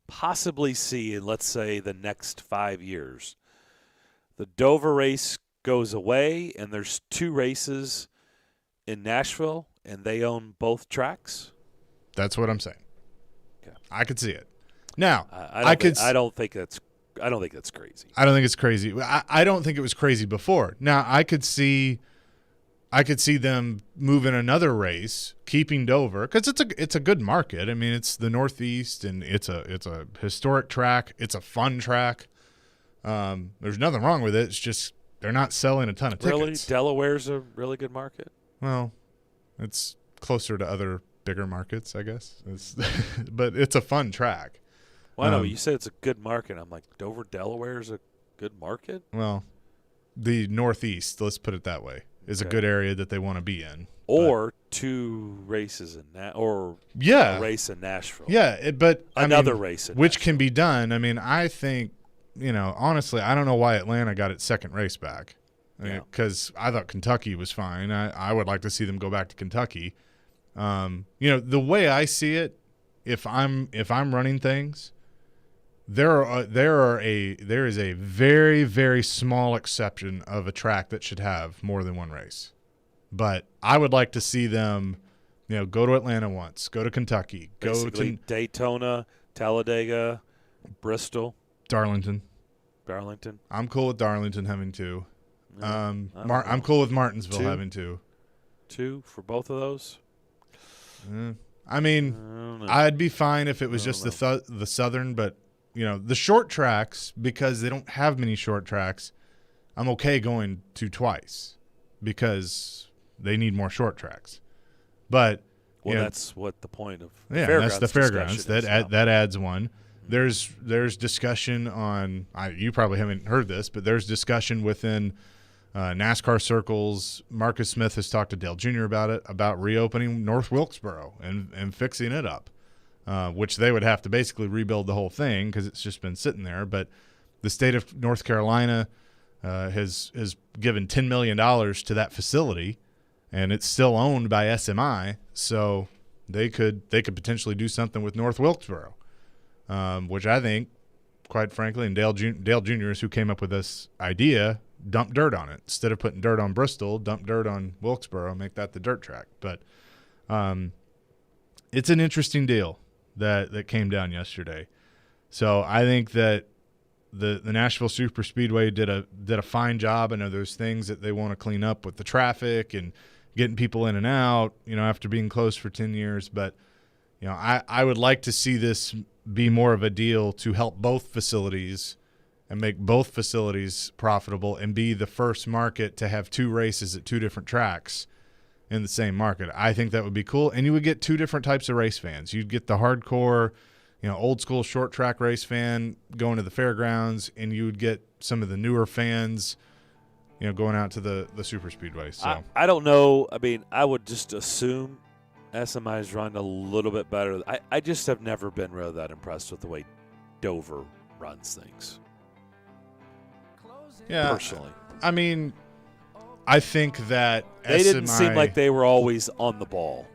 possibly see in, let's say, the next 5 years, the Dover race goes away and there's 2 races in Nashville and they own both tracks? That's what I'm saying. Okay. I could see it. Now, I don't think that's crazy. I don't think it's crazy. I don't think it was crazy before. Now, I could see them moving another race, keeping Dover, because it's a good market. I mean, it's the Northeast, and it's a historic track. It's a fun track. There's nothing wrong with it. It's just they're not selling a ton of tickets. Really? Delaware's a really good market? Well, it's closer to other bigger markets, I guess. But it's a fun track. Well, no, you said it's a good market. I'm like, Dover, Delaware is a good market? Well, the Northeast, let's put it that way, is a good area that they want to be in. Or 2 races a race in Nashville. Yeah, but another race in which can be done. I mean, I think, honestly, I don't know why Atlanta got its second race back. Because I thought Kentucky was fine. I would like to see them go back to Kentucky. The way I see it, if I'm running things, there is a very, very small exception of a track that should have more than 1 race. But I would like to see them, go to Atlanta once, go to Kentucky, basically go to Daytona, Talladega, Bristol, Darlington. I'm cool with Darlington having 2. I'm cool with Martinsville having 2. 2 for both of those? I mean, I'd be fine if it was just the southern, but the short tracks, because they don't have many short tracks, I'm okay going to twice because they need more short tracks. But that's what the point of that's the fairgrounds that adds 1. There's discussion on you probably haven't heard this, but there's discussion within NASCAR circles. Marcus Smith has talked to Dale Jr. about reopening North Wilkesboro and fixing it up, which they would have to basically rebuild the whole thing because it's just been sitting there. But the state of North Carolina has given $10 million to that facility, and it's still owned by SMI, so they could potentially do something with North Wilkesboro, which I think, quite frankly, and Dale Jr. is who came up with this idea. Dump dirt on it. Instead of putting dirt on Bristol, dump dirt on Wilkesboro, make that the dirt track. But it's an interesting deal that came down yesterday. So I think that the Nashville Super Speedway did a fine job. I know there's things that they want to clean up with the traffic and getting people in and out, after being closed for 10 years. But, I would like to see this be more of a deal to help both facilities and make both facilities profitable and be the first market to have 2 races at 2 different tracks in the same market. I think that would be cool. And you would get 2 different types of race fans. You'd get the hardcore, old school short track race fan going to the fairgrounds, and you would get some of the newer fans, going out to the super speedway. So I don't know. I mean, I would just assume SMI is running a little bit better. I just have never been really that impressed with the way Dover runs things. Yeah, personally. I mean, I think that they didn't seem like they were always on the ball.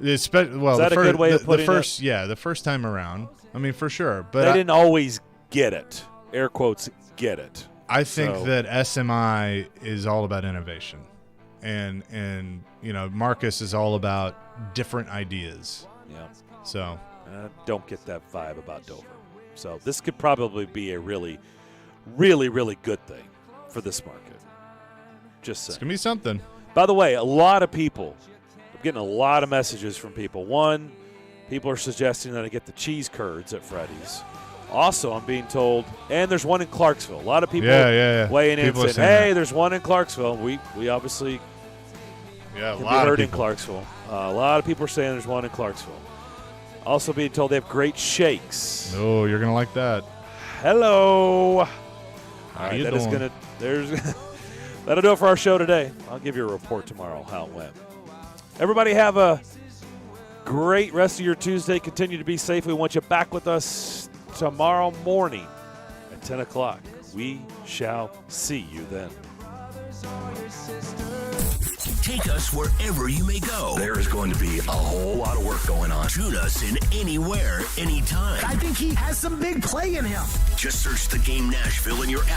Is that a good way of putting it? Yeah, the first time around. I mean, for sure. But they didn't always get it. Air quotes, get it. I think that SMI is all about innovation. And Marcus is all about different ideas. Yeah. So I don't get that vibe about Dover. So this could probably be a really, really, really good thing for this market. Just saying. It's going to be something. By the way, a lot of people, I'm getting a lot of messages from people. One, people are suggesting that I get the cheese curds at Freddy's. Also, I'm being told, and there's one in Clarksville. A lot of people weighing in saying, hey, there's one in Clarksville. We obviously can be heard in Clarksville. A lot of people are saying there's one in Clarksville. Also being told they have great shakes. Oh, you're going to like that. Hello. All right, that'll do it for our show today. I'll give you a report tomorrow how it went. Everybody have a great rest of your Tuesday. Continue to be safe. We want you back with us tomorrow morning at 10 o'clock. We shall see you then. Take us wherever you may go. There is going to be a whole lot of work going on. Shoot us in anywhere, anytime. I think he has some big play in him. Just search The Game Nashville in your app